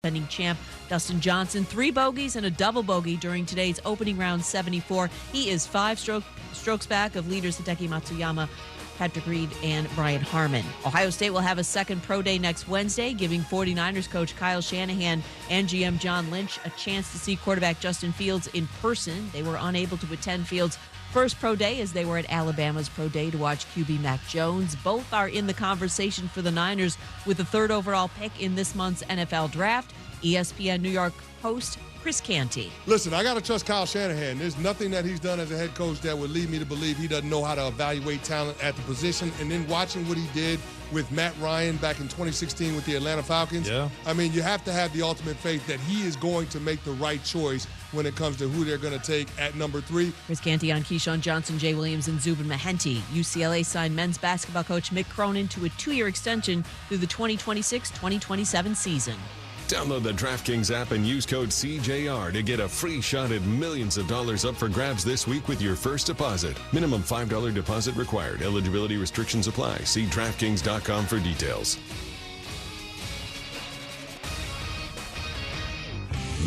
Defending champ Dustin Johnson, 3 bogeys and a double bogey during today's opening round 74. He is 5 strokes back of leaders Hideki Matsuyama, Patrick Reed, and Brian Harmon. Ohio State will have a second pro day next Wednesday, giving 49ers coach Kyle Shanahan and GM John Lynch a chance to see quarterback Justin Fields in person. They were unable to attend Fields' first pro day as they were at Alabama's pro day to watch QB Mac Jones. Both are in the conversation for the Niners with the 3rd overall pick in this month's NFL draft. ESPN New York host Chris Canty. Listen, I got to trust Kyle Shanahan. There's nothing that he's done as a head coach that would lead me to believe he doesn't know how to evaluate talent at the position. And then watching what he did with Matt Ryan back in 2016 with the Atlanta Falcons. Yeah. I mean, you have to have the ultimate faith that he is going to make the right choice when it comes to who they're going to take at number 3. Chris Canty on Keyshawn Johnson, Jay Williams, and Zubin Mehenti. UCLA signed men's basketball coach Mick Cronin to a 2-year extension through the 2026-2027 season. Download the DraftKings app and use code CJR to get a free shot at millions of dollars up for grabs this week with your first deposit. Minimum $5 deposit required. Eligibility restrictions apply. See DraftKings.com for details.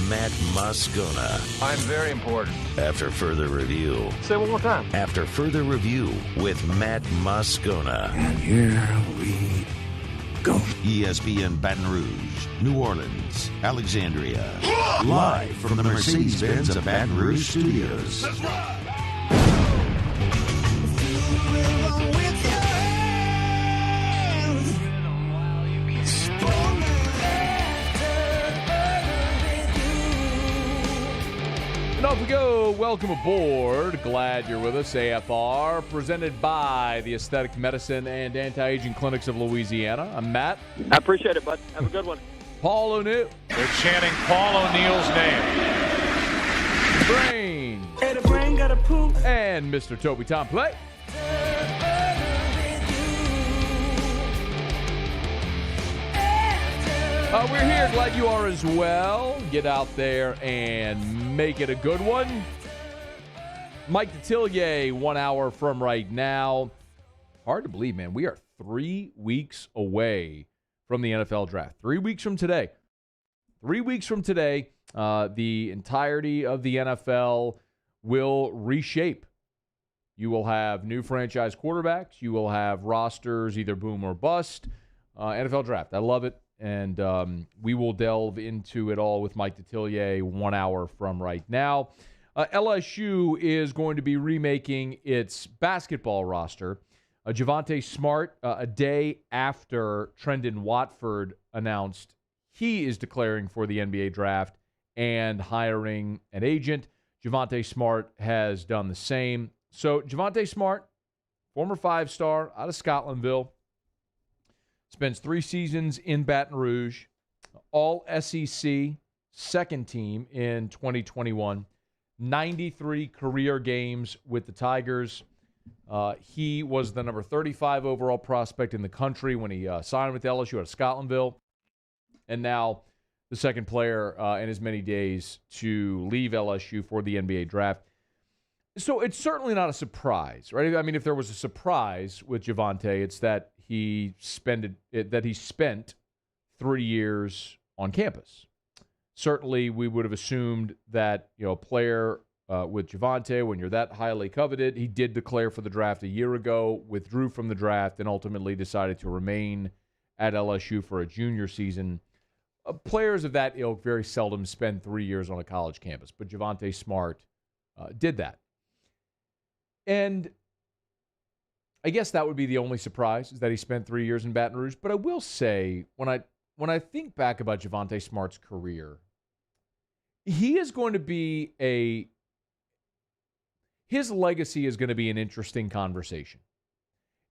Matt Moscona. I'm very important. After further review. Say it one more time. After further review with Matt Moscona. And here we go. ESPN Baton Rouge, New Orleans, Alexandria. Live from the Mercedes-Benz of Baton Rouge studios. That's right. And off we go. Welcome aboard. Glad you're with us. AFR, presented by the Aesthetic Medicine and Anti-Aging Clinics of Louisiana. I'm Matt. I appreciate it, bud. Have a good one. Paul O'Neill. They're chanting Paul O'Neill's name. Brain. Hey, the brain got a poop. And Mr. Toby Tom Play. We're here. Glad you are as well. Get out there and make it a good one. Mike Detillier, 1 hour from right now. Hard to believe, man. We are 3 weeks away from the NFL draft. 3 weeks from today. 3 weeks from today, the entirety of the NFL will reshape. You will have new franchise quarterbacks. You will have rosters, either boom or bust. NFL draft. I love it. And we will delve into it all with Mike Detillier 1 hour from right now. LSU is going to be remaking its basketball roster. Javonte Smart, a day after Trendon Watford announced he is declaring for the NBA draft and hiring an agent, Javonte Smart has done the same. So Javonte Smart, former 5-star out of Scotlandville, spends 3 seasons in Baton Rouge, all SEC, second team in 2021, 93 career games with the Tigers. He was the number 35 overall prospect in the country when he signed with LSU out of Scotlandville, and now the second player in as many days to leave LSU for the NBA draft. So it's certainly not a surprise, right? I mean, if there was a surprise with Javonte, it's that he spent 3 years on campus. Certainly, we would have assumed that, a player with Javonte, when you're that highly coveted, he did declare for the draft a year ago, withdrew from the draft, and ultimately decided to remain at LSU for a junior season. Players of that ilk very seldom spend 3 years on a college campus, but Javonte Smart did that. And I guess that would be the only surprise, is that he spent 3 years in Baton Rouge. But I will say, when I think back about Javonte Smart's career, he is going to be his legacy is going to be an interesting conversation.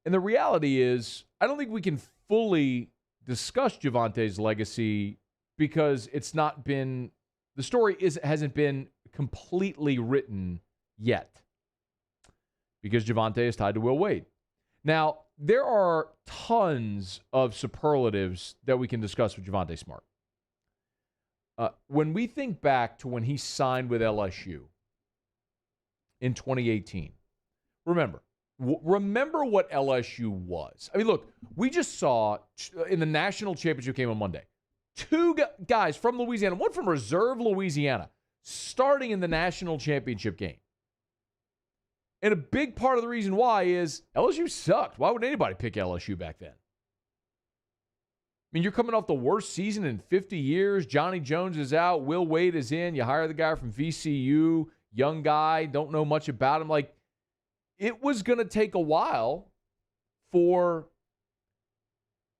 And the reality is, I don't think we can fully discuss Javonte's legacy because it's not been, the story hasn't been completely written yet. Because Javonte is tied to Will Wade. Now, there are tons of superlatives that we can discuss with Javonte Smart. When we think back to when he signed with LSU in 2018, remember what LSU was. I mean, look, we just saw in the national championship game on Monday, Two guys from Louisiana, one from Reserve Louisiana, starting in the national championship game. And a big part of the reason why is LSU sucked. Why would anybody pick LSU back then? I mean, you're coming off the worst season in 50 years. Johnny Jones is out. Will Wade is in. You hire the guy from VCU, young guy, don't know much about him. Like, it was going to take a while for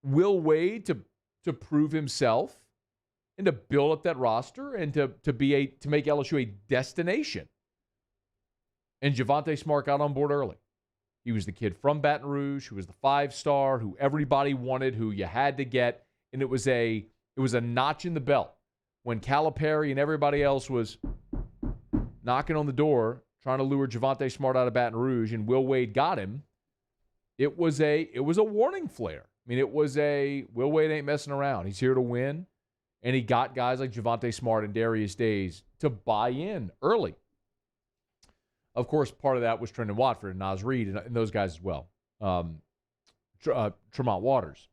Will Wade to prove himself and to build up that roster and to make LSU a destination. And Javonte Smart got on board early. He was the kid from Baton Rouge who was the 5-star, who everybody wanted, who you had to get, and it was a notch in the belt when Calipari and everybody else was knocking on the door trying to lure Javonte Smart out of Baton Rouge, and Will Wade got him. It was a warning flare. I mean, it was Will Wade ain't messing around. He's here to win, and he got guys like Javonte Smart and Darius Days to buy in early. Of course, part of that was Trendon Watford and Naz Reid and those guys as well. Tremont Waters.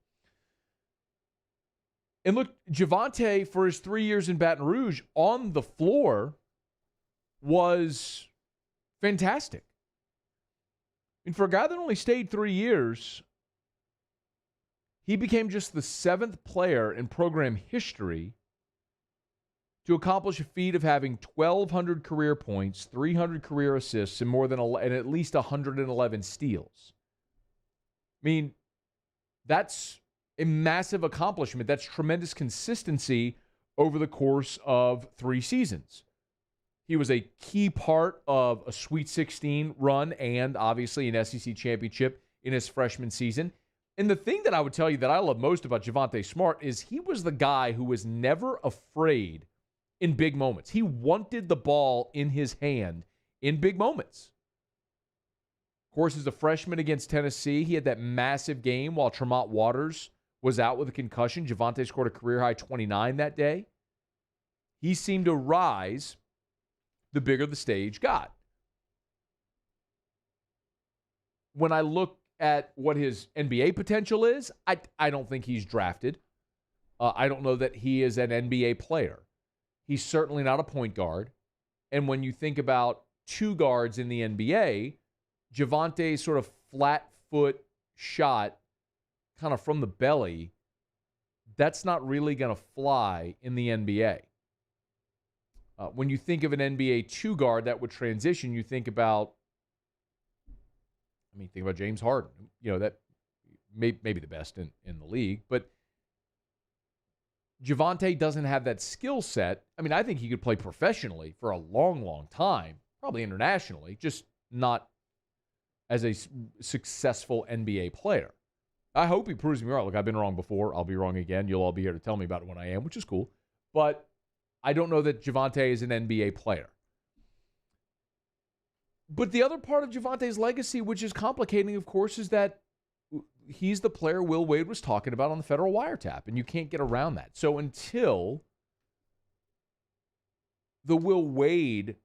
And look, Javonte, for his 3 years in Baton Rouge, on the floor was fantastic. And for a guy that only stayed 3 years, he became just the 7th player in program history to accomplish a feat of having 1,200 career points, 300 career assists, and and at least 111 steals. I mean, that's a massive accomplishment. That's tremendous consistency over the course of 3 seasons. He was a key part of a Sweet 16 run and obviously an SEC championship in his freshman season. And the thing that I would tell you that I love most about Javonte Smart is he was the guy who was never afraid in big moments. He wanted the ball in his hand in big moments. Of course, as a freshman against Tennessee, he had that massive game while Tremont Waters was out with a concussion. Javonte scored a career-high 29 that day. He seemed to rise the bigger the stage got. When I look at what his NBA potential is, I don't think he's drafted. I don't know that he is an NBA player. He's certainly not a point guard. And when you think about 2 guards in the NBA, Javonte's sort of flat foot shot kind of from the belly, that's not really going to fly in the NBA. When you think of an NBA 2 guard that would transition, you think about, think about James Harden. You know, that maybe the best in the league, but Javonte doesn't have that skill set. I mean, I think he could play professionally for a long, long time, probably internationally, just not as a successful NBA player. I hope he proves me wrong. Look, I've been wrong before. I'll be wrong again. You'll all be here to tell me about it when I am, which is cool. But I don't know that Javonte is an NBA player. But the other part of Javonte's legacy, which is complicating, of course, is that he's the player Will Wade was talking about on the federal wiretap, and you can't get around that. So until the Will Wade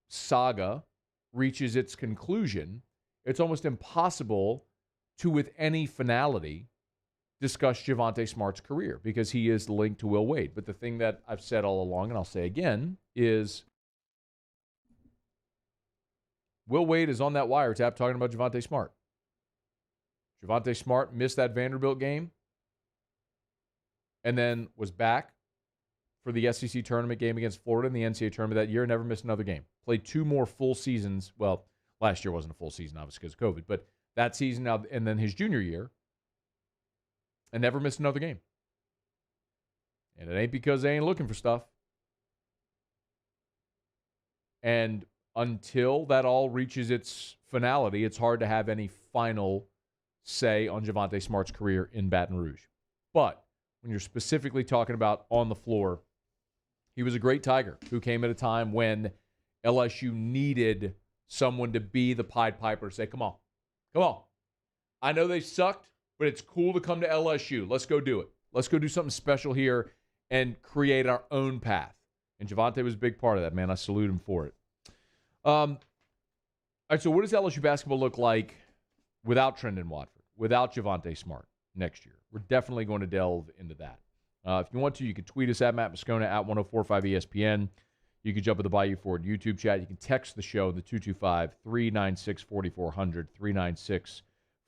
saga reaches its conclusion, it's almost impossible to, with any finality, discuss Javonte Smart's career because he is linked to Will Wade. But the thing that I've said all along, and I'll say again, is Will Wade is on that wiretap talking about Javonte Smart. Javonte Smart missed that Vanderbilt game and then was back for the SEC tournament game against Florida in the NCAA tournament that year, never missed another game. Played 2 more full seasons. Well, last year wasn't a full season, obviously, because of COVID, but that season now, and then his junior year, and never missed another game. And it ain't because they ain't looking for stuff. And until that all reaches its finality, it's hard to have any final say on Javonte Smart's career in Baton Rouge. But when you're specifically talking about on the floor, he was a great Tiger who came at a time when LSU needed someone to be the Pied Piper, say, come on. I know they sucked, but it's cool to come to LSU. Let's go do it. Let's go do something special here and create our own path. And Javonte was a big part of that, man. I salute him for it. All right, so what does LSU basketball look like without Trendon Watford, without Javonte Smart next year? We're definitely going to delve into that. If you want to, you can tweet us at Matt Moscona at 1045 ESPN. You can jump at the Bayou Ford YouTube chat. You can text the show, the 225-396-4400,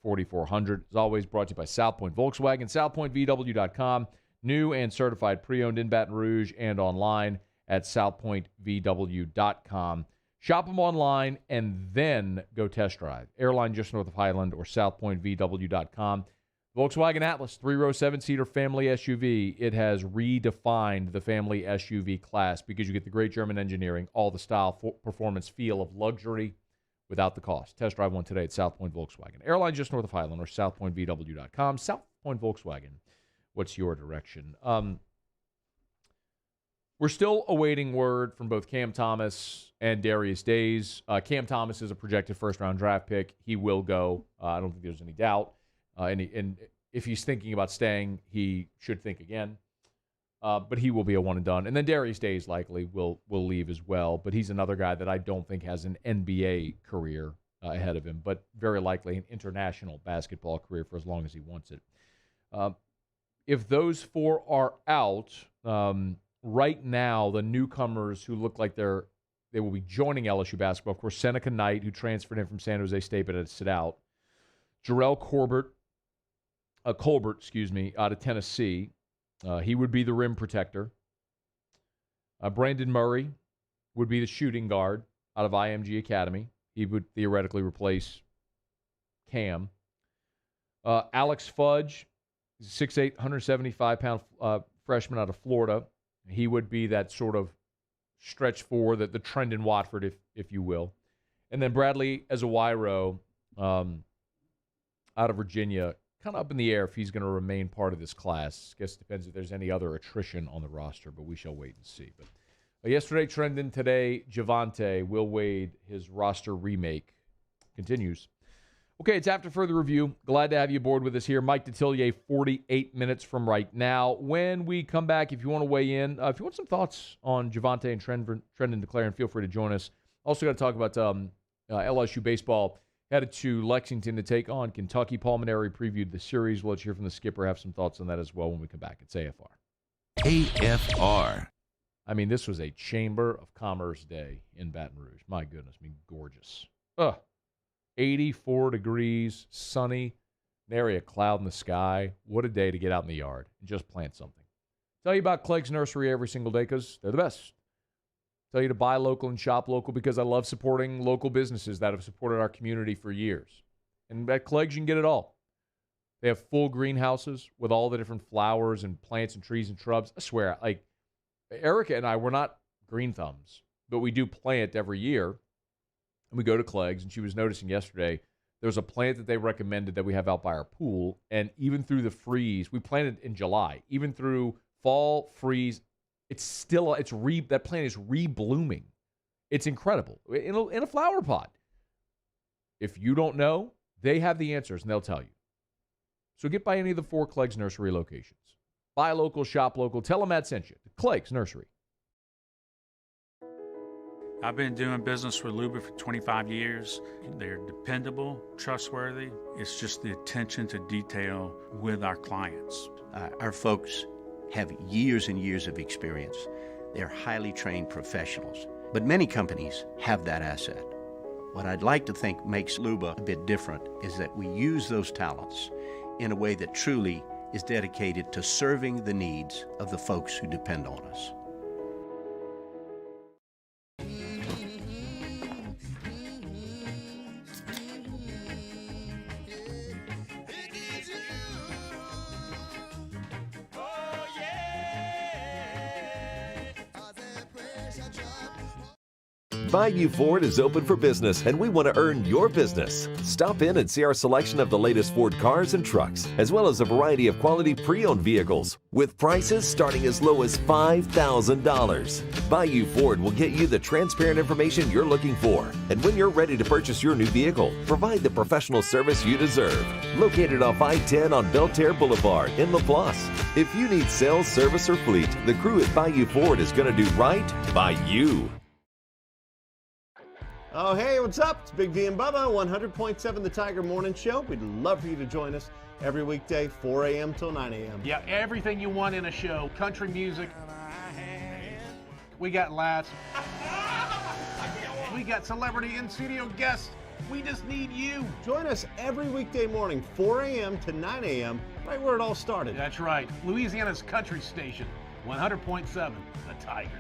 396-4400. As always, brought to you by South Point Volkswagen, southpointvw.com. New and certified pre-owned in Baton Rouge and online at southpointvw.com. Shop them online and then go test drive. Airline just north of Highland or southpointvw.com. Volkswagen Atlas, 3-row, 7-seater family SUV. It has redefined the family SUV class because you get the great German engineering, all the style, performance, feel of luxury without the cost. Test drive one today at South Point Volkswagen. Airline just north of Highland or southpointvw.com. South Point Volkswagen. What's your direction? We're still awaiting word from both Cam Thomas and Darius Days. Cam Thomas is a projected first-round draft pick. He will go. I don't think there's any doubt. And if he's thinking about staying, he should think again. But he will be a one and done. And then Darius Days likely will leave as well. But he's another guy that I don't think has an NBA career ahead of him, but very likely an international basketball career for as long as he wants it. If those four are out, right now the newcomers who look like they will be joining LSU basketball, of course, Seneca Knight, who transferred in from San Jose State but had to sit out. Jarrell Colbert, out of Tennessee. He would be the rim protector. Brandon Murray would be the shooting guard out of IMG Academy. He would theoretically replace Cam. Alex Fudge, 6'8", 175-pound freshman out of Florida. He would be that sort of stretch four, the Trendon Watford, if you will. And then Bradley Ezewairo, out of Virginia, kind of up in the air if he's going to remain part of this class. Guess it depends if there's any other attrition on the roster, but we shall wait and see. But yesterday, Trendon, today, Javonte. Will Wade, his roster remake continues. Okay, it's after further review. Glad to have you aboard with us here. Mike Detillier, 48 minutes from right now. When we come back, if you want to weigh in, if you want some thoughts on Javonte and Trendon DeClaren, feel free to join us. Also got to talk about LSU baseball. Headed to Lexington to take on Kentucky. Paul Maneri previewed the series. We'll let's hear from the skipper. Have some thoughts on that as well when we come back. It's AFR. AFR. I mean, this was a Chamber of Commerce day in Baton Rouge. My goodness, gorgeous. 84 degrees, sunny, nary a cloud in the sky. What a day to get out in the yard and just plant something. Tell you about Clegg's Nursery every single day because they're the best. Tell you to buy local and shop local because I love supporting local businesses that have supported our community for years. And at Clegg's, you can get it all. They have full greenhouses with all the different flowers and plants and trees and shrubs. I swear, like, Erica and I, we're not green thumbs, but we do plant every year. And we go to Clegg's, and she was noticing yesterday, there's a plant that they recommended that we have out by our pool. And even through the freeze, we planted in July, even through fall, freeze, that plant is re-blooming. It's incredible in a flower pot. If you don't know, they have the answers, and they'll tell you. So get by any of the 4 Clegg's Nursery locations. Buy local, shop local. Tell them Matt sent you. Clegg's Nursery. I've been doing business with Luba for 25 years. They're dependable, trustworthy. It's just the attention to detail with our clients. Our folks have years and years of experience. They're highly trained professionals. But many companies have that asset. What I'd like to think makes Luba a bit different is that we use those talents in a way that truly is dedicated to serving the needs of the folks who depend on us. Bayou Ford is open for business, and we want to earn your business. Stop in and see our selection of the latest Ford cars and trucks, as well as a variety of quality pre-owned vehicles, with prices starting as low as $5,000. Bayou Ford will get you the transparent information you're looking for, and when you're ready to purchase your new vehicle, provide the professional service you deserve. Located off I-10 on Belterre Boulevard in LaPlace. If you need sales, service, or fleet, the crew at Bayou Ford is going to do right by you. Oh, hey, what's up? It's Big V and Bubba, 100.7 The Tiger Morning Show. We'd love for you to join us every weekday, 4 a.m. till 9 a.m. Yeah, everything you want in a show. Country music. We got laughs. We got celebrity in-studio guests. We just need you. Join us every weekday morning, 4 a.m. to 9 a.m., right where it all started. That's right. Louisiana's country station, 100.7 The Tiger.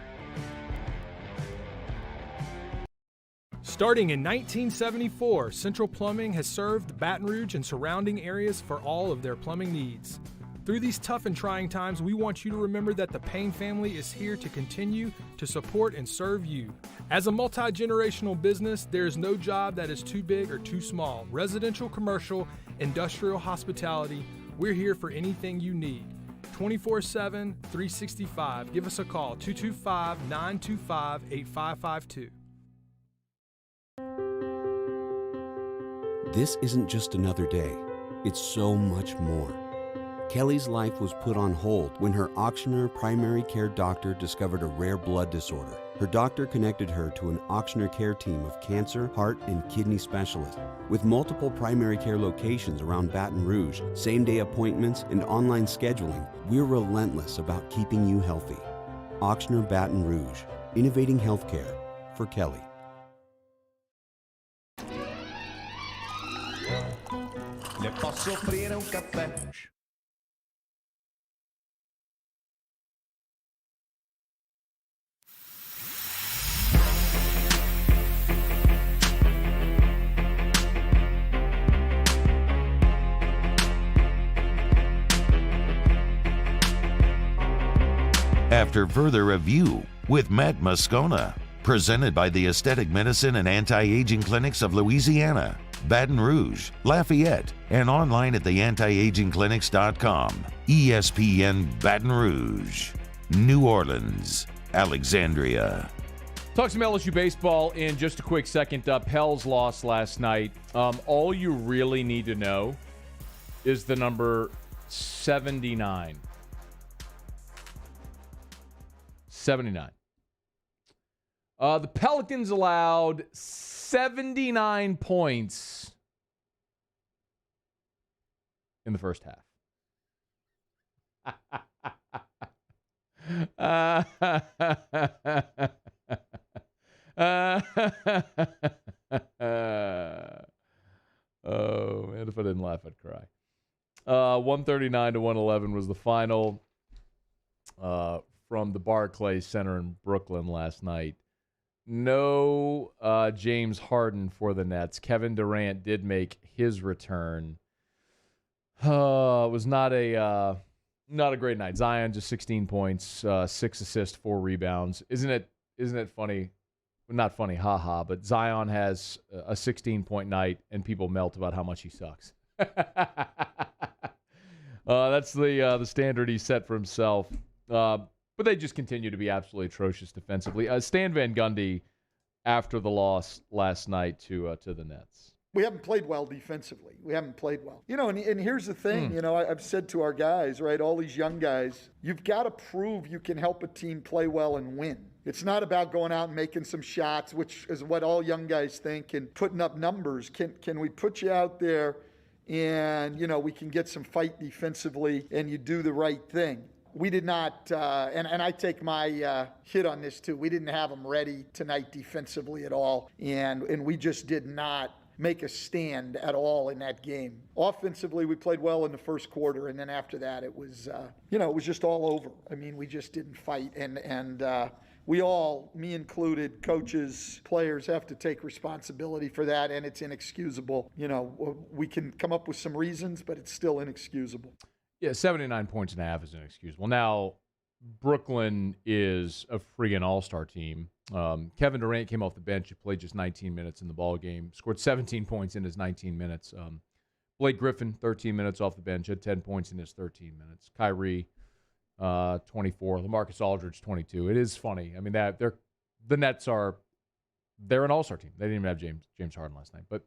Starting in 1974, Central Plumbing has served Baton Rouge and surrounding areas for all of their plumbing needs. Through these tough and trying times, we want you to remember that the Payne family is here to continue to support and serve you. As a multi-generational business, there is no job that is too big or too small. Residential, commercial, industrial, hospitality, we're here for anything you need. 24/7, 365. Give us a call, 225-925-8552. This isn't just another day, it's so much more. Kelly's life was put on hold when her auctioneer primary care doctor discovered a rare blood disorder. Her doctor connected her to an auctioneer care team of cancer, heart, and kidney specialists. With multiple primary care locations around Baton Rouge, same-day appointments, and online scheduling, we're relentless about keeping you healthy. Auctioneer Baton Rouge, innovating healthcare for Kelly. Le posso offrire un caffè? After further review with Matt Moscona, presented by the Aesthetic Medicine and Anti-Aging Clinics of Louisiana, Baton Rouge, Lafayette, and online at theantiagingclinics.com. ESPN Baton Rouge, New Orleans, Alexandria. Talk some LSU baseball in just a quick second. Pels lost last night. All you really need to know is the number 79. 79. The Pelicans allowed 79 points in the first half. Oh, man, if I didn't laugh, I'd cry. 139 to 111 was the final from the Barclays Center in Brooklyn last night. No James Harden for the Nets. Kevin Durant did make his return. It was not a great night. Zion just 16 points, 6 assists, 4 rebounds. Isn't it funny? Well, not funny, haha. But Zion has a 16-point night, and people melt about how much he sucks. That's the standard he set for himself. But they just continue to be absolutely atrocious defensively. Stan Van Gundy, after the loss last night to the Nets. We haven't played well defensively. We haven't played well. And here's the thing, I've said to our guys, right, all these young guys, you've got to prove you can help a team play well and win. It's not about going out and making some shots, which is what all young guys think, and putting up numbers. Can we put you out there and, we can get some fight defensively and you do the right thing? We did not, and I take my hit on this too. We didn't have them ready tonight defensively at all, and we just did not make a stand at all in that game. Offensively, we played well in the first quarter, and then after that, it was, it was just all over. I mean, we just didn't fight, and we all, me included, coaches, players, have to take responsibility for that, and it's inexcusable. We can come up with some reasons, but it's still inexcusable. Yeah, 79 points and a half is inexcusable. Now, Brooklyn is a friggin' all-star team. Kevin Durant came off the bench. He played just 19 minutes in the ball game. Scored 17 points in his 19 minutes. Blake Griffin, 13 minutes off the bench, had 10 points in his 13 minutes. Kyrie, 24. LaMarcus Aldridge, 22. It is funny. I mean, the Nets they're an all-star team. They didn't even have James Harden last night. But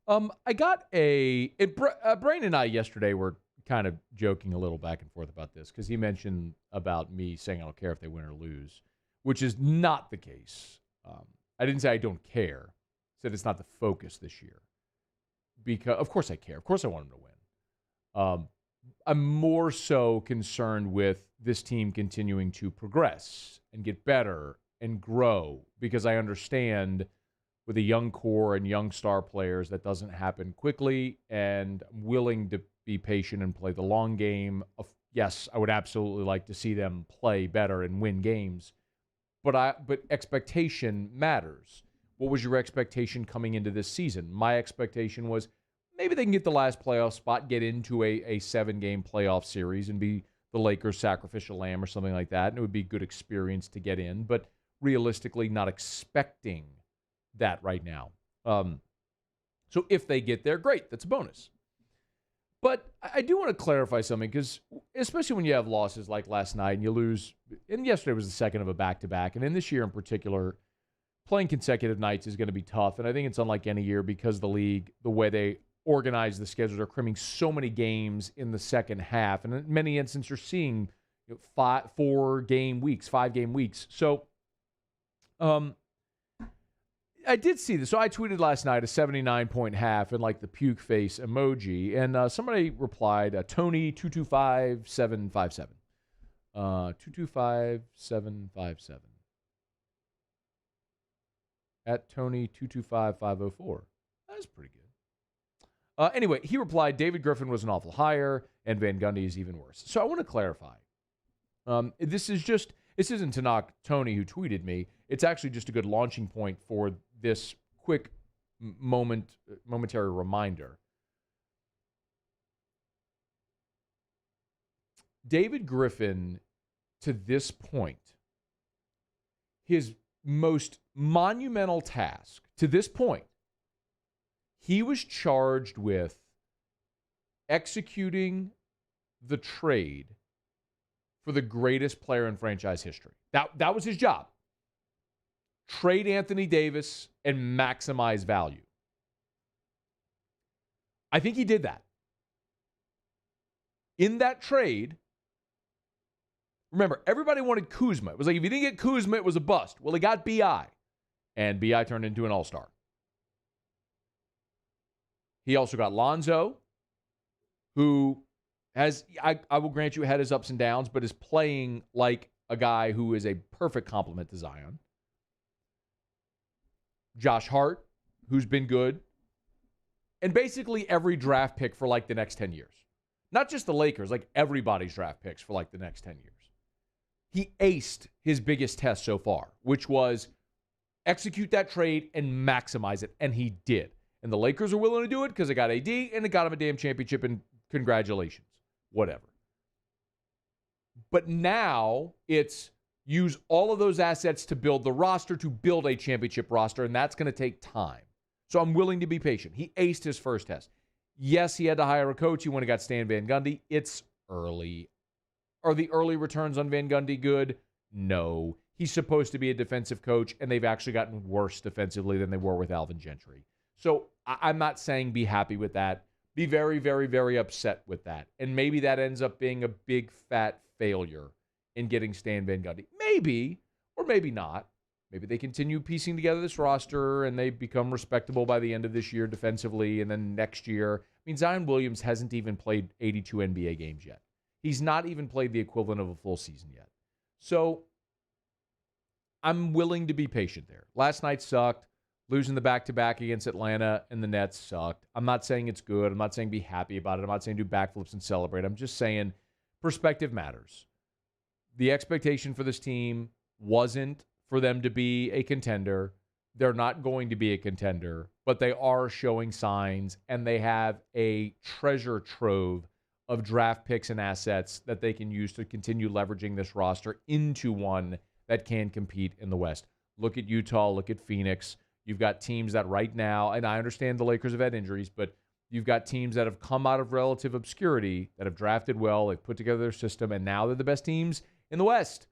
I got Brian and I yesterday were kind of joking a little back and forth about this because he mentioned about me saying I don't care if they win or lose, which is not the case. I didn't say I don't care. said it's not the focus this year. Because, of course I care. Of course I want him to win. I'm more so concerned with this team continuing to progress and get better and grow, because I understand with a young core and young star players that doesn't happen quickly, and I'm willing to be patient and play the long game. Yes, I would absolutely like to see them play better and win games, but expectation matters. What was your expectation coming into this season? My expectation was maybe they can get the last playoff spot, get into a 7-game playoff series and be the Lakers' sacrificial lamb or something like that, and it would be a good experience to get in, but realistically not expecting that right now. So if they get there, great, that's a bonus. But I do want to clarify something, because especially when you have losses like last night and you lose, and yesterday was the second of a back-to-back, and in this year in particular, playing consecutive nights is going to be tough, and I think it's unlike any year because the league, the way they organize the schedules, are crimming so many games in the second half, and in many instances you're seeing 5-game weeks. So I did see this. So I tweeted last night a 79-point half and like the puke face emoji, and somebody replied, Tony225757. 225757. At Tony225504. That's pretty good. Anyway, he replied, David Griffin was an awful hire, and Van Gundy is even worse. So I want to clarify. This isn't to knock Tony, who tweeted me. It's actually just a good launching point for this quick momentary reminder. David Griffin, to this point, his most monumental task to this point, he was charged with executing the trade for the greatest player in franchise history. That was his job. Trade Anthony Davis and maximize value. I think he did that. In that trade, remember, everybody wanted Kuzma. It was like, if you didn't get Kuzma, it was a bust. Well, he got B.I., and B.I. turned into an all-star. He also got Lonzo, who has, I will grant you, had his ups and downs, but is playing like a guy who is a perfect complement to Zion. Josh Hart, who's been good. And basically every draft pick for like the next 10 years. Not just the Lakers, like everybody's draft picks for like the next 10 years. He aced his biggest test so far, which was execute that trade and maximize it, and he did. And the Lakers are willing to do it because they got AD and it got him a damn championship, and congratulations. Whatever. But now it's use all of those assets to build the roster, to build a championship roster, and that's going to take time. So I'm willing to be patient. He aced his first test. Yes, he had to hire a coach. He went and got Stan Van Gundy. It's early. Are the early returns on Van Gundy good? No. He's supposed to be a defensive coach, and they've actually gotten worse defensively than they were with Alvin Gentry. So I'm not saying be happy with that. Be very, very, very upset with that. And maybe that ends up being a big, fat failure in getting Stan Van Gundy. Maybe, or maybe not. Maybe they continue piecing together this roster and they become respectable by the end of this year defensively, and then next year. I mean, Zion Williams hasn't even played 82 NBA games yet. He's not even played the equivalent of a full season yet. So I'm willing to be patient there. Last night sucked. Losing the back-to-back against Atlanta and the Nets sucked. I'm not saying it's good. I'm not saying be happy about it. I'm not saying do backflips and celebrate. I'm just saying perspective matters. The expectation for this team wasn't for them to be a contender. They're not going to be a contender, but they are showing signs, and they have a treasure trove of draft picks and assets that they can use to continue leveraging this roster into one that can compete in the West. Look at Utah. Look at Phoenix. You've got teams that right now, and I understand the Lakers have had injuries, but you've got teams that have come out of relative obscurity, that have drafted well, they've put together their system, and now they're the best teams in the West.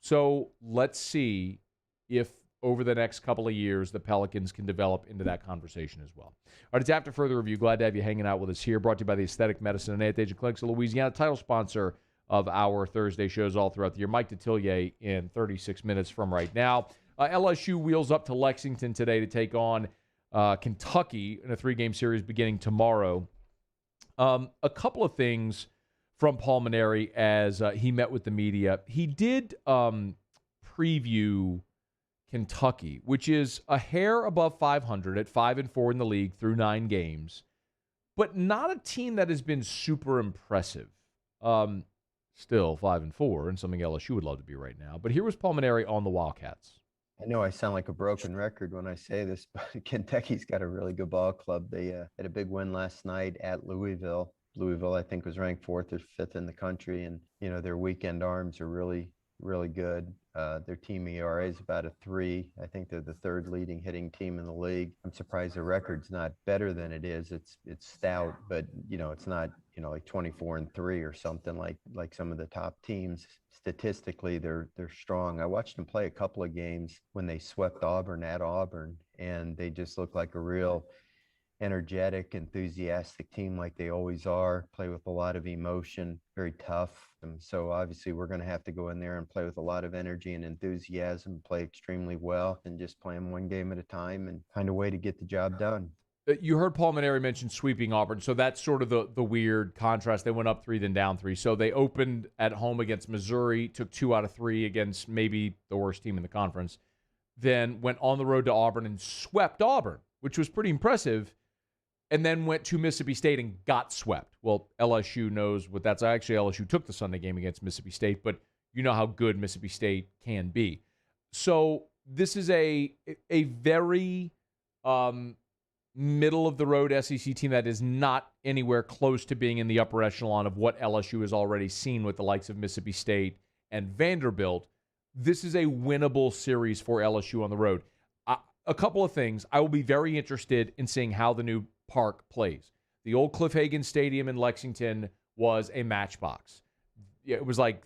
So let's see if over the next couple of years the Pelicans can develop into that conversation as well. All right, it's after further review. Glad to have you hanging out with us here. Brought to you by the Aesthetic Medicine and Anti-Aging Clinics of Louisiana, title sponsor of our Thursday shows all throughout the year. Mike Detillier in 36 minutes from right now. LSU wheels up to Lexington today to take on Kentucky in a 3-game series beginning tomorrow. A couple of things from Paul Mainieri as he met with the media. He did preview Kentucky, which is a hair above 500 at 5-4 in the league through 9 games, but not a team that has been super impressive. Still 5-4, and something LSU would love to be right now. But here was Paul Mainieri on the Wildcats. I know I sound like a broken record when I say this, but Kentucky's got a really good ball club. They had a big win last night at Louisville. Louisville, I think, was ranked 4th or 5th in the country, and their weekend arms are really, really good. Their team ERA is about a 3. I think they're the 3rd leading hitting team in the league. I'm surprised the record's not better than it is. It's stout, but it's not like 24-3 or something like some of the top teams. Statistically, they're strong. I watched them play a couple of games when they swept Auburn at Auburn, and they just look like a real energetic, enthusiastic team like they always are, play with a lot of emotion, very tough. And so obviously we're going to have to go in there and play with a lot of energy and enthusiasm, play extremely well, and just play them one game at a time and find a way to get the job done. You heard Paul Mainieri mention sweeping Auburn, so that's sort of the weird contrast. They went up 3, then down 3. So they opened at home against Missouri, took 2 out of 3 against maybe the worst team in the conference, then went on the road to Auburn and swept Auburn, which was pretty impressive, and then went to Mississippi State and got swept. Well, LSU knows what that's. Actually, LSU took the Sunday game against Mississippi State, but you know how good Mississippi State can be. So this is a very middle-of-the-road SEC team that is not anywhere close to being in the upper echelon of what LSU has already seen with the likes of Mississippi State and Vanderbilt. This is a winnable series for LSU on the road. A couple of things. I will be very interested in seeing how the new park plays. The old Cliff Hagan Stadium in Lexington was a matchbox. It was like,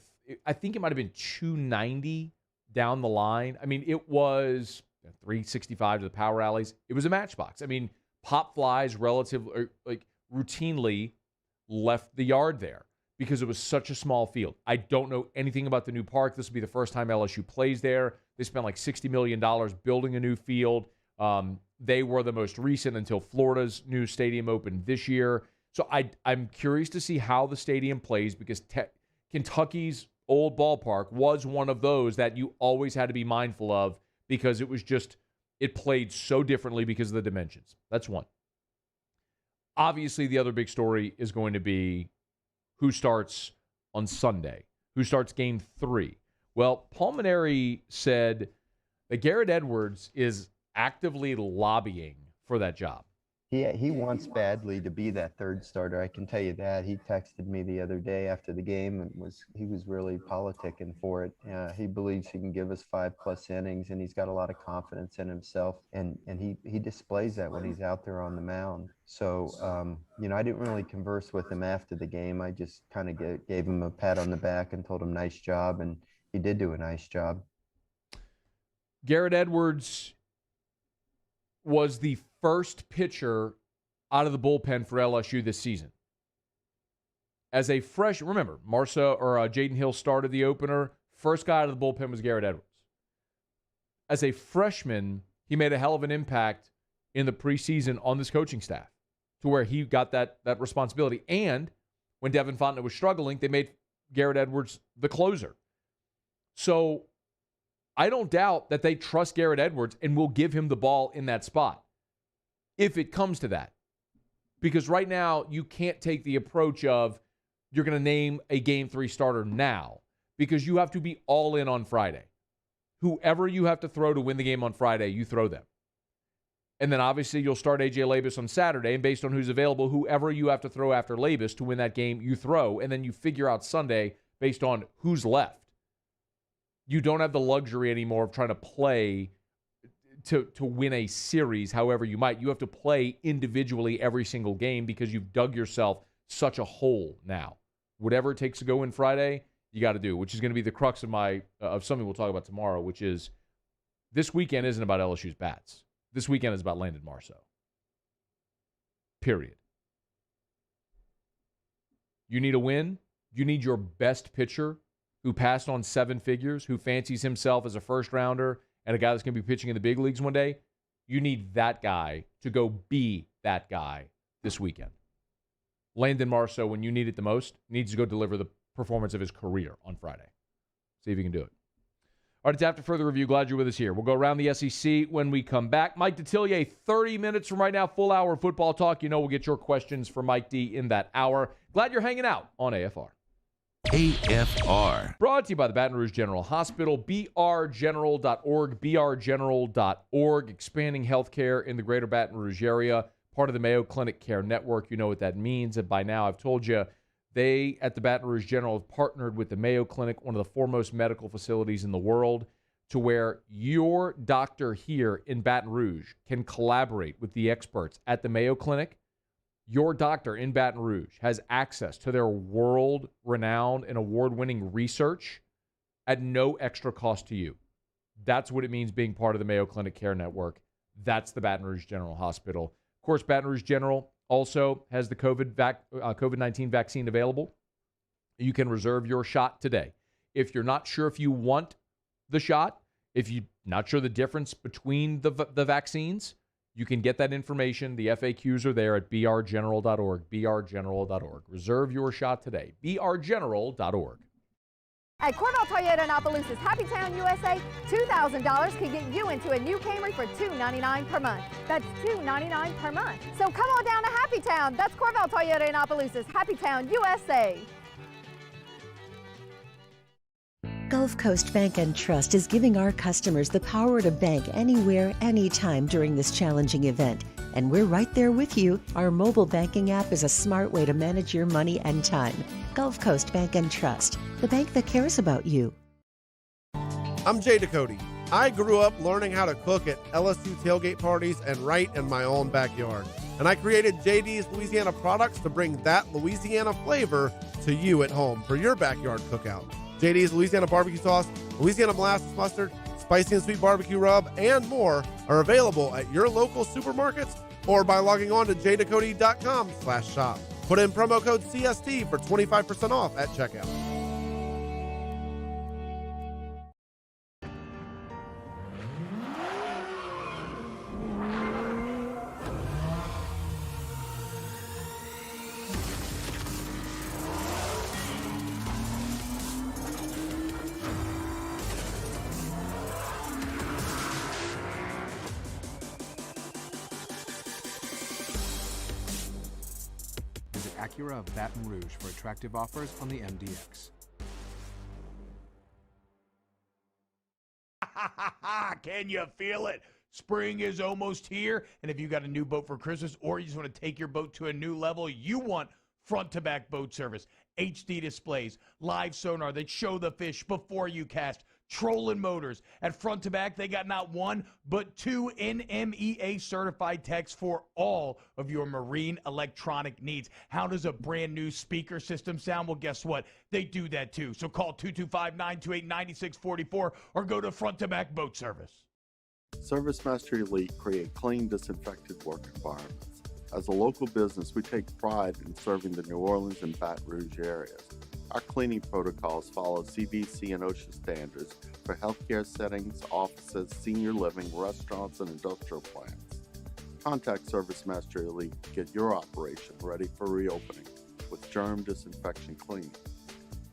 I think it might have been 290 down the line. I mean, it was 365 to the power rallies. It was a matchbox. I mean, pop flies routinely left the yard there because it was such a small field. I don't know anything about the new park. This will be the first time LSU plays there. They spent like $60 million building a new field. They were the most recent until Florida's new stadium opened this year. So I'm curious to see how the stadium plays because Kentucky's old ballpark was one of those that you always had to be mindful of because it played so differently because of the dimensions. That's one. Obviously, the other big story is going to be who starts on Sunday, who starts game 3. Well, Paul Mainieri said that Garrett Edwards is actively lobbying for that job. He wants badly to be that 3rd starter. I can tell you that. He texted me the other day after the game and he was really politicking for it. He believes he can give us 5+ innings, and he's got a lot of confidence in himself, and he displays that when he's out there on the mound. So I didn't really converse with him after the game. I just kind of gave him a pat on the back and told him nice job, and he did do a nice job. Garrett Edwards was the first pitcher out of the bullpen for LSU this season. As a remember, Jaden Hill started the opener. First guy out of the bullpen was Garrett Edwards. As a freshman, he made a hell of an impact in the preseason on this coaching staff to where he got that responsibility. And when Devin Fontenot was struggling, they made Garrett Edwards the closer. So I don't doubt that they trust Garrett Edwards and will give him the ball in that spot if it comes to that. Because right now, you can't take the approach of you're going to name a Game 3 starter now because you have to be all in on Friday. Whoever you have to throw to win the game on Friday, you throw them. And then obviously you'll start A.J. Labus on Saturday, and based on who's available, whoever you have to throw after Labus to win that game, you throw, and then you figure out Sunday based on who's left. You don't have the luxury anymore of trying to play to win a series however you might. You have to play individually every single game because you've dug yourself such a hole now. Whatever it takes to go in Friday, you got to do, which is going to be the crux of something we'll talk about tomorrow, which is this weekend isn't about LSU's bats. This weekend is about Landon Marceau. Period. You need a win. You need your best pitcher who passed on 7 figures, who fancies himself as a first-rounder and a guy that's going to be pitching in the big leagues one day, you need that guy to go be that guy this weekend. Landon Marceau, when you need it the most, needs to go deliver the performance of his career on Friday. See if he can do it. All right, it's After Further Review. Glad you're with us here. We'll go around the SEC when we come back. Mike Detillier, 30 minutes from right now, full hour of football talk. You know we'll get your questions for Mike D in that hour. Glad you're hanging out on AFR. AFR. Brought to you by the Baton Rouge General Hospital, brgeneral.org, brgeneral.org, expanding healthcare in the greater Baton Rouge area, part of the Mayo Clinic Care Network. You know what that means. And by now, I've told you, they at the Baton Rouge General have partnered with the Mayo Clinic, one of the foremost medical facilities in the world, to where your doctor here in Baton Rouge can collaborate with the experts at the Mayo Clinic. Your doctor in Baton Rouge has access to their world-renowned and award-winning research at no extra cost to you. That's what it means being part of the Mayo Clinic Care Network. That's the Baton Rouge General Hospital. Of course, Baton Rouge General also has the COVID-19 vaccine available. You can reserve your shot today. If you're not sure if you want the shot, if you're not sure the difference between the vaccines, you can get that information. The FAQs are there at brgeneral.org, brgeneral.org. Reserve your shot today, brgeneral.org. At Corval Toyota in Opelousas, Happy Town, USA, $2,000 can get you into a new Camry for $299 per month. That's $299 per month. So come on down to Happy Town. That's Corval Toyota in Opelousas, Happy Town, USA. Gulf Coast Bank and Trust is giving our customers the power to bank anywhere, anytime during this challenging event. And we're right there with you. Our mobile banking app is a smart way to manage your money and time. Gulf Coast Bank and Trust, the bank that cares about you. I'm Jay Ducote. I grew up learning how to cook at LSU tailgate parties and right in my own backyard. And I created JD's Louisiana products to bring that Louisiana flavor to you at home for your backyard cookout. JD's Louisiana barbecue sauce, Louisiana molasses mustard, spicy and sweet barbecue rub, and more are available at your local supermarkets or by logging on to jducote.com/shop. Put in promo code CST for 25% off at checkout. Acura of Baton Rouge for attractive offers on the MDX. Can you feel it? Spring is almost here, and if you got a new boat for Christmas or you just want to take your boat to a new level, you want front-to-back boat service, HD displays, live sonar that show the fish before you cast, trolling motors. At Front to Back, they got not one, but two NMEA certified techs for all of your marine electronic needs. How does a brand new speaker system sound? Well, guess what? They do that too. So call 225-928-9644 or go to Front to Back Boat Service. ServiceMaster Elite create clean, disinfected work environments. As a local business, we take pride in serving the New Orleans and Baton Rouge areas. Our cleaning protocols follow CDC and OSHA standards for healthcare settings, offices, senior living, restaurants, and industrial plants. Contact ServiceMaster Elite to get your operation ready for reopening with germ disinfection cleaning.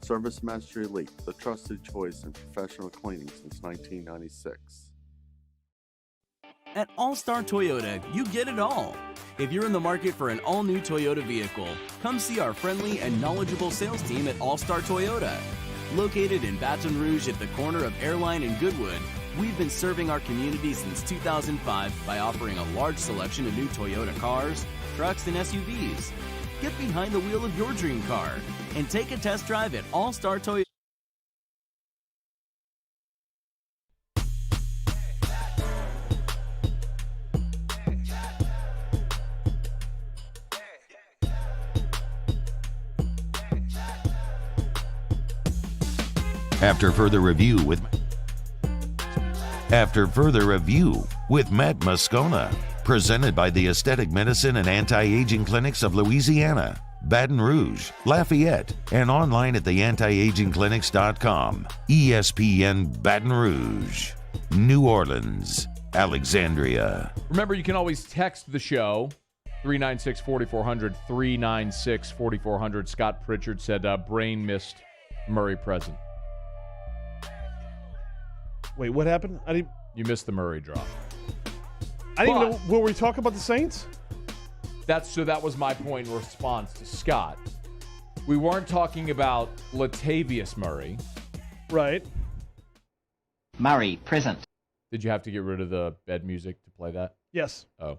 ServiceMaster Elite, the trusted choice in professional cleaning since 1996. At All-Star Toyota, you get it all. If you're in the market for an all-new Toyota vehicle, come see our friendly and knowledgeable sales team at All-Star Toyota. Located in Baton Rouge at the corner of Airline and Goodwood, we've been serving our community since 2005 by offering a large selection of new Toyota cars, trucks, and SUVs. Get behind the wheel of your dream car and take a test drive at All-Star Toyota. After further review with Matt Moscona, presented by the Aesthetic Medicine and Anti-Aging Clinics of Louisiana, Baton Rouge, Lafayette, and online at theantiagingclinics.com. ESPN Baton Rouge. New Orleans, Alexandria. Remember, you can always text the show, 396-4400, 396-4400. Scott Pritchard said Brain missed Murray present. Wait, what happened? You missed the Murray drop. I didn't even know. Were we talking about the Saints? That was my point in response to Scott. We weren't talking about Latavius Murray. Right. Murray, present. Did you have to get rid of the bed music to play that? Yes. Oh.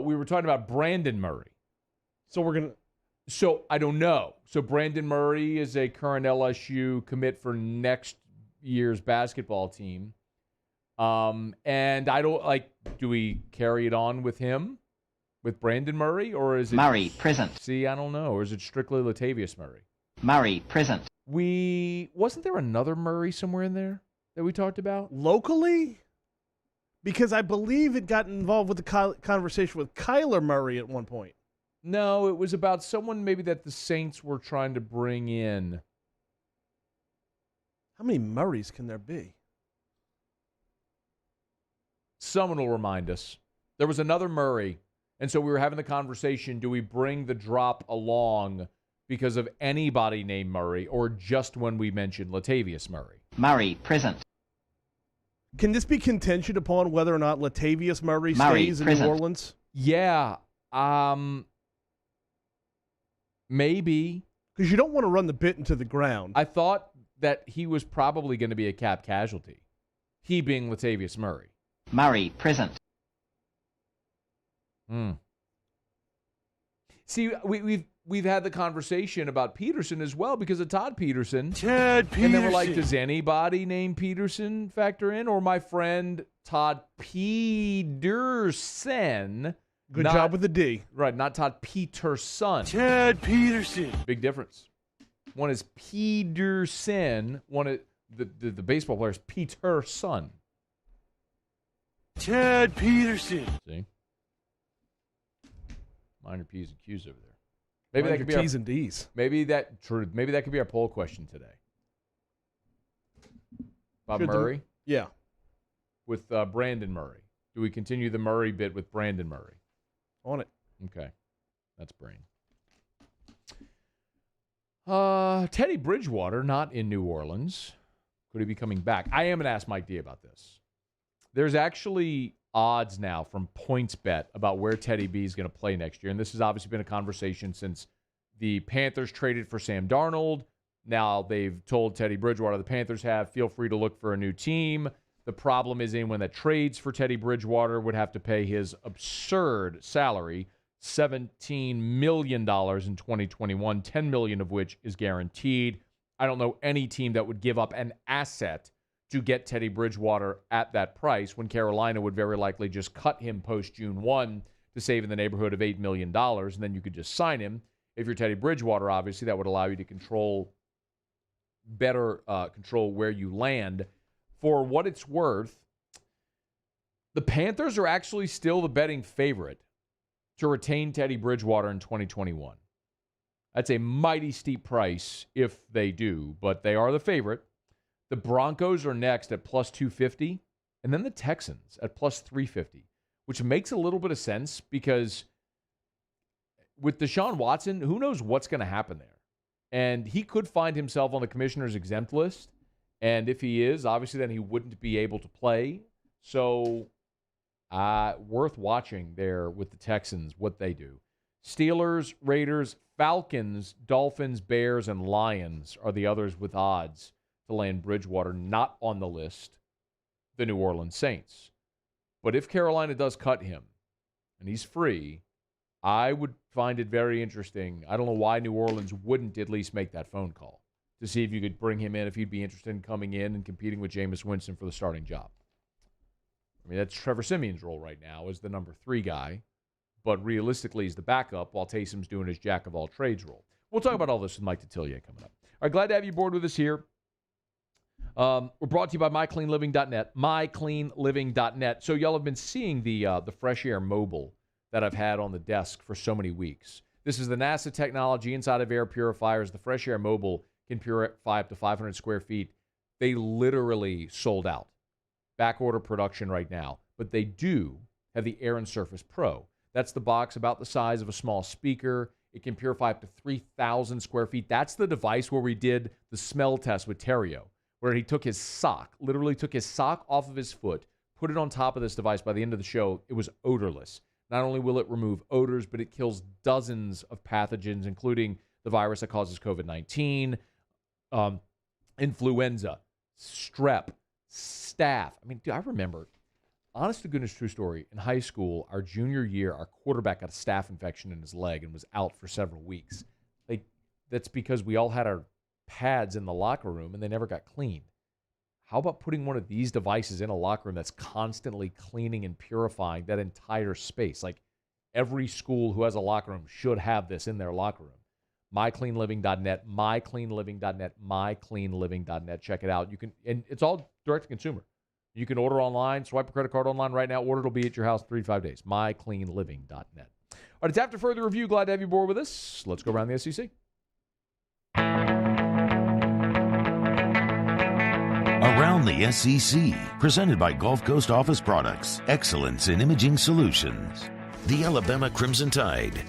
We were talking about Brandon Murray. So I don't know. So Brandon Murray is a current LSU commit for next year's basketball team. And I don't do we carry it on with him? With Brandon Murray? Or is it Murray, present. See, I don't know. Or is it strictly Latavius Murray? Murray, present. Wasn't there another Murray somewhere in there that we talked about? Locally? Because I believe it got involved with the conversation with Kyler Murray at one point. No, it was about someone maybe that the Saints were trying to bring in. How many Murrays can there be? Someone will remind us. There was another Murray, and so we were having the conversation, do we bring the drop along because of anybody named Murray or just when we mentioned Latavius Murray? Murray, present. Can this be contingent upon whether or not Latavius Murray stays in New Orleans? Yeah. Maybe. Because you don't want to run the bit into the ground. I thought that he was probably going to be a cap casualty. He being Latavius Murray. Murray, present. See, we've had the conversation about Peterson as well because of Todd Peterson. Ted Peterson. And then we're like, does anybody named Peterson factor in? Or my friend Todd Peterson. Good job with the D. Right, not Todd Peterson. Ted Peterson. Big difference. One is Peterson. One is the baseball player is Peterson. Ted Peterson. See? Minor P's and Q's over there. Maybe that could be T's and D's. Maybe that could be our poll question today. About Murray? Yeah. With Brandon Murray. Do we continue the Murray bit with Brandon Murray? On it. Okay. That's brain. Teddy Bridgewater, not in New Orleans. Could he be coming back? I am going to ask Mike D about this. There's actually odds now from PointsBet about where Teddy B is going to play next year. And this has obviously been a conversation since the Panthers traded for Sam Darnold. Now they've told Teddy Bridgewater, the Panthers have, feel free to look for a new team. The problem is anyone that trades for Teddy Bridgewater would have to pay his absurd salary, $17 million in 2021, $10 million of which is guaranteed. I don't know any team that would give up an asset to get Teddy Bridgewater at that price when Carolina would very likely just cut him post-June 1 to save in the neighborhood of $8 million, and then you could just sign him. If you're Teddy Bridgewater, obviously, that would allow you to control where you land. For what it's worth, the Panthers are actually still the betting favorite to retain Teddy Bridgewater in 2021. That's a mighty steep price if they do, but they are the favorite. The Broncos are next at plus 250, and then the Texans at plus 350, which makes a little bit of sense because with Deshaun Watson, who knows what's going to happen there? And he could find himself on the commissioner's exempt list. And if he is, obviously then he wouldn't be able to play. So worth watching there with the Texans, what they do. Steelers, Raiders, Falcons, Dolphins, Bears, and Lions are the others with odds to land Bridgewater. Not on the list, the New Orleans Saints. But if Carolina does cut him and he's free, I would find it very interesting. I don't know why New Orleans wouldn't at least make that phone call to see if you could bring him in, if he'd be interested in coming in and competing with Jameis Winston for the starting job. I mean, that's Trevor Siemian's role right now as the number 3 guy, but realistically he's the backup while Taysom's doing his jack-of-all-trades role. We'll talk about all this with Mike Detillier coming up. All right, glad to have you aboard with us here. We're brought to you by MyCleanLiving.net. MyCleanLiving.net. So y'all have been seeing the Fresh Air Mobile that I've had on the desk for so many weeks. This is the NASA technology inside of air purifiers. The Fresh Air Mobile can purify up to 500 square feet. They literally sold out backorder production right now, but they do have the Air and Surface Pro. That's the box about the size of a small speaker. It can purify up to 3,000 square feet. That's the device where we did the smell test with Terrio, where he took his sock, literally took his sock off of his foot, put it on top of this device. By the end of the show, it was odorless. Not only will it remove odors, but it kills dozens of pathogens, including the virus that causes COVID-19, influenza, strep, staph. I mean, dude, I remember, honest to goodness, true story, in high school, our junior year, our quarterback got a staph infection in his leg and was out for several weeks. That's because we all had our pads in the locker room and they never got cleaned. How about putting one of these devices in a locker room that's constantly cleaning and purifying that entire space? Like, every school who has a locker room should have this in their locker room. MyCleanLiving.net, MyCleanLiving.net, MyCleanLiving.net. Check it out. You can, and it's all direct to consumer. You can order online, swipe a credit card online right now. Order will be at your house 3 to 5 days. MyCleanLiving.net. All right, it's after further review. Glad to have you aboard with us. Let's go around the SEC. Around the SEC, presented by Gulf Coast Office Products, excellence in imaging solutions. The Alabama Crimson Tide.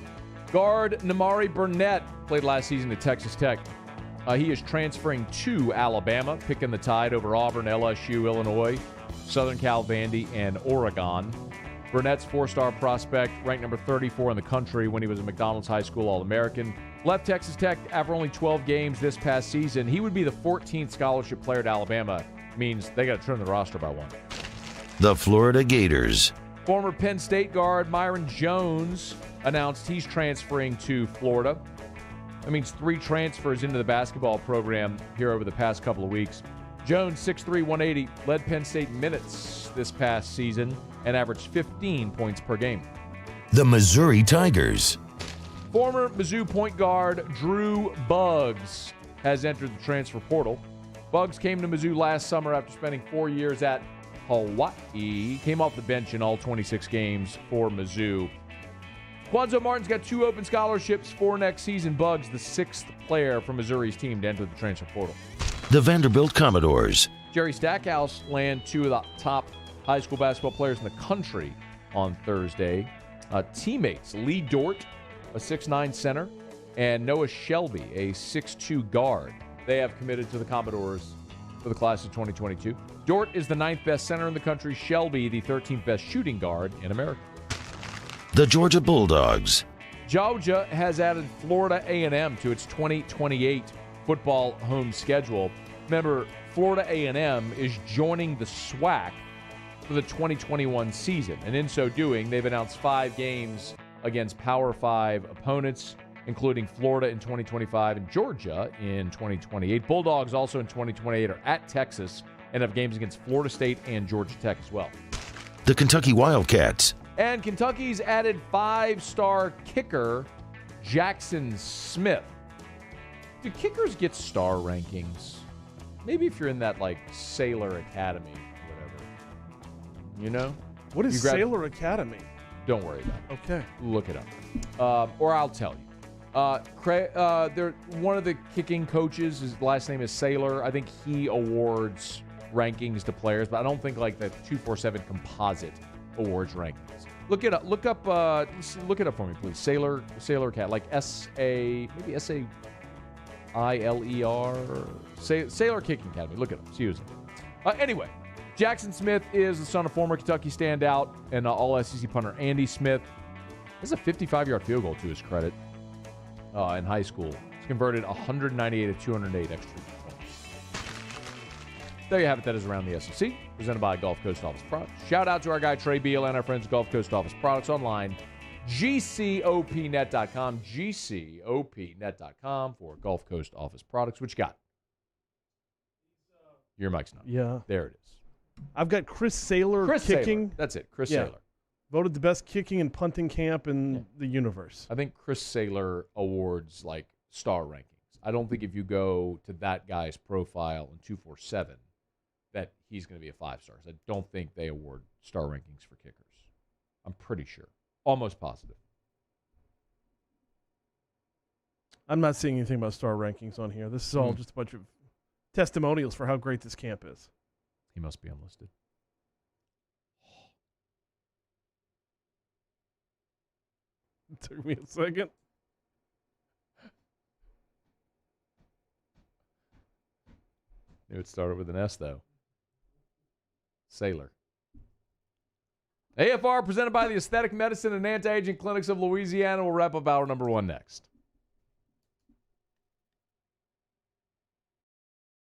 Guard Nimari Burnett played last season at Texas Tech. He is transferring to Alabama, picking the Tide over Auburn, LSU, Illinois, Southern Cal, Vandy, and Oregon. Burnett's four-star prospect, ranked number 34 in the country when he was a McDonald's High School All-American. Left Texas Tech after only 12 games this past season. He would be the 14th scholarship player at Alabama. Means they got to trim the roster by one. The Florida Gators. Former Penn State guard Myron Jones announced he's transferring to Florida. That means 3 transfers into the basketball program here over the past couple of weeks. Jones, 6'3", 180, led Penn State minutes this past season and averaged 15 points per game. The Missouri Tigers. Former Mizzou point guard Drew Buggs has entered the transfer portal. Buggs came to Mizzou last summer after spending 4 years at Hawaii. Came off the bench in all 26 games for Mizzou. Quanzo Martin's got 2 open scholarships for next season. Buggs, the 6th player from Missouri's team to enter the transfer portal. The Vanderbilt Commodores. Jerry Stackhouse landed 2 of the top high school basketball players in the country on Thursday. Teammates, Lee Dort, a 6'9 center, and Noah Shelby, a 6'2 guard. They have committed to the Commodores for the class of 2022. Dort is the 9th best center in the country. Shelby, the 13th best shooting guard in America. The Georgia Bulldogs. Georgia has added Florida A&M to its 2028 football home schedule. Remember, Florida A&M is joining the SWAC for the 2021 season. And in so doing, they've announced 5 games against Power 5 opponents, including Florida in 2025 and Georgia in 2028. Bulldogs also in 2028 are at Texas and have games against Florida State and Georgia Tech as well. The Kentucky Wildcats. And Kentucky's added 5-star kicker Jackson Smith. Do kickers get star rankings? Maybe if you're in that, like, Sailor Academy or whatever. You know? What is Sailor Academy? Don't worry about it. Okay. Look it up. Or I'll tell you. One of the kicking coaches, his last name is Sailor. I think he awards rankings to players, but I don't think like the 247 composite awards rankings. Look it up. Look it up for me, please. Sailor Cat, like Maybe SAILER. Sailor Kicking Academy. Look it up. See who's in. Anyway, Jackson Smith is the son of former Kentucky standout and all-SEC punter Andy Smith. This is a 55-yard field goal to his credit in high school. He's converted 198 of 208 extra points. There you have it. That is Around the SEC, presented by Gulf Coast Office Products. Shout out to our guy Trey Beal and our friends at Gulf Coast Office Products online. GCOPnet.com, GCOPnet.com for Gulf Coast Office Products. What you got? Your mic's not. Yeah. There it is. I've got Chris Sailor kicking. Sailor. That's it. Chris Sailor. Voted the best kicking and punting camp in the universe. I think Chris Sailor awards like star rankings. I don't think if you go to that guy's profile in 247 that he's going to be a 5-star. I don't think they award star rankings for kickers. I'm pretty sure. Almost positive. I'm not seeing anything about star rankings on here. This is all just a bunch of testimonials for how great this camp is. He must be unlisted. Took me a second. Knew it started with an S, though. Sailor. AFR presented by the Aesthetic Medicine and Anti-Aging Clinics of Louisiana. We'll wrap up hour number 1 next.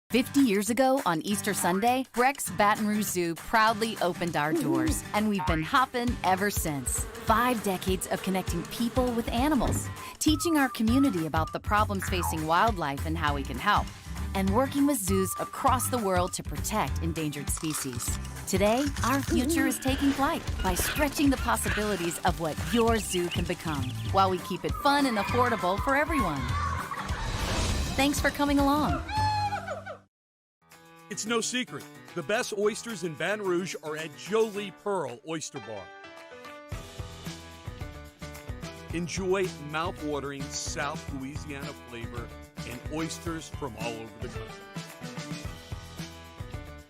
50 years ago on Easter Sunday, Breck's Baton Rouge Zoo proudly opened our doors, and we've been hopping ever since. 5 decades of connecting people with animals, teaching our community about the problems facing wildlife and how we can help, and working with zoos across the world to protect endangered species. Today, our future is taking flight by stretching the possibilities of what your zoo can become, while we keep it fun and affordable for everyone. Thanks for coming along. It's no secret. The best oysters in Baton Rouge are at Jolie Pearl Oyster Bar. Enjoy mouth-watering South Louisiana flavor and oysters from all over the country.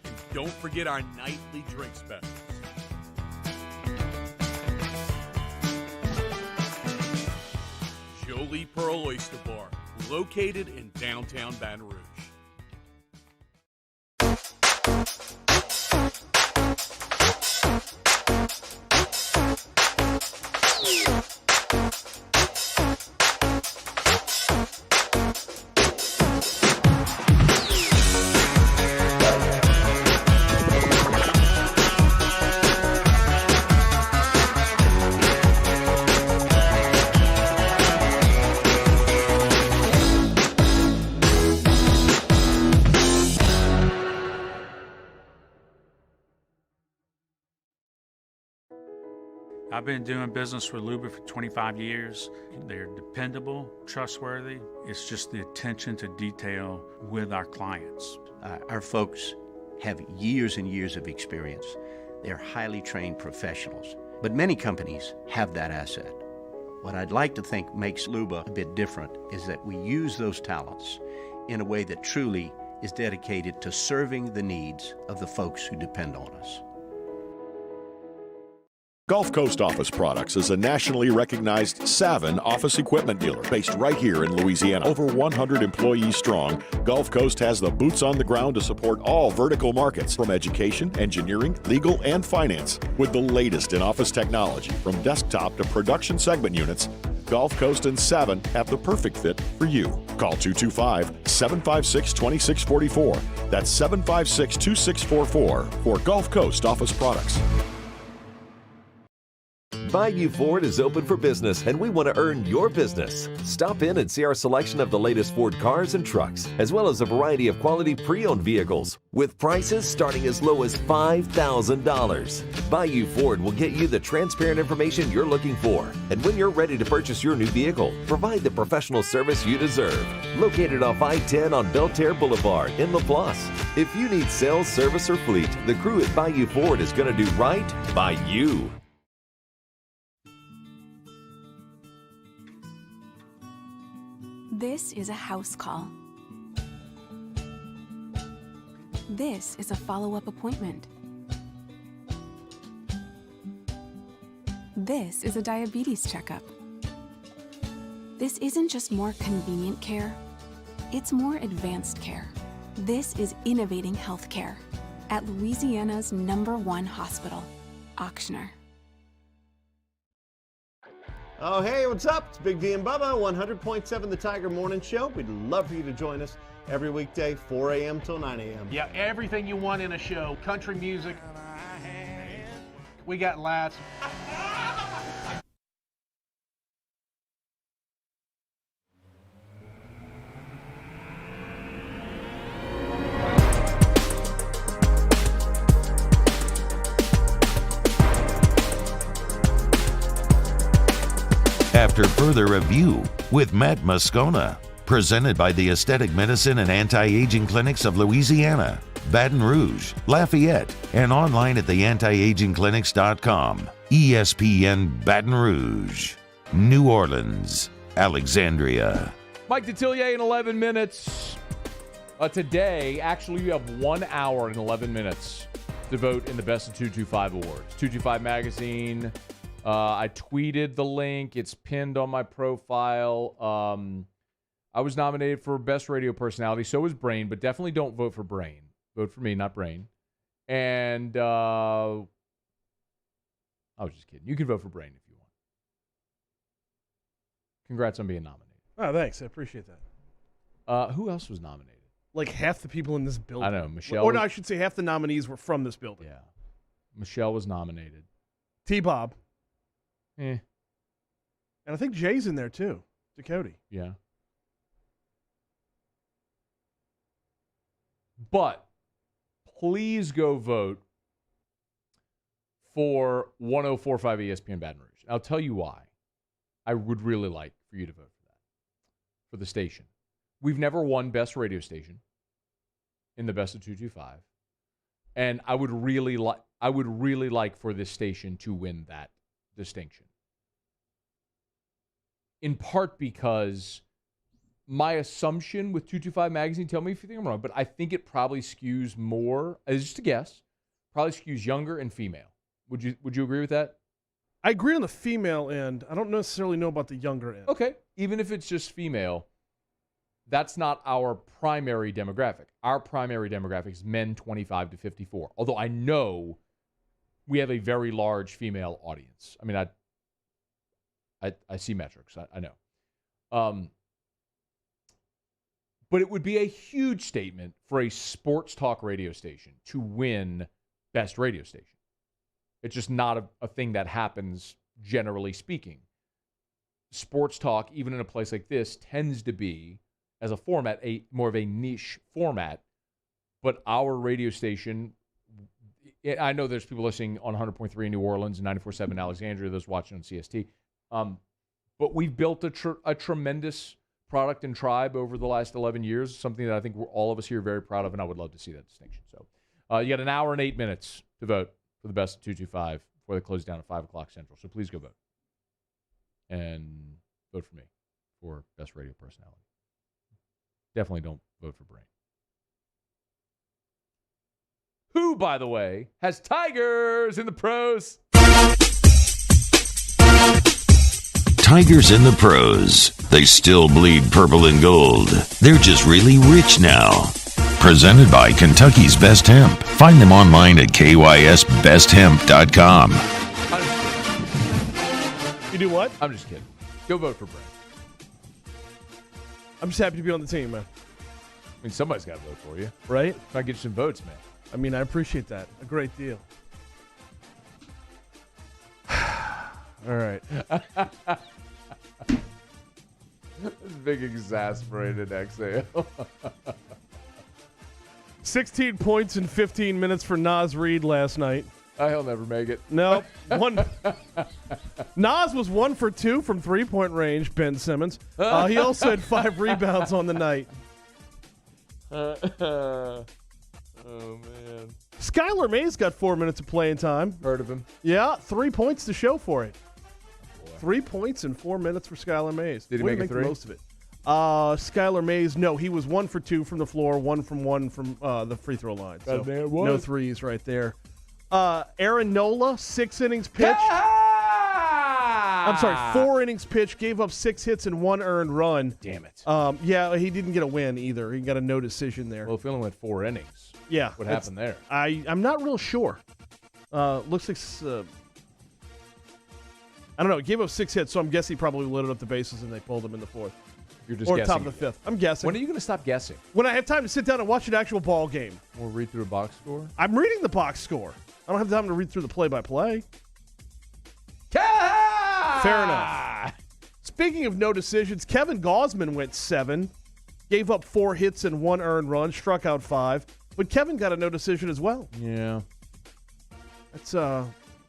And don't forget our nightly drink specials. Jolie Pearl Oyster Bar, located in downtown Baton Rouge. I've been doing business with Luba for 25 years. They're dependable, trustworthy. It's just the attention to detail with our clients. Our folks have years and years of experience. They're highly trained professionals, but many companies have that asset. What I'd like to think makes Luba a bit different is that we use those talents in a way that truly is dedicated to serving the needs of the folks who depend on us. Gulf Coast Office Products is a nationally recognized Savin office equipment dealer based right here in Louisiana. Over 100 employees strong, Gulf Coast has the boots on the ground to support all vertical markets from education, engineering, legal, and finance. With the latest in office technology, from desktop to production segment units, Gulf Coast and Savin have the perfect fit for you. Call 225-756-2644. That's 756-2644 for Gulf Coast Office Products. Bayou Ford is open for business, and we want to earn your business. Stop in and see our selection of the latest Ford cars and trucks, as well as a variety of quality pre-owned vehicles, with prices starting as low as $5,000. Bayou Ford will get you the transparent information you're looking for, and when you're ready to purchase your new vehicle, provide the professional service you deserve. Located off I-10 on Belterre Boulevard in LaPlace. If you need sales, service, or fleet, the crew at Bayou Ford is going to do right by you. This is a house call. This is a follow-up appointment. This is a diabetes checkup. This isn't just more convenient care, it's more advanced care. This is innovating healthcare at Louisiana's #1 hospital, Auctioner. Oh, hey, what's up? It's Big D and Bubba, 100.7 The Tiger Morning Show. We'd love for you to join us every weekday, 4 a.m. till 9 a.m. Yeah, everything you want in a show. Country music. We got laughs. After further review with Matt Moscona, presented by the Aesthetic Medicine and Anti-Aging Clinics of Louisiana, Baton Rouge, Lafayette, and online at theantiagingclinics.com. ESPN Baton Rouge, New Orleans, Alexandria. Mike Detillier in 11 minutes. Today, actually, you have 1 hour and 11 minutes to vote in the Best of 225 Awards. 225 Magazine I tweeted the link. It's pinned on my profile. I was nominated for Best Radio Personality. So was Brain, but definitely don't vote for Brain. Vote for me, not Brain. And I was just kidding. You can vote for Brain if you want. Congrats on being nominated. Oh, thanks. I appreciate that. Who else was nominated? Like half the people in this building. I know. Michelle. Or no, I should say half the nominees were from this building. Yeah. Michelle was nominated. T-Bob. Eh. And I think Jay's in there too. Ducote. Yeah. But please go vote for 104.5 ESPN Baton Rouge. I'll tell you why. I would really like for you to vote for that. For the station. We've never won Best Radio Station in the Best of 225. And I would really like for this station to win that distinction. In part because my assumption with 225 Magazine, tell me if you think I'm wrong, but I think it probably skews more, as just a guess, probably skews younger and female. Would you agree with that? I agree on the female end. I don't necessarily know about the younger end. Okay. Even if it's just female, that's not our primary demographic. Our primary demographic is men 25 to 54. Although I know we have a very large female audience. I mean, I see metrics. I know. But it would be a huge statement for a sports talk radio station to win Best Radio Station. It's just not a thing that happens, generally speaking. Sports talk, even in a place like this, tends to be, as a format, more of a niche format. But our radio station, I know there's people listening on 100.3 in New Orleans and 94.7 in Alexandria, those watching on CST. But we've built a tremendous product and tribe over the last 11 years, something that I think all of us here are very proud of, and I would love to see that distinction. So you got an hour and 8 minutes to vote for the Best of 225 before they close down at 5 o'clock Central. So please go vote. And vote for me for Best Radio Personality. Definitely don't vote for Brain. Who, by the way, has Tigers in the pros. Tigers in the pros. They still bleed purple and gold. They're just really rich now. Presented by Kentucky's Best Hemp. Find them online at kysbesthemp.com. You do what? I'm just kidding. Go vote for Brain. I'm just happy to be on the team, man. I mean, somebody's got to vote for you. Right? Try to get you some votes, man. I mean, I appreciate that. A great deal. All right. Big exasperated exhale. 16 points in 15 minutes for Naz Reid last night. He'll never make it. No. Naz was 1 for 2 from three-point range, Ben Simmons. He also had 5 rebounds on the night. Oh, man. Skylar Mays got 4 minutes of playing time. Heard of him. Yeah, 3 points to show for it. 3 points in 4 minutes for Skylar Mays. Did he make the most of it? Skylar Mays, no, he was 1 for 2 from the floor, 1 from the free throw line. So no threes right there. Aaron Nola, 6 innings pitched. I'm sorry, 4 innings pitched, gave up 6 hits and 1 earned run. Damn it. Yeah, he didn't get a win either. He got a no decision there. Well, if he only went 4 innings, yeah, what happened there? I'm not real sure. Looks like I don't know. He gave up 6 hits, so I'm guessing he probably loaded up the bases and they pulled him in the 4th. You're just or guessing. top of the 5th. I'm guessing. When are you going to stop guessing? When I have time to sit down and watch an actual ball game. Or read through a box score? I'm reading the box score. I don't have time to read through the play-by-play. Fair enough. Speaking of no decisions, Kevin Gaussman went 7, gave up 4 hits and 1 earned run, struck out 5. But Kevin got a no decision as well. Yeah. That's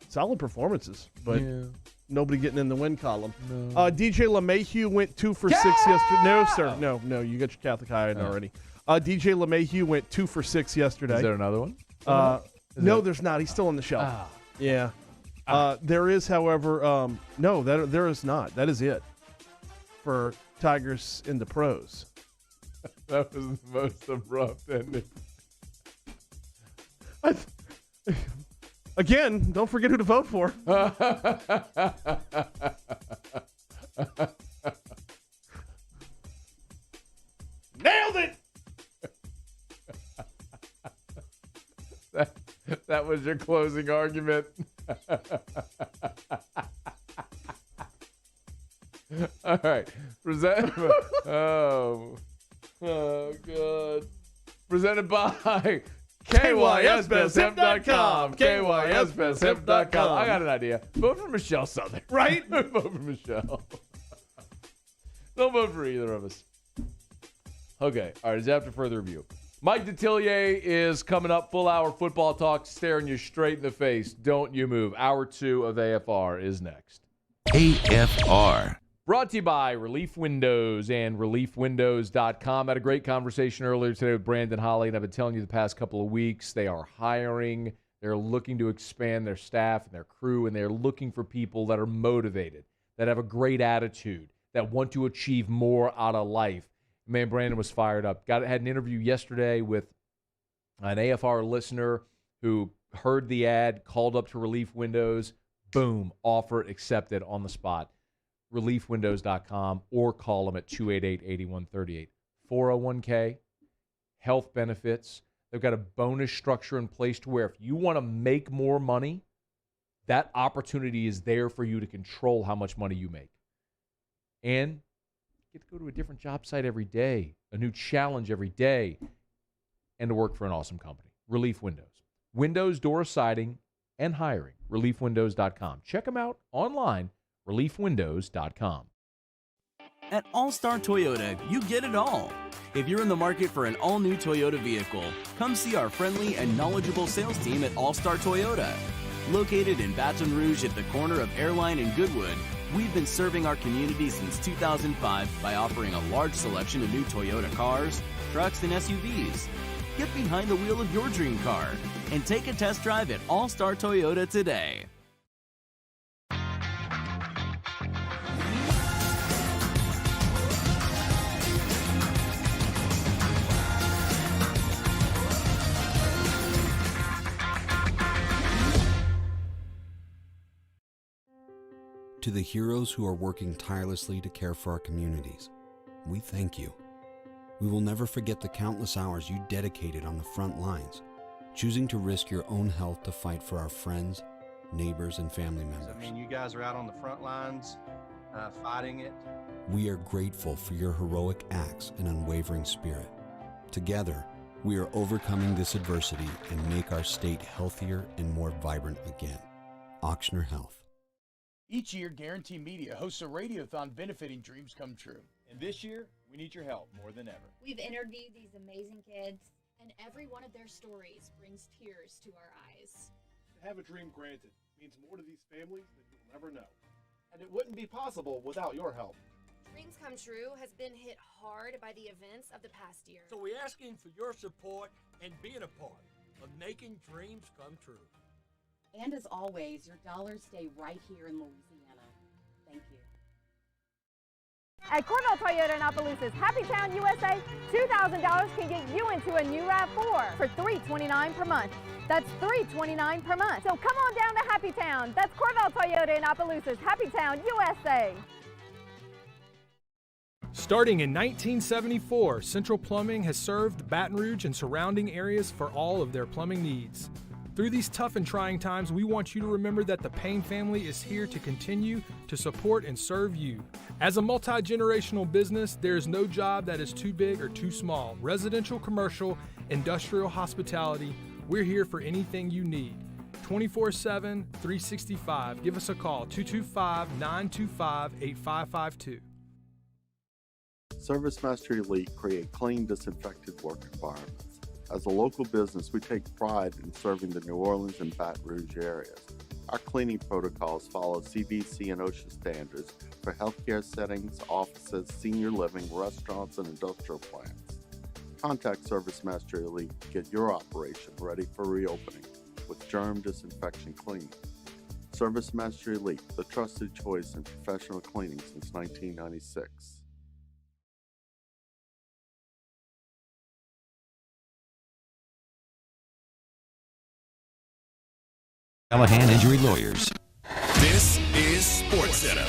solid performances, but nobody getting in the win column. No. DJ LeMahieu went 2 for 6 yesterday. No, sir. No, you got your Catholic high in already. DJ LeMahieu went 2 for 6 yesterday. Is there another one? No, there's not. He's still on the shelf. Yeah. There is, however, no, there is not. That is it for Tigers in the pros. That was the most abrupt ending. Again, don't forget who to vote for. Nailed it! That was your closing argument. All right. Oh, God. Presented by KYSBestHemp.com. KYSBestHemp.com. I got an idea. Vote for Michelle Southern. Right? Vote for Michelle. Don't vote for either of us. Okay. All right. It's after further review. Mike Detillier is coming up. Full hour football talk, staring you straight in the face. Don't you move. Hour 2 of AFR is next. AFR. Brought to you by Relief Windows and ReliefWindows.com. I had a great conversation earlier today with Brandon Holly, and I've been telling you the past couple of weeks, they are hiring. They're looking to expand their staff and their crew, and they're looking for people that are motivated, that have a great attitude, that want to achieve more out of life. Man, Brandon was fired up. Had an interview yesterday with an AFR listener who heard the ad, called up to Relief Windows, boom, offer accepted on the spot. ReliefWindows.com or call them at 288-8138. 401k, health benefits. They've got a bonus structure in place to where if you want to make more money, that opportunity is there for you to control how much money you make. And you get to go to a different job site every day, a new challenge every day, and to work for an awesome company. Relief Windows. Windows, door siding, and hiring. ReliefWindows.com. Check them out online. ReliefWindows.com. At All-Star Toyota, you get it all. If you're in the market for an all-new Toyota vehicle, come see our friendly and knowledgeable sales team at All-Star Toyota. Located in Baton Rouge at the corner of Airline and Goodwood, we've been serving our community since 2005 by offering a large selection of new Toyota cars, trucks, and SUVs. Get behind the wheel of your dream car and take a test drive at All-Star Toyota today. To the heroes who are working tirelessly to care for our communities, we thank you. We will never forget the countless hours you dedicated on the front lines, choosing to risk your own health to fight for our friends, neighbors, and family members. I mean, you guys are out on the front lines fighting it. We are grateful for your heroic acts and unwavering spirit. Together, we are overcoming this adversity and make our state healthier and more vibrant again. Ochsner Health. Each year, Guarantee Media hosts a radiothon benefiting Dreams Come True. And this year, we need your help more than ever. We've interviewed these amazing kids, and every one of their stories brings tears to our eyes. To have a dream granted means more to these families than you'll ever know. And it wouldn't be possible without your help. Dreams Come True has been hit hard by the events of the past year. So we're asking for your support and being a part of making dreams come true. And as always, your dollars stay right here in Louisiana. Thank you. At Corvell Toyota in Opelousas, Happy Town, USA, $2,000 can get you into a new RAV4 for $329 per month. That's $329 per month. So come on down to Happy Town. That's Corvell Toyota in Opelousas, Happy Town, USA. Starting in 1974, Central Plumbing has served Baton Rouge and surrounding areas for all of their plumbing needs. Through these tough and trying times, we want you to remember that the Payne family is here to continue to support and serve you. As a multi-generational business, there is no job that is too big or too small. Residential, commercial, industrial, hospitality, we're here for anything you need. 24/7, 365. Give us a call, 225-925-8552. ServiceMaster Elite create clean, disinfected work environments. As a local business, we take pride in serving the New Orleans and Baton Rouge areas. Our cleaning protocols follow CDC and OSHA standards for healthcare settings, offices, senior living, restaurants, and industrial plants. Contact ServiceMaster Elite to get your operation ready for reopening with germ disinfection cleaning. ServiceMaster Elite, the trusted choice in professional cleaning since 1996. Callahan Injury Lawyers. This is SportsCenter.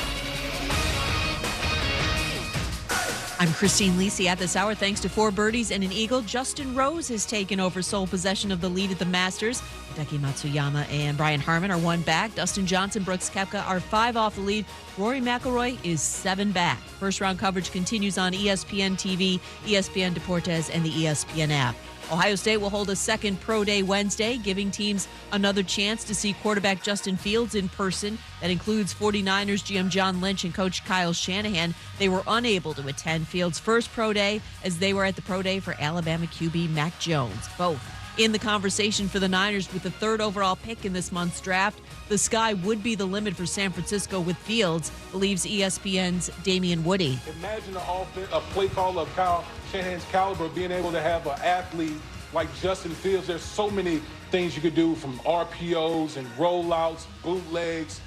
I'm Christine Lisi at this hour. Thanks to 4 birdies and an eagle, Justin Rose has taken over sole possession of the lead at the Masters. Hideki Matsuyama and Brian Harman are 1 back. Dustin Johnson, Brooks Koepka are 5 off the lead. Rory McIlroy is 7 back. First round coverage continues on ESPN TV, ESPN Deportes, and the ESPN app. Ohio State will hold a second Pro Day Wednesday, giving teams another chance to see quarterback Justin Fields in person. That includes 49ers GM John Lynch and Coach Kyle Shanahan. They were unable to attend Fields' first Pro Day as they were at the Pro Day for Alabama QB Mac Jones. Both in the conversation for the Niners with the 3rd overall pick in this month's draft. The sky would be the limit for San Francisco with Fields, believes ESPN's Damian Woody. Imagine a play call of Kyle Shanahan's caliber being able to have an athlete like Justin Fields. There's so many things you could do, from RPOs and rollouts, bootlegs,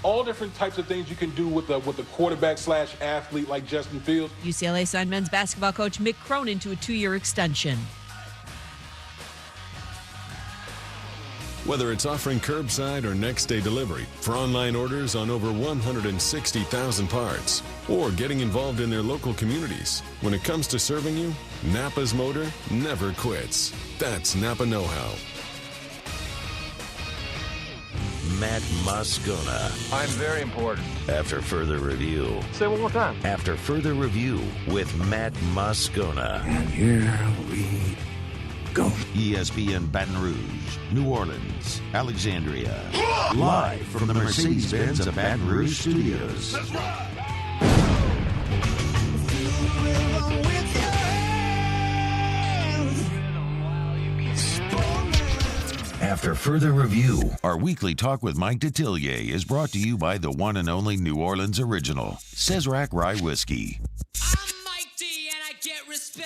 all different types of things you can do with a quarterback/athlete like Justin Fields. UCLA signed men's basketball coach Mick Cronin to a 2-year extension. Whether it's offering curbside or next-day delivery for online orders on over 160,000 parts, or getting involved in their local communities, when it comes to serving you, Napa's Motor never quits. That's Napa Know-How. Matt Moscona. I'm very important. After further review. Say it one more time. After further review with Matt Moscona. And here we go. ESPN Baton Rouge, New Orleans, Alexandria. Live from the Mercedes-Benz of Baton Rouge studios. That's right. After further review, our weekly talk with Mike Detillier is brought to you by the one and only New Orleans original, Cesarac Rye Whiskey.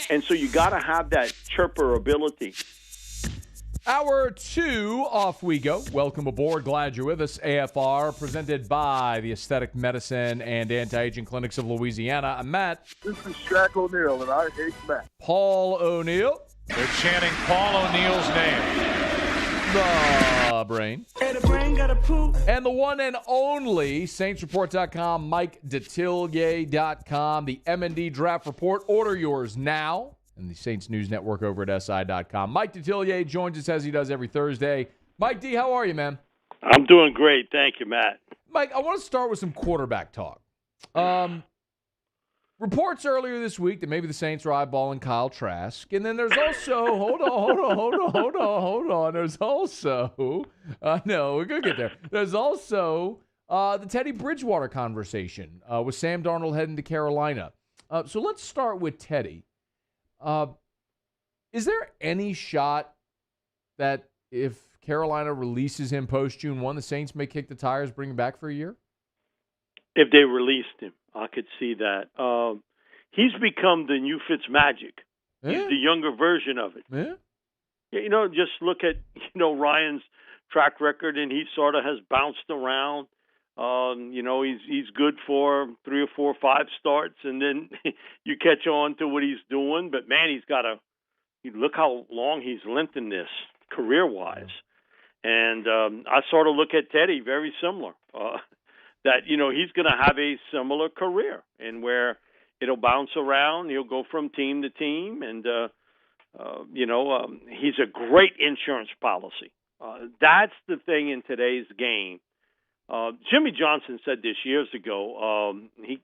And so you got to have that chirper ability. Hour 2, off we go. Welcome aboard. Glad you're with us. AFR, presented by the Aesthetic Medicine and Anti-Aging Clinics of Louisiana. I'm Matt. This is Shaq O'Neal, and I hate Matt. Paul O'Neal. They're chanting Paul O'Neal's name. The brain. And the brain got a poop. And the one and only SaintsReport.com, MikeDetillier.com, the M&D Draft Report. Order yours now. And the Saints News Network over at SI.com. Mike Detillier joins us as he does every Thursday. Mike D, how are you, man? I'm doing great. Thank you, Matt. Mike, I want to start with some quarterback talk. Reports earlier this week that maybe the Saints are eyeballing Kyle Trask. And then there's also, hold on. There's also, no, we're going to get there. There's also the Teddy Bridgewater conversation with Sam Darnold heading to Carolina. So let's start with Teddy. Is there any shot that if Carolina releases him post-June 1, the Saints may kick the tires, bring him back for a year? If they released him, I could see that. He's become the new Fitzmagic. He's the younger version of it. Yeah. You know, just look at, Ryan's track record, and he sort of has bounced around. He's good for 3 or 4 or 5 starts, and then you catch on to what he's doing. But, man, look how long he's lengthened this career-wise. And I sort of look at Teddy very similar. That, he's going to have a similar career, and where it'll bounce around. He'll go from team to team, and, he's a great insurance policy. That's the thing in today's game. Jimmy Johnson said this years ago. He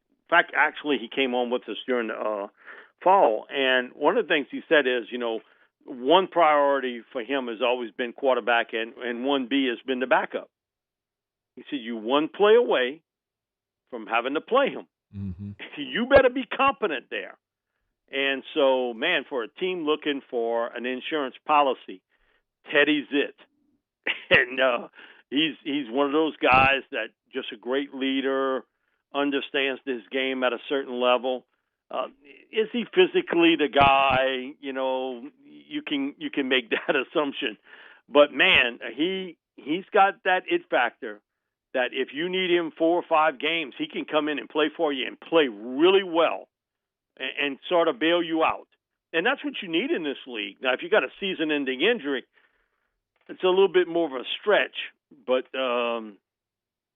came on with us during the fall, and one of the things he said is, one priority for him has always been quarterback, and 1B has been the backup. He said, you one play away from having to play him. Mm-hmm. You better be competent there. And so, man, for a team looking for an insurance policy, Teddy's it. And he's one of those guys that just a great leader, understands this game at a certain level. Is he physically the guy? You can make that assumption. But, man, he's got that it factor. That if you need him 4 or 5 games, he can come in and play for you and play really well and sort of bail you out. And that's what you need in this league. Now, if you got a season-ending injury, it's a little bit more of a stretch. But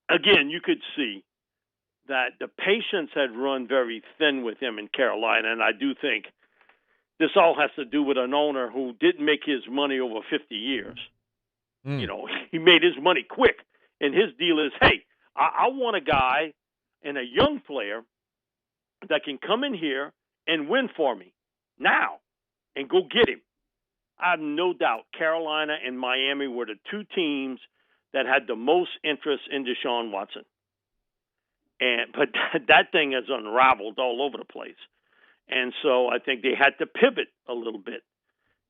again, you could see that the patience had run very thin with him in Carolina, and I do think this all has to do with an owner who didn't make his money over 50 years. You know, he made his money quick, and his deal is, hey, I want a guy and a young player that can come in here and win for me now and go get him. I have no doubt Carolina and Miami were the two teams that had the most interest in Deshaun Watson. But that thing has unraveled all over the place. And so I think they had to pivot a little bit.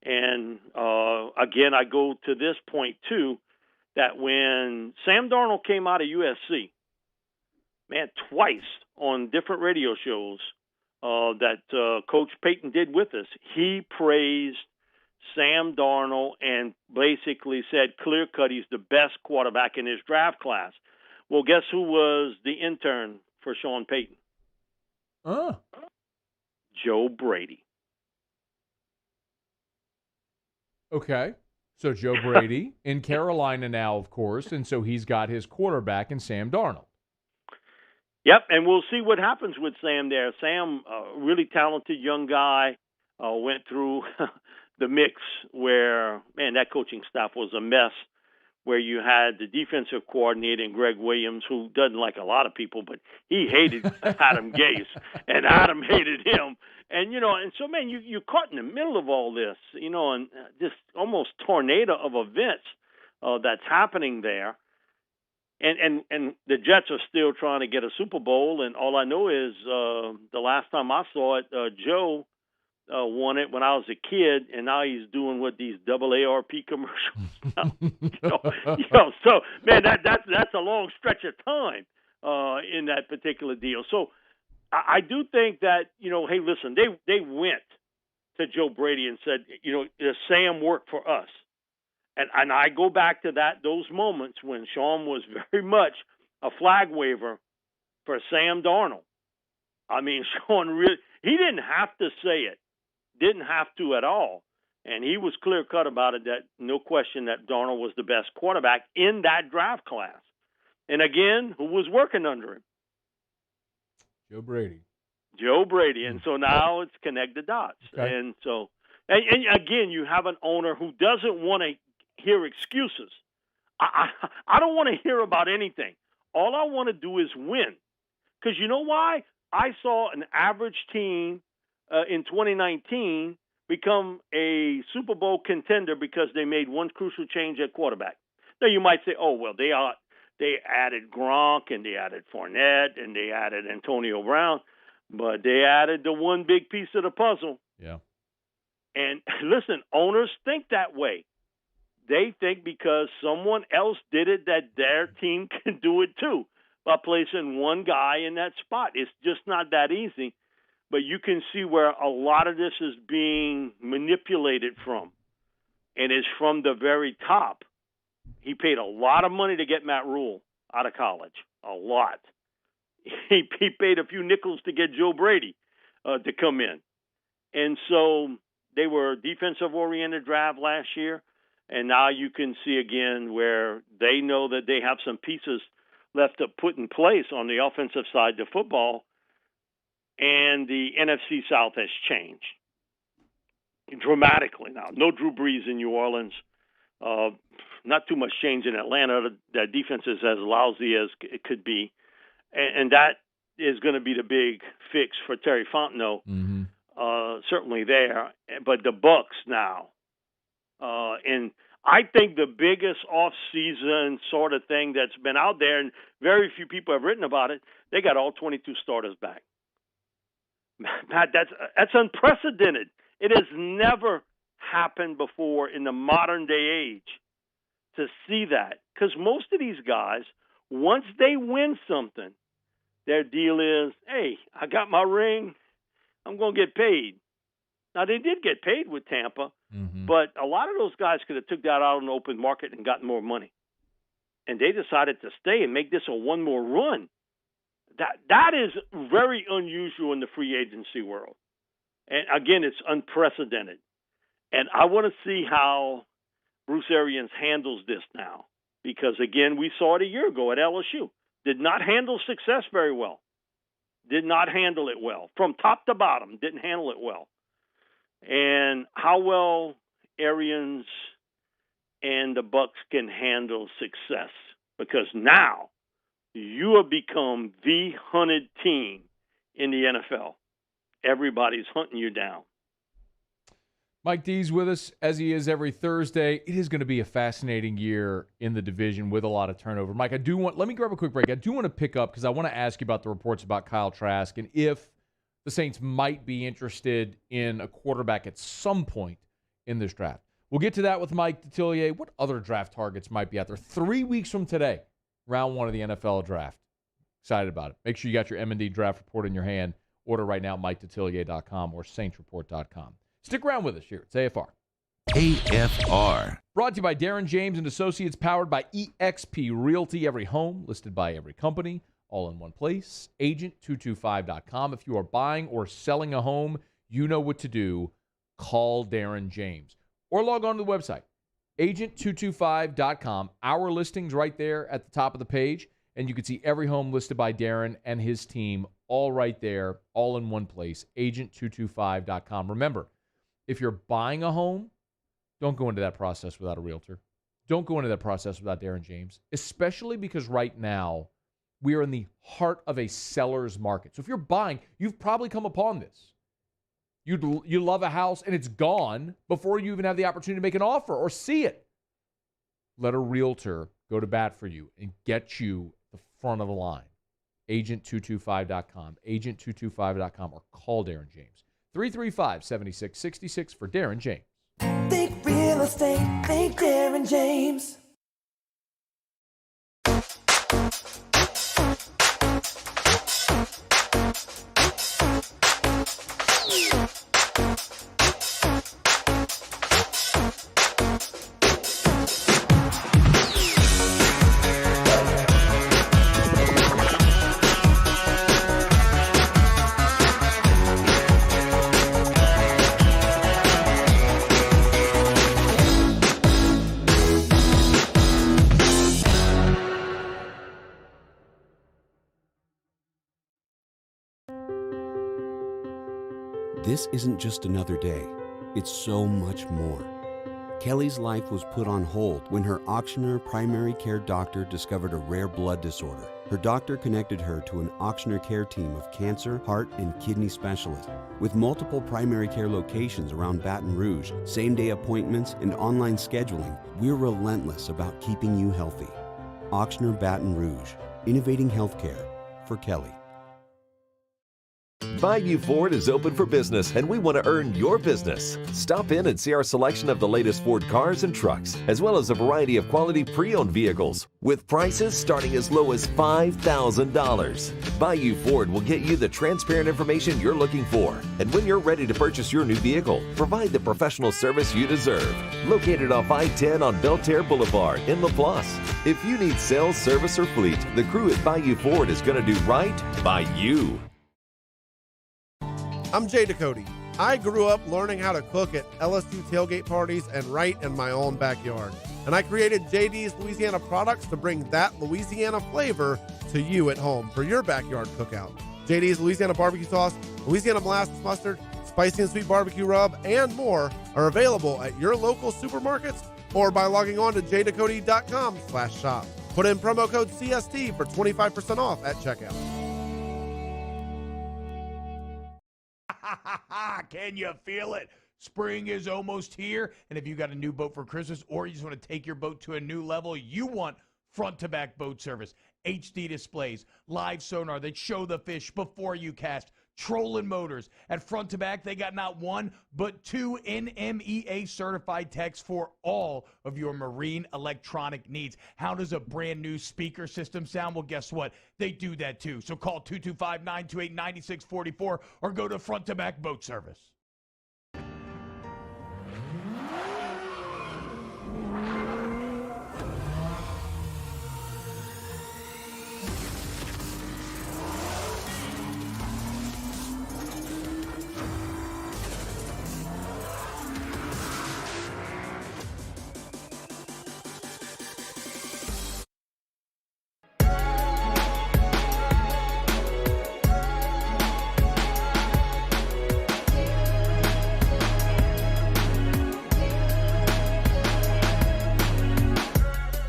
And again, I go to this point, too, that when Sam Darnold came out of USC, man, twice on different radio shows that Coach Payton did with us, he praised Sam Darnold and basically said clear-cut he's the best quarterback in his draft class. Well, guess who was the intern for Sean Payton? Joe Brady. Okay. So Joe Brady in Carolina now, of course, and so he's got his quarterback in Sam Darnold. Yep, and we'll see what happens with Sam there. Sam, really talented young guy, went through the mix where, man, that coaching staff was a mess, where you had the defensive coordinator, Greg Williams, who doesn't like a lot of people, but he hated Adam Gase, and Adam hated him. And, you know, and so, man, you're caught in the middle of all this, you know, and this almost tornado of events that's happening there. And the Jets are still trying to get a Super Bowl, and all I know is the last time I saw it, Joe won it when I was a kid, and now he's doing what these AARP commercials. you know, so man, that's a long stretch of time in that particular deal. So I do think that, you know, hey, listen, they went to Joe Brady and said, you know, does Sam work for us? And I go back to those moments when Sean was very much a flag waver for Sam Darnold. I mean, Sean really, he didn't have to say it. Didn't have to at all. And he was clear-cut about it, that no question that Darnold was the best quarterback in that draft class. And again, who was working under him? Joe Brady. Joe Brady. And so now it's connect the dots. Okay. And so, and again, you have an owner who doesn't want to hear excuses. I don't want to hear about anything. All I want to do is win. Because you know why? I saw an average team in 2019 become a Super Bowl contender because they made one crucial change at quarterback. Now, you might say, oh, well, they added Gronk, and they added Fournette, and they added Antonio Brown, but they added the one big piece of the puzzle. Yeah. And listen, owners think that way. They think because someone else did it that their team can do it too by placing one guy in that spot. It's just not that easy. But you can see where a lot of this is being manipulated from. And it's from the very top. He paid a lot of money to get Matt Rule out of college. A lot. He paid a few nickels to get Joe Brady to come in. And so they were a defensive-oriented draft last year. And now you can see again where they know that they have some pieces left to put in place on the offensive side of football. And the NFC South has changed dramatically now. No Drew Brees in New Orleans. Not too much change in Atlanta. That defense is as lousy as it could be. And that is going to be the big fix for Terry Fontenot. Mm-hmm. Certainly there. But the Bucks now. And I think the biggest off-season sort of thing that's been out there, and very few people have written about it, they got all 22 starters back. Pat, that's unprecedented. It has never happened before in the modern day age to see that. Because most of these guys, once they win something, their deal is, hey, I got my ring, I'm going to get paid. Now, they did get paid with Tampa, but a lot of those guys could have took that out on the open market and gotten more money. And they decided to stay and make this a one more run. That is very unusual in the free agency world. And, again, it's unprecedented. And I want to see how Bruce Arians handles this now. Because, again, we saw it a year ago at LSU. Did not handle success very well. Did not handle it well. From top to bottom, didn't handle it well. And how well Arians and the Bucks can handle success. Because now you have become the hunted team in the NFL. Everybody's hunting you down. Mike D's with us, as he is every Thursday. It is going to be a fascinating year in the division with a lot of turnover. Mike, let me grab a quick break. I do want to pick up because I want to ask you about the reports about Kyle Trask and if the Saints might be interested in a quarterback at some point in this draft. We'll get to that with Mike Detillier. What other draft targets might be out there? 3 weeks from today, round 1 of the NFL draft. Excited about it. Make sure you got your M&D draft report in your hand. Order right now, MikeDetillier.com or SaintsReport.com. Stick around with us here. It's AFR. AFR. Brought to you by Darren James and Associates, powered by eXp Realty. Every home, listed by every company, all in one place. Agent225.com. If you are buying or selling a home, you know what to do. Call Darren James. Or log on to the website, Agent225.com. Our listings right there at the top of the page. And you can see every home listed by Darren and his team all right there, all in one place, Agent225.com. Remember, if you're buying a home, don't go into that process without a realtor. Don't go into that process without Darren James, especially because right now we are in the heart of a seller's market. So if you're buying, you've probably come upon this. You love a house and it's gone before you even have the opportunity to make an offer or see it. Let a realtor go to bat for you and get you the front of the line. Agent225.com, Agent225.com, or call Darren James. 335-7666 for Darren James. Think real estate, think Darren James. This isn't just another day. It's so much more. Kelly's life was put on hold when her auctioneer primary care doctor discovered a rare blood disorder. Her doctor connected her to an auctioneer care team of cancer, heart, and kidney specialists. With multiple primary care locations around Baton Rouge, same-day appointments, and online scheduling, we're relentless about keeping you healthy. Auctioneer Baton Rouge, innovating healthcare for Kelly. Bayou Ford is open for business, and we want to earn your business. Stop in and see our selection of the latest Ford cars and trucks, as well as a variety of quality pre-owned vehicles, with prices starting as low as $5,000. Bayou Ford will get you the transparent information you're looking for, and when you're ready to purchase your new vehicle, provide the professional service you deserve. Located off I-10 on Belterre Boulevard in LaPlace. If you need sales, service, or fleet, the crew at Bayou Ford is going to do right by you. I'm Jay Ducote. I grew up learning how to cook at LSU tailgate parties and right in my own backyard. And I created JD's Louisiana products to bring that Louisiana flavor to you at home for your backyard cookout. JD's Louisiana barbecue sauce, Louisiana molasses mustard, spicy and sweet barbecue rub, and more are available at your local supermarkets or by logging on to jducote.com/shop. Put in promo code CST for 25% off at checkout. Can you feel it? Spring is almost here, and if you got a new boat for Christmas or you just want to take your boat to a new level, you want front-to-back boat service, HD displays, live sonar that show the fish before you cast, trolling motors. At front to back, they got not one, but two NMEA certified techs for all of your marine electronic needs. How does a brand new speaker system sound? Well, guess what? They do that too. So call 225-928-9644 or go to front to back boat service.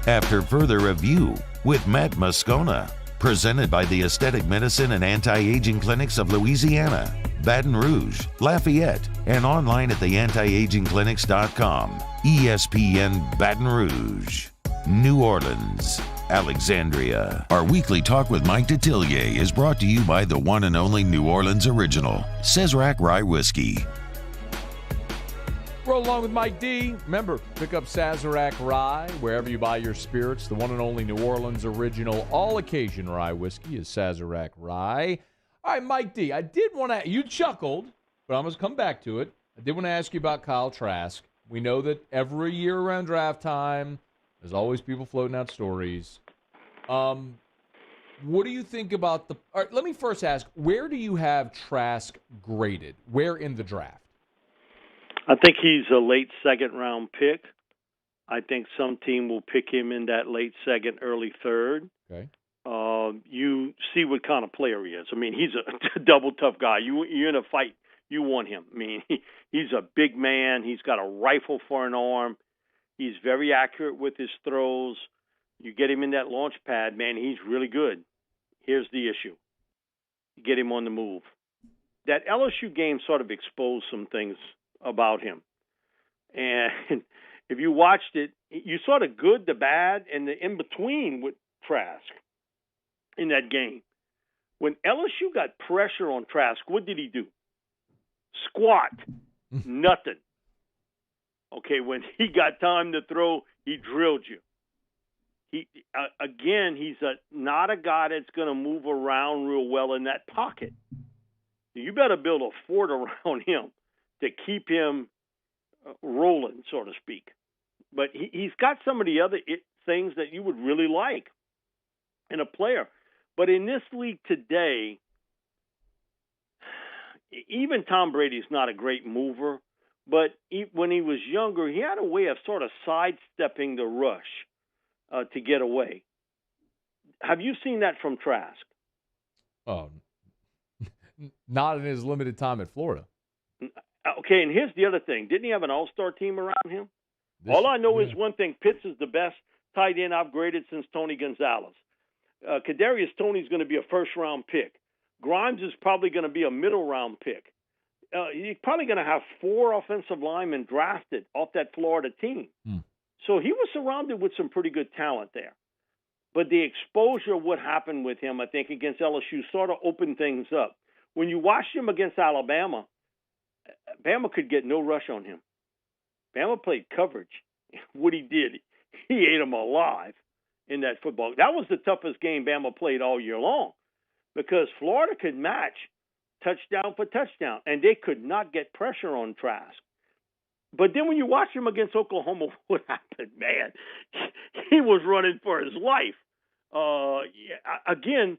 After Further Review with Matt Moscona. Presented by the Aesthetic Medicine and Anti-Aging Clinics of Louisiana, Baton Rouge, Lafayette, and online at theantiagingclinics.com. ESPN Baton Rouge, New Orleans, Alexandria. Our weekly talk with Mike Detillier is brought to you by the one and only New Orleans original, Sazerac Rye Whiskey. Roll along with Mike D. Remember, pick up Sazerac Rye wherever you buy your spirits. The one and only New Orleans original all-occasion rye whiskey is Sazerac Rye. All right, Mike D., I did want to – you chuckled, but I'm going to come back to it. I did want to ask you about Kyle Trask. We know that every year around draft time, there's always people floating out stories. What do you think about the – all right, let me first ask, where do you have Trask graded? Where in the draft? I think he's a late second-round pick. I think some team will pick him in that late second, early third. Okay. You see what kind of player he is. I mean, he's a double tough guy. You're in a fight, you want him. I mean, he's a big man. He's got a rifle for an arm. He's very accurate with his throws. You get him in that launch pad, man, he's really good. Here's the issue. You get him on the move. That LSU game sort of exposed some things about him. And if you watched it, you saw the good, the bad, and the in-between with Trask in that game. When LSU got pressure on Trask, what did he do? Squat. Nothing. Okay, when he got time to throw, he drilled you. He's not a guy that's going to move around real well in that pocket. You better build a fort around him to keep him rolling, so to speak. But he's got some of the other things that you would really like in a player. But in this league today, even Tom Brady's not a great mover, but when he was younger, he had a way of sort of sidestepping the rush to get away. Have you seen that from Trask? Not in his limited time at Florida. Okay, and here's the other thing. Didn't he have an all-star team around him? All I know is one thing. Pitts is the best tight end I've graded since Tony Gonzalez. Kadarius Toney's going to be a first-round pick. Grimes is probably going to be a middle-round pick. You're probably going to have 4 offensive linemen drafted off that Florida team. So he was surrounded with some pretty good talent there. But the exposure of what happened with him, I think, against LSU sort of opened things up. When you watched him against Alabama, Bama could get no rush on him. Bama played coverage. What he did, he ate them alive in that football. That was the toughest game Bama played all year long because Florida could match touchdown for touchdown, and they could not get pressure on Trask. But then when you watch him against Oklahoma, what happened, man? He was running for his life. Again,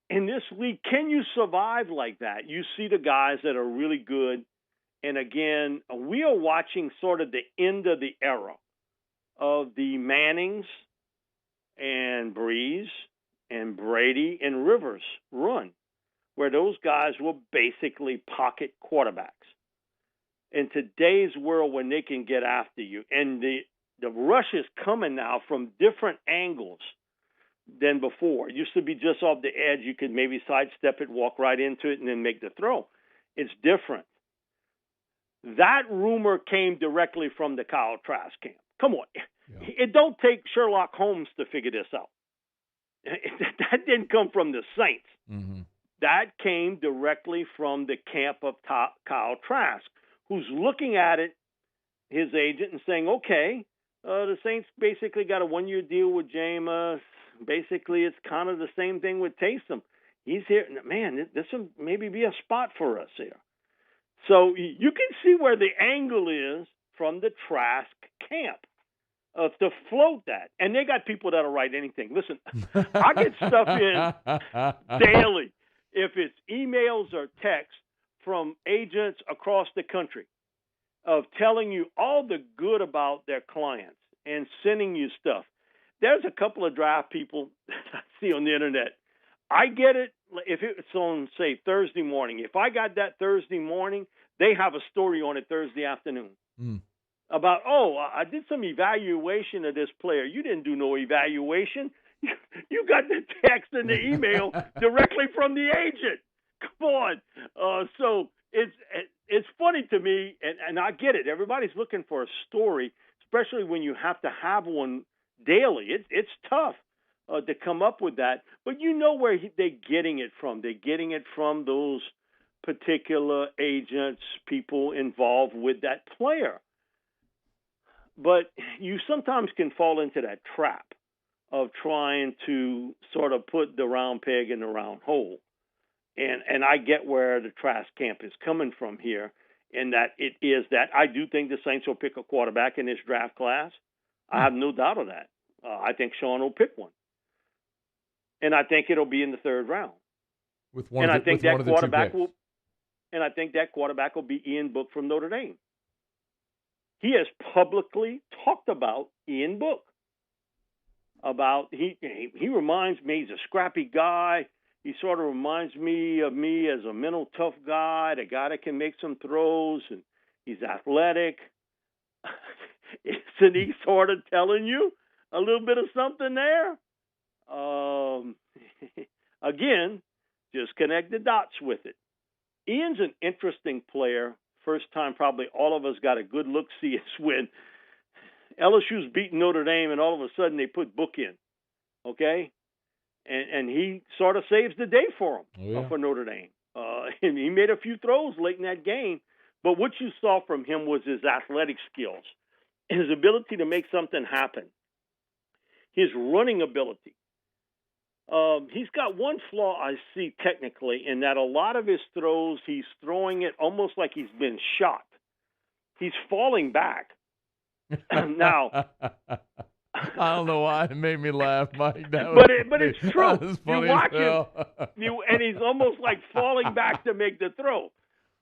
in this league, can you survive like that? You see the guys that are really good. And again, we are watching sort of the end of the era of the Mannings and Breeze and Brady and Rivers run, where those guys were basically pocket quarterbacks. In today's world, when they can get after you, and the rush is coming now from different angles than before. It used to be just off the edge. You could maybe sidestep it, walk right into it, and then make the throw. It's different. That rumor came directly from the Kyle Trask camp. Come on. Yeah. It don't take Sherlock Holmes to figure this out. That didn't come from the Saints. Mm-hmm. That came directly from the camp of Kyle Trask, who's looking at it, his agent, and saying, okay, the Saints basically got a one-year deal with Jameis. Basically, it's kind of the same thing with Taysom. He's here. Man, this will maybe be a spot for us here. So you can see where the angle is from the Trask camp to float that. And they got people that'll write anything. Listen, I get stuff in daily, if it's emails or texts from agents across the country of telling you all the good about their clients and sending you stuff. There's a couple of draft people that I see on the internet. I get it if it's on, say, Thursday morning. If I got that Thursday morning, they have a story on it Thursday afternoon. about, I did some evaluation of this player. You didn't do no evaluation. You got the text and the email directly from the agent. Come on. So it's funny to me, and I get it. Everybody's looking for a story, especially when you have to have one daily. It's tough to come up with that. But you know where they're getting it from. They're getting it from those particular agents, people involved with that player. But you sometimes can fall into that trap of trying to sort of put the round peg in the round hole. And I get where the Trask camp is coming from here, in that it is that I do think the Saints will pick a quarterback in this draft class. I have no doubt of that. I think Sean will pick one. And I think it'll be in the third round. And I think that quarterback will be Ian Book from Notre Dame. He has publicly talked about Ian Book. He reminds me, he's a scrappy guy. He sort of reminds me of me as a mental tough guy, the guy that can make some throws, and he's athletic. Isn't he sort of telling you a little bit of something there? Again, just connect the dots with it. Ian's an interesting player. First time probably all of us got a good look-see is when LSU's beating Notre Dame, and all of a sudden they put Book in, okay? And he sort of saves the day for him, for Notre Dame. And he made a few throws late in that game, but what you saw from him was his athletic skills, his ability to make something happen, his running ability. He's got one flaw I see technically, in that a lot of his throws, he's throwing it almost like he's been shot. He's falling back. Now, I don't know why it made me laugh, Mike. But it's true. You watch him, and he's almost like falling back to make the throw.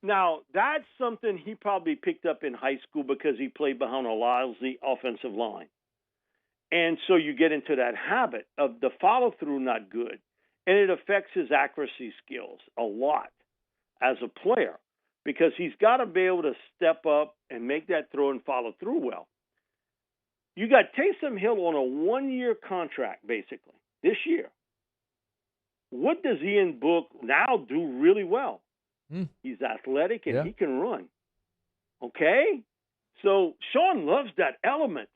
Now, that's something he probably picked up in high school because he played behind a lousy offensive line. And so you get into that habit of the follow-through not good, and it affects his accuracy skills a lot as a player, because he's got to be able to step up and make that throw and follow through well. You got Taysom Hill on a one-year contract, basically, this year. What does Ian Book now do really well? He's athletic and he can run. Okay? So Sean loves that element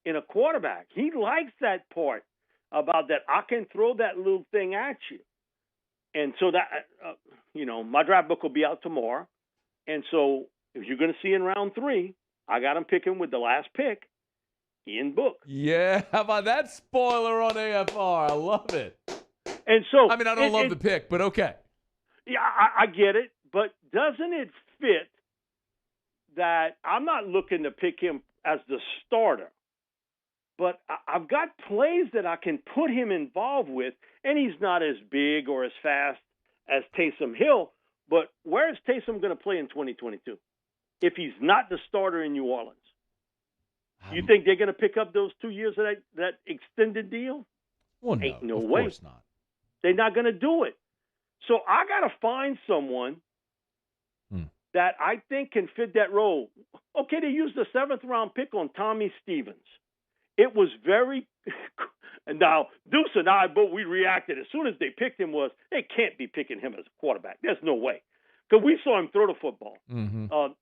in a quarterback. He likes that part about that I can throw that little thing at you. And so that, my draft book will be out tomorrow. And so if you're going to see in round 3, I got him picking with the last pick, Ian Book. Yeah, how about that spoiler on AFR? I love it. And so, I don't love the pick, but okay. Yeah, I get it. But doesn't it fit that I'm not looking to pick him as the starter, but I've got plays that I can put him involved with, and he's not as big or as fast as Taysom Hill, but where is Taysom going to play in 2022 if he's not the starter in New Orleans? You think they're going to pick up those 2 years of that extended deal? Well, no, Ain't no of way. Course not. They're not going to do it. So I got to find someone that I think can fit that role. Okay, they used the 7th-round pick on Tommy Stevens. It was very – now, Deuce and I, we reacted as soon as they picked him was, they can't be picking him as a quarterback. There's no way. Because we saw him throw the football.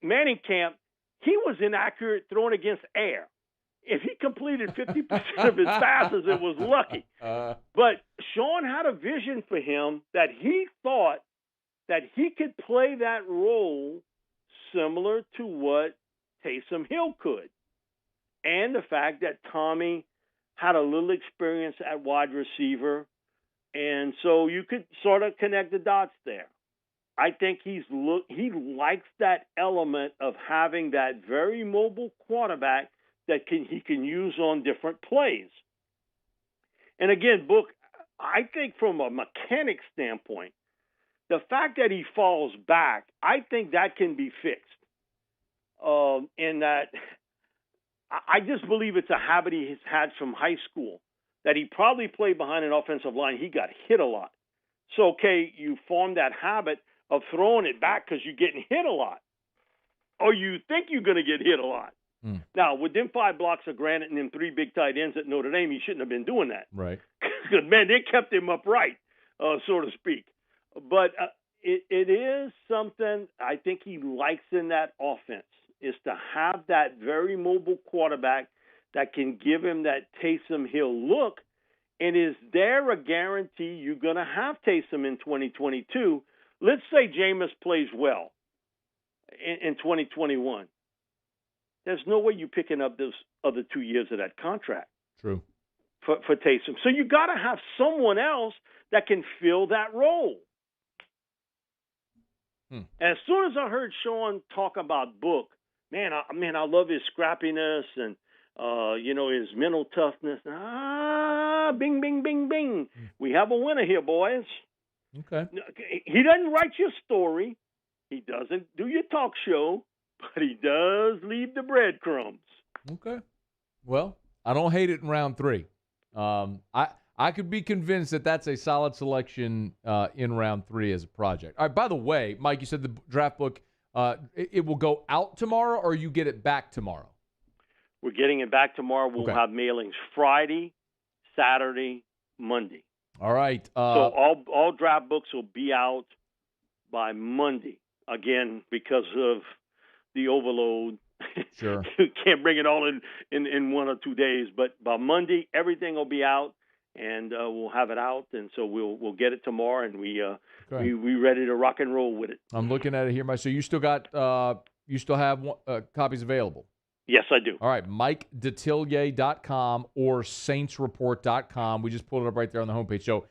Manning camp, he was inaccurate throwing against air. If he completed 50% of his passes, it was lucky. But Sean had a vision for him that he thought that he could play that role similar to what Taysom Hill could. And the fact that Tommy had a little experience at wide receiver. And so you could sort of connect the dots there. I think he likes that element of having that very mobile quarterback that he can use on different plays. And again, Book, I think from a mechanic standpoint, the fact that he falls back, I think that can be fixed. And that I just believe it's a habit he's had from high school, that he probably played behind an offensive line. He got hit a lot. So, okay, you form that habit of throwing it back because you're getting hit a lot. Or you think you're going to get hit a lot. Now, with them 5 blocks of granite and them 3 big tight ends at Notre Dame, he shouldn't have been doing that. Right. Because, man, they kept him upright, so to speak. But it is something I think he likes in that offense, is to have that very mobile quarterback that can give him that Taysom Hill look. And is there a guarantee you're going to have Taysom in 2022? Let's say Jameis plays well in 2021. There's no way you're picking up those other 2 years of that contract. True. For Taysom. So you got to have someone else that can fill that role. As soon as I heard Sean talk about Book, man, I love his scrappiness and his mental toughness. Bing, bing, bing, bing. We have a winner here, boys. Okay. He doesn't write your story. He doesn't do your talk show, but he does leave the breadcrumbs. Okay. Well, I don't hate it in round 3. I could be convinced that that's a solid selection in round 3 as a project. All right, by the way, Mike, you said the draft book, it will go out tomorrow, or you get it back tomorrow? We're getting it back tomorrow. We'll have mailings Friday, Saturday, Monday. All right. So all draft books will be out by Monday. Again, because of the overload. Sure. You can't bring it all in 1 or 2 days. But by Monday, everything will be out, and we'll have it out. And so we'll get it tomorrow, and we ready to rock and roll with it. I'm looking at it here, Mike. So you still got you still have copies available? Yes, I do. All right, MikeDetillier.com or SaintsReport.com. We just pulled it up right there on the homepage. So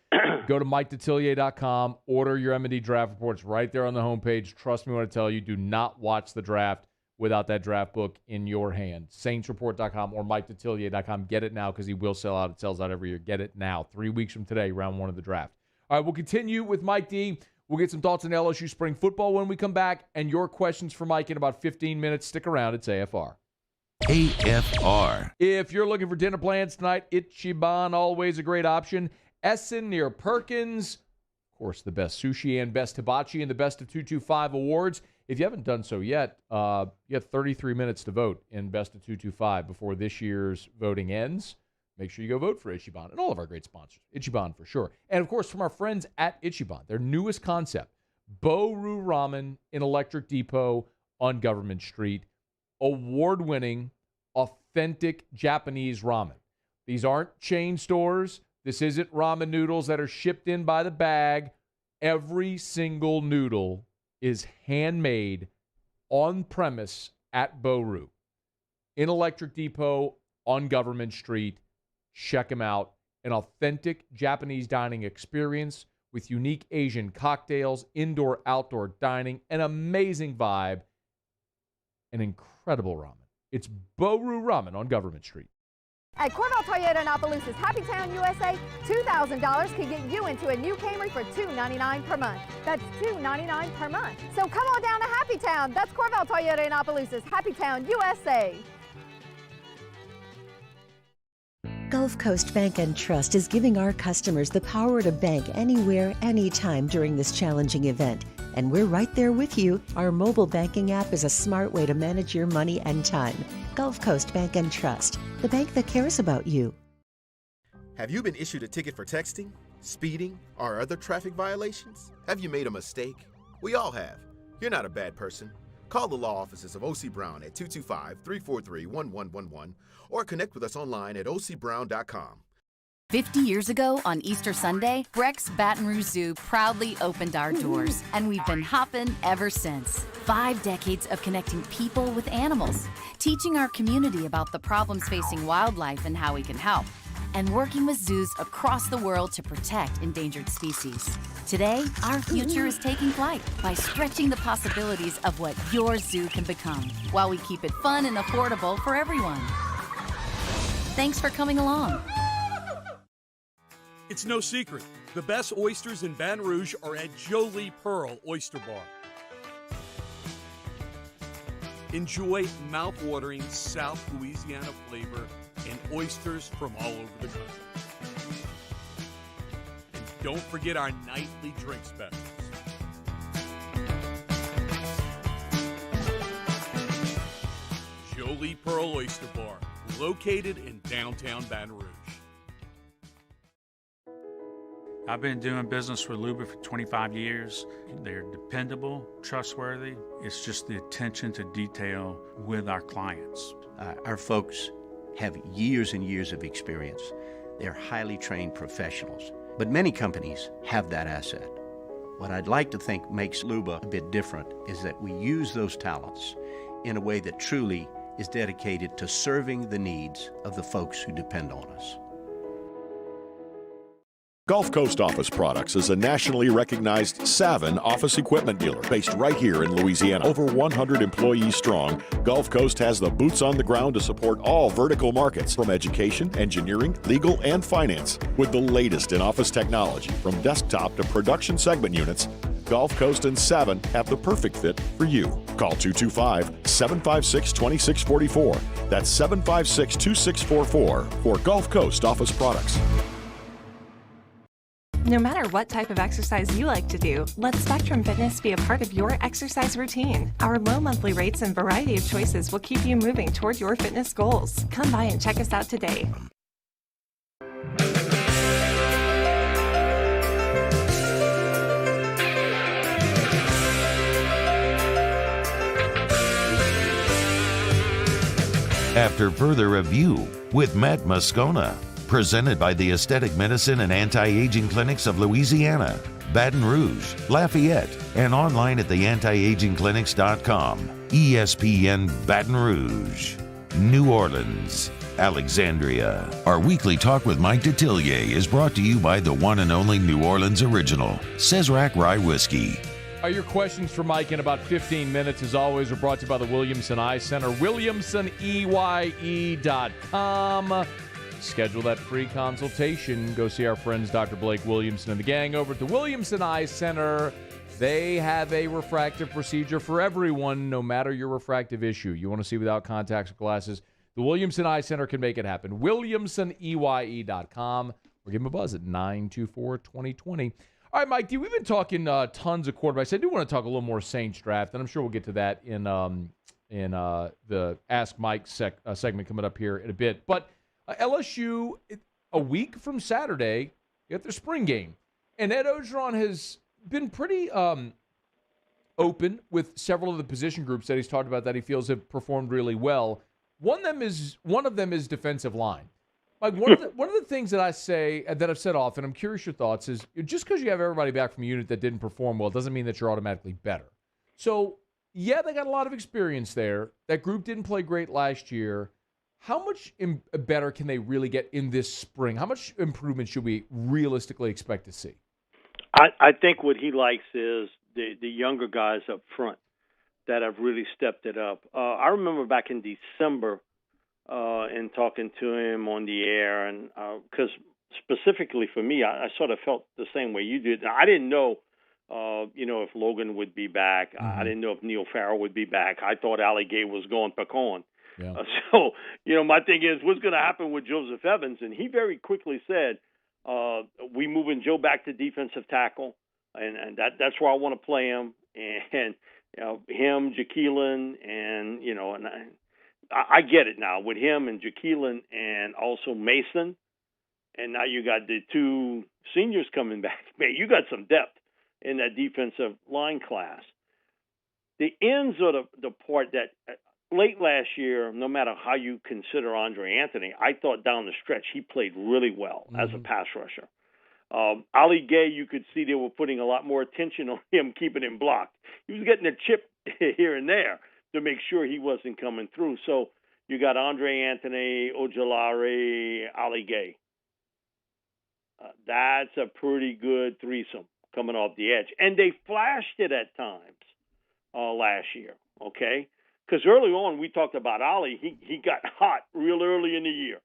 go to MikeDetillier.com, order your M&D draft reports right there on the homepage. Trust me when I tell you, do not watch the draft without that draft book in your hand. SaintsReport.com or MikeDetillier.com. Get it now because he will sell out. It sells out every year. Get it now. 3 weeks from today, round 1 of the draft. All right, we'll continue with Mike D. We'll get some thoughts on LSU spring football when we come back, and your questions for Mike in about 15 minutes. Stick around. It's AFR. AFR. If you're looking for dinner plans tonight, Ichiban, always a great option. Essen near Perkins. Of course, the best sushi and best hibachi and the best of 225 awards. If you haven't done so yet, you have 33 minutes to vote in best of 225 before this year's voting ends. Make sure you go vote for Ichiban and all of our great sponsors. Ichiban for sure. And, of course, from our friends at Ichiban, their newest concept, Bo-Ru Ramen in Electric Depot on Government Street. Award-winning, authentic Japanese ramen. These aren't chain stores. This isn't ramen noodles that are shipped in by the bag. Every single noodle is handmade on premise at Bo-Ru in Electric Depot on Government Street. Check them out. An authentic Japanese dining experience with unique Asian cocktails, indoor-outdoor dining, an amazing vibe, an incredible ramen. It's Bo-Ru Ramen on Government Street. At Corval Toyota in Opelousas, Happy Town, USA, $2,000 can get you into a new Camry for $299 per month. That's $299 per month. So come on down to Happy Town. That's Corval Toyota in Opelousas, Happy Town, USA. Gulf Coast Bank and Trust is giving our customers the power to bank anywhere, anytime during this challenging event. And we're right there with you. Our mobile banking app is a smart way to manage your money and time. Gulf Coast Bank and Trust, the bank that cares about you. Have you been issued a ticket for texting, speeding, or other traffic violations? Have you made a mistake? We all have. You're not a bad person. Call the law offices of O.C. Brown at 225-343-1111 or connect with us online at ocbrown.com. 50 years ago on Easter Sunday, Breck's Baton Rouge Zoo proudly opened our doors, and we've been hopping ever since. 5 decades of connecting people with animals, teaching our community about the problems facing wildlife and how we can help, and working with zoos across the world to protect endangered species. Today, our future is taking flight by stretching the possibilities of what your zoo can become, while we keep it fun and affordable for everyone. Thanks for coming along. It's no secret. The best oysters in Baton Rouge are at Jolie Pearl Oyster Bar. Enjoy mouth-watering South Louisiana flavor and oysters from all over the country. And don't forget our nightly drink specials. Jolie Pearl Oyster Bar, located in downtown Baton Rouge. I've been doing business with Luba for 25 years. They're dependable, trustworthy. It's just the attention to detail with our clients. Our folks have years and years of experience. They're highly trained professionals, but many companies have that asset. What I'd like to think makes Luba a bit different is that we use those talents in a way that truly is dedicated to serving the needs of the folks who depend on us. Gulf Coast Office Products is a nationally recognized Savin office equipment dealer based right here in Louisiana. Over 100 employees strong, Gulf Coast has the boots on the ground to support all vertical markets from education, engineering, legal, and finance. With the latest in office technology from desktop to production segment units, Gulf Coast and Savin have the perfect fit for you. Call 225-756-2644. That's 756-2644 for Gulf Coast Office Products. No matter what type of exercise you like to do, let Spectrum Fitness be a part of your exercise routine. Our low monthly rates and variety of choices will keep you moving toward your fitness goals. Come by and check us out today. After further review with Matt Moscona. Presented by the Aesthetic Medicine and Anti-Aging Clinics of Louisiana, Baton Rouge, Lafayette, and online at theantiagingclinics.com. ESPN Baton Rouge, New Orleans, Alexandria. Our weekly talk with Mike Detillier is brought to you by the one and only New Orleans original, Cesarac Rye Whiskey. Your questions for Mike in about 15 minutes, as always, are brought to you by the Williamson Eye Center, WilliamsonEYE.com. Schedule that free consultation. Go see our friends Dr. Blake Williamson and the gang over at the Williamson Eye Center. They have a refractive procedure for everyone, no matter your refractive issue. You want to see without contacts or glasses? The Williamson Eye Center can make it happen. WilliamsonEYE.com. Or give them a buzz at 924-2020. All right, Mike D, we've been talking tons of quarterbacks. I do want to talk a little more Saints draft, and I'm sure we'll get to that in the Ask Mike segment coming up here in a bit. But LSU, a week from Saturday, get their spring game. And Ed Orgeron has been pretty open with several of the position groups that he's talked about that he feels have performed really well. One of them is defensive line. Like one of the things that I say, that I've said often, I'm curious your thoughts, is just because you have everybody back from a unit that didn't perform well doesn't mean that you're automatically better. So, yeah, they got a lot of experience there. That group didn't play great last year. How much better can they really get in this spring? How much improvement should we realistically expect to see? I think what he likes is the younger guys up front that have really stepped it up. I remember back in December and talking to him on the air, and because specifically for me, I sort of felt the same way you did. I didn't know, if Logan would be back. Mm-hmm. I didn't know if Neil Farrell would be back. I thought Ali Gay was going pecan. Yeah. So, my thing is, what's going to happen with Joseph Evans? And he very quickly said, we moving Joe back to defensive tackle, and that's where I want to play him. And him, Jaqueline, and, and I get it now with him and Jaqueline and also Mason. And now you got the two seniors coming back. Man, you got some depth in that defensive line class. The ends are the part that late last year, no matter how you consider Andre Anthony, I thought down the stretch he played really well as a pass rusher. Ali Gay, you could see they were putting a lot more attention on him, keeping him blocked. He was getting a chip here and there to make sure he wasn't coming through. So you got Andre Anthony, Ojulari, Ali Gay. That's a pretty good threesome coming off the edge. And they flashed it at times last year, okay? Because early on we talked about Ali. He got hot real early in the year.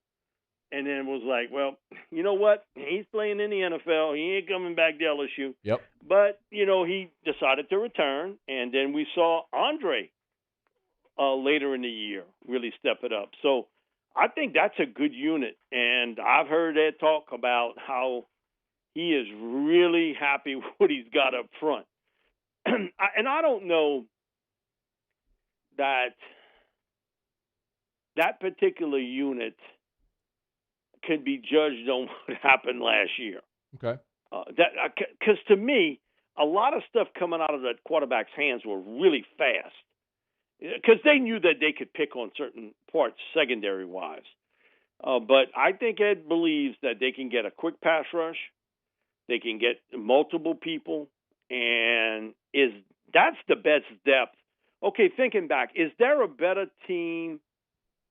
And then was like, well, you know what? He's playing in the NFL. He ain't coming back to LSU. Yep. But, he decided to return. And then we saw Andre later in the year really step it up. So I think that's a good unit. And I've heard Ed talk about how he is really happy with what he's got up front. And I don't know that that particular unit can be judged on what happened last year. Okay. Because to me, a lot of stuff coming out of that quarterback's hands were really fast. Because they knew that they could pick on certain parts secondary-wise. But I think Ed believes that they can get a quick pass rush. They can get multiple people. And that's the best depth. Okay, thinking back, is there a better team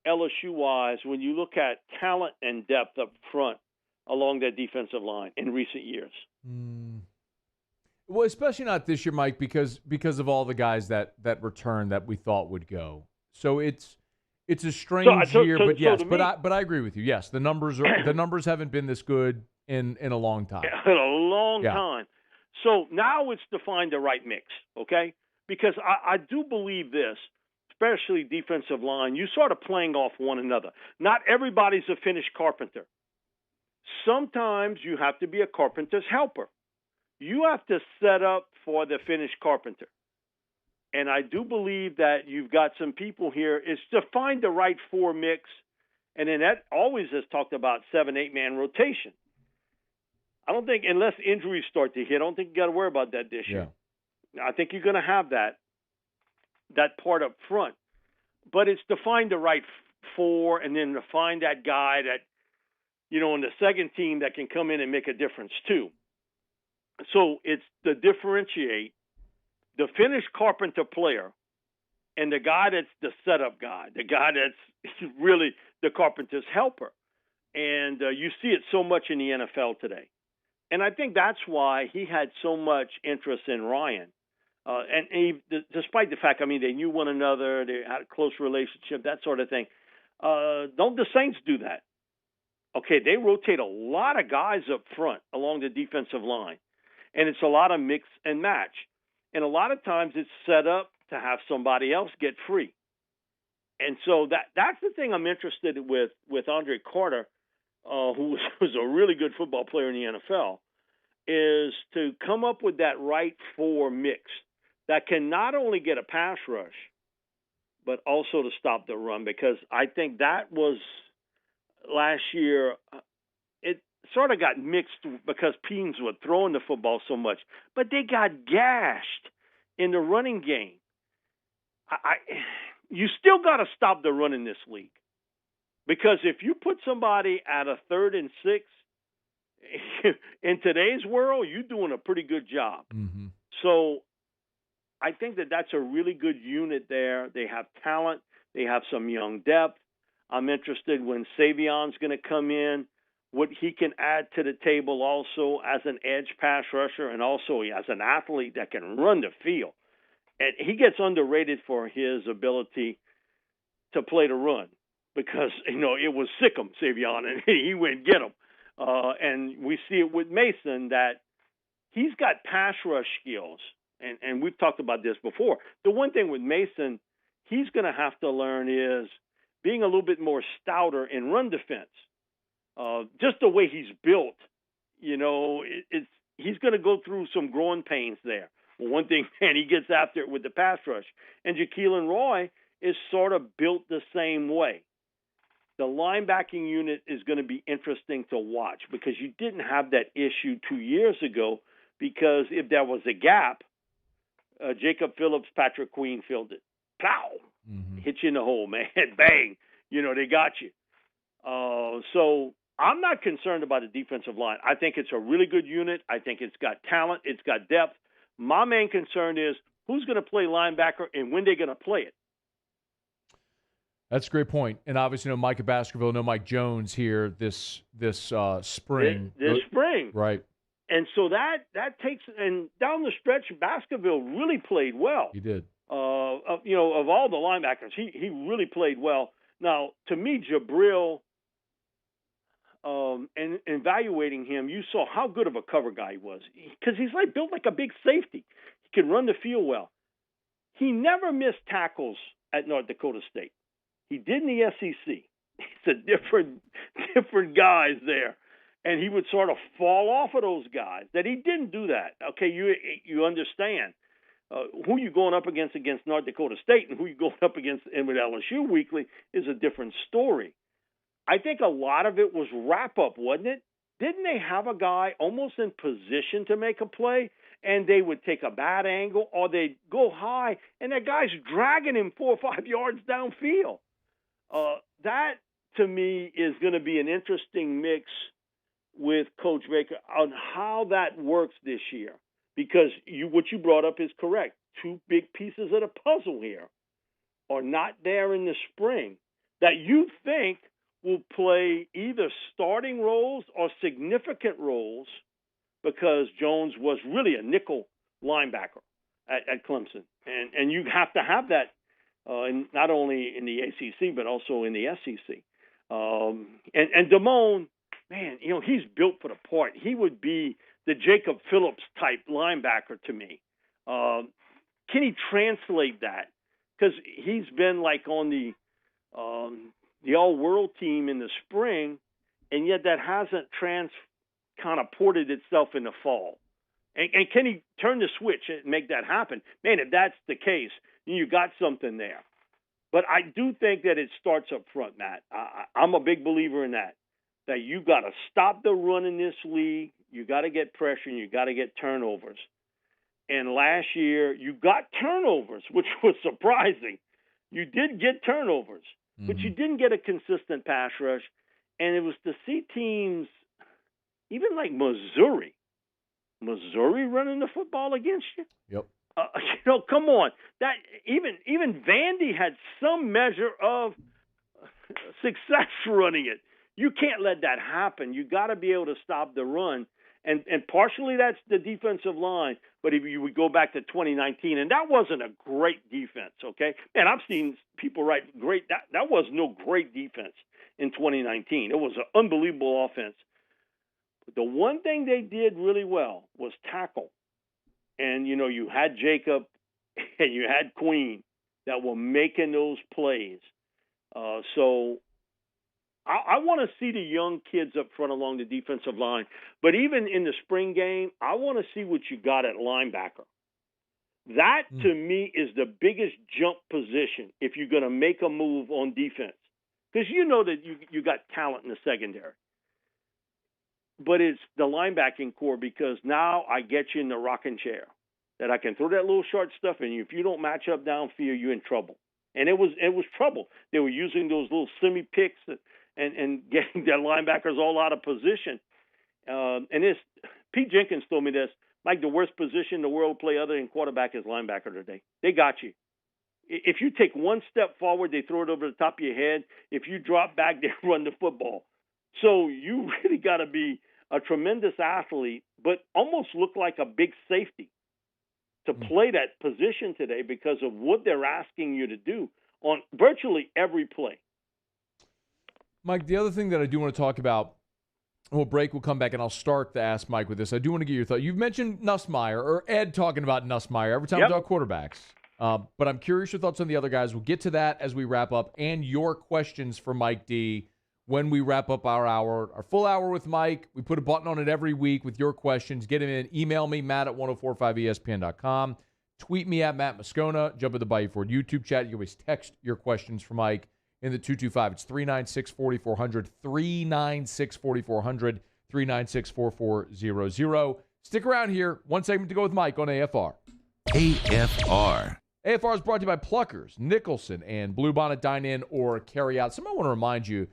LSU-wise when you look at talent and depth up front along that defensive line in recent years? Well, especially not this year, Mike, because of all the guys that return that we thought would go. So it's a strange year, but yes, but I agree with you. Yes, the numbers haven't been this good in a long time. In a long time. So now it's to find the right mix, okay? Because I do believe this, especially defensive line, you sort of playing off one another. Not everybody's a finished carpenter. Sometimes you have to be a carpenter's helper. You have to set up for the finished carpenter. And I do believe that you've got some people here. It's to find the right four mix. And then that always has talked about 7-8-man rotation. I don't think, unless injuries start to hit, I don't think you got to worry about that this year. I think you're going to have that part up front. But it's to find the right four and then to find that guy that, on the second team that can come in and make a difference too. So it's to differentiate the finished carpenter player and the guy that's the setup guy, the guy that's really the carpenter's helper. And you see it so much in the NFL today. And I think that's why he had so much interest in Ryan. Despite the fact, they knew one another, they had a close relationship, that sort of thing. Don't the Saints do that? Okay, they rotate a lot of guys up front along the defensive line. And it's a lot of mix and match. And a lot of times it's set up to have somebody else get free. And so that's the thing I'm interested with Andre Carter, who was a really good football player in the NFL, is to come up with that right four mix that can not only get a pass rush, but also to stop the run. Because I think that was last year, it sort of got mixed because teams were throwing the football so much, but they got gashed in the running game. You still got to stop the run in this league, because if you put somebody at a 3rd and 6 in today's world, you're doing a pretty good job. Mm-hmm. So I think that's a really good unit there. They have talent. They have some young depth. I'm interested when Savion's going to come in, what he can add to the table also as an edge pass rusher and also as an athlete that can run the field. And he gets underrated for his ability to play the run because, it was Sick'em, Savion, and he went get him. And we see it with Mason that he's got pass rush skills. And we've talked about this before. The one thing with Mason he's going to have to learn is being a little bit more stouter in run defense. Just the way he's built, he's going to go through some growing pains there. Well, one thing, man, he gets after it with the pass rush. And Jaqueline Roy is sort of built the same way. The linebacking unit is going to be interesting to watch because you didn't have that issue 2 years ago because if there was a gap, Jacob Phillips, Patrick Queen filled it. Plow! Mm-hmm. Hit you in the hole, man. Bang! They got you. So I'm not concerned about the defensive line. I think it's a really good unit. I think it's got talent. It's got depth. My main concern is who's going to play linebacker and when they're going to play it. That's a great point. And obviously, Micah Baskerville, Mike Jones here this spring. This spring. Right. And so that takes – and down the stretch, Baskerville really played well. He did. Of all the linebackers, he really played well. Now, to me, Jabril, and evaluating him, you saw how good of a cover guy he was because he's built like a big safety. He can run the field well. He never missed tackles at North Dakota State. He did in the SEC. It's a different guys there. And he would sort of fall off of those guys. That he didn't do that. Okay, you understand. who you going up against North Dakota State and who you going up against and with LSU weekly is a different story. I think a lot of it was wrap-up, wasn't it? Didn't they have a guy almost in position to make a play, and they would take a bad angle, or they'd go high, and that guy's dragging him 4 or 5 yards downfield? That, to me, is going to be an interesting mix with Coach Baker on how that works this year. Because what you brought up is correct. 2 big pieces of the puzzle here are not there in the spring that you think will play either starting roles or significant roles, because Jones was really a nickel linebacker at Clemson. And you have to have that not only in the ACC but also in the SEC. And Damone, man, he's built for the part. He would be the Jacob Phillips type linebacker to me. Can he translate that? Because he's been like on the all-world team in the spring, and yet that hasn't kind of ported itself in the fall. And can he turn the switch and make that happen? Man, if that's the case, you got something there. But I do think that it starts up front, Matt. I'm a big believer in that you got to stop the run in this league. You got to get pressure, and you got to get turnovers. And last year, you got turnovers, which was surprising. You did get turnovers, but you didn't get a consistent pass rush. And it was to see teams, even like Missouri running the football against you. Yep. Come on. That even Vandy had some measure of success running it. You can't let that happen. You got to be able to stop the run. And partially that's the defensive line. But if you would go back to 2019, and that wasn't a great defense, okay? And I've seen people write great. That was no great defense in 2019. It was an unbelievable offense. But the one thing they did really well was tackle. And, you had Jacob and you had Queen that were making those plays. So I want to see the young kids up front along the defensive line. But even in the spring game, I want to see what you got at linebacker. That, to me, is the biggest jump position if you're going to make a move on defense. Because you know that you got talent in the secondary. But it's the linebacking core, because now I get you in the rocking chair that I can throw that little short stuff in you. If you don't match up downfield, you're in trouble. And it was trouble. They were using those little semi-picks and getting their linebackers all out of position. Pete Jenkins told me this, like the worst position in the world to play other than quarterback is linebacker today. They got you. If you take one step forward, they throw it over the top of your head. If you drop back, they run the football. So you really got to be a tremendous athlete, but almost look like a big safety to play that position today because of what they're asking you to do on virtually every play. Mike, the other thing that I do want to talk about, we'll break, we'll come back, and I'll start to ask Mike with this. I do want to get your thought. You've mentioned Nussmeier, or Ed talking about Nussmeier every time we talk quarterbacks. But I'm curious your thoughts on the other guys. We'll get to that as we wrap up, and your questions for Mike D when we wrap up our full hour with Mike. We put a button on it every week with your questions. Get them in. Email me, Matt at 1045ESPN.com. Tweet me at Matt Moscona. Jump in the Bayou Ford YouTube chat. You can always text your questions for Mike in the 225. It's 396-4400, 396-4400, 396-4400. Stick around here. One segment to go with Mike on AFR. AFR. AFR is brought to you by Pluckers, Nicholson, and Bluebonnet Dine In or Carry Out. Somebody want to remind you,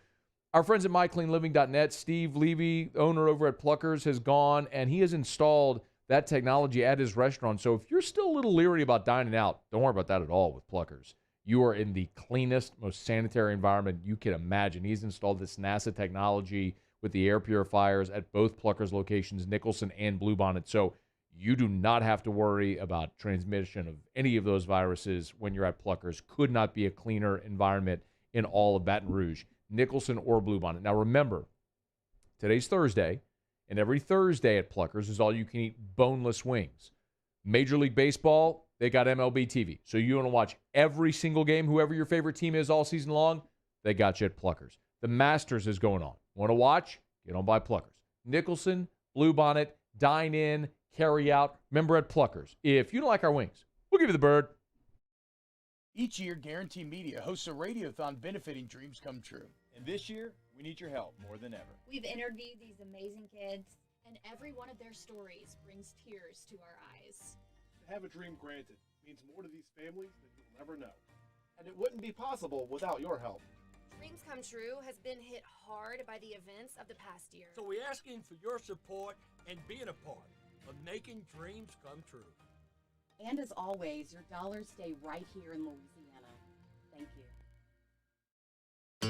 our friends at mycleanliving.net, Steve Levy, owner over at Pluckers, has gone and he has installed that technology at his restaurant. So if you're still a little leery about dining out, don't worry about that at all with Pluckers. You are in the cleanest, most sanitary environment you can imagine. He's installed this NASA technology with the air purifiers at both Pluckers locations, Nicholson and Bluebonnet. So you do not have to worry about transmission of any of those viruses when you're at Pluckers. Could not be a cleaner environment in all of Baton Rouge, Nicholson or Bluebonnet. Now remember, today's Thursday, and every Thursday at Pluckers is all-you-can-eat boneless wings. Major League Baseball, they got MLB TV. So you want to watch every single game, whoever your favorite team is all season long, they got you at Pluckers. The Masters is going on. Want to watch? Get on by Pluckers. Nicholson, Bluebonnet, Dine In, Carry Out. Remember at Pluckers, if you don't like our wings, we'll give you the bird. Each year, Guarantee Media hosts a radiothon benefiting Dreams Come True. And this year, we need your help more than ever. We've interviewed these amazing kids, and every one of their stories brings tears to our eyes. To have a dream granted means more to these families than you'll never know. And it wouldn't be possible without your help. Dreams Come True has been hit hard by the events of the past year. So we're asking for your support and being a part of making dreams come true. And as always, your dollars stay right here in Louisiana. Thank you.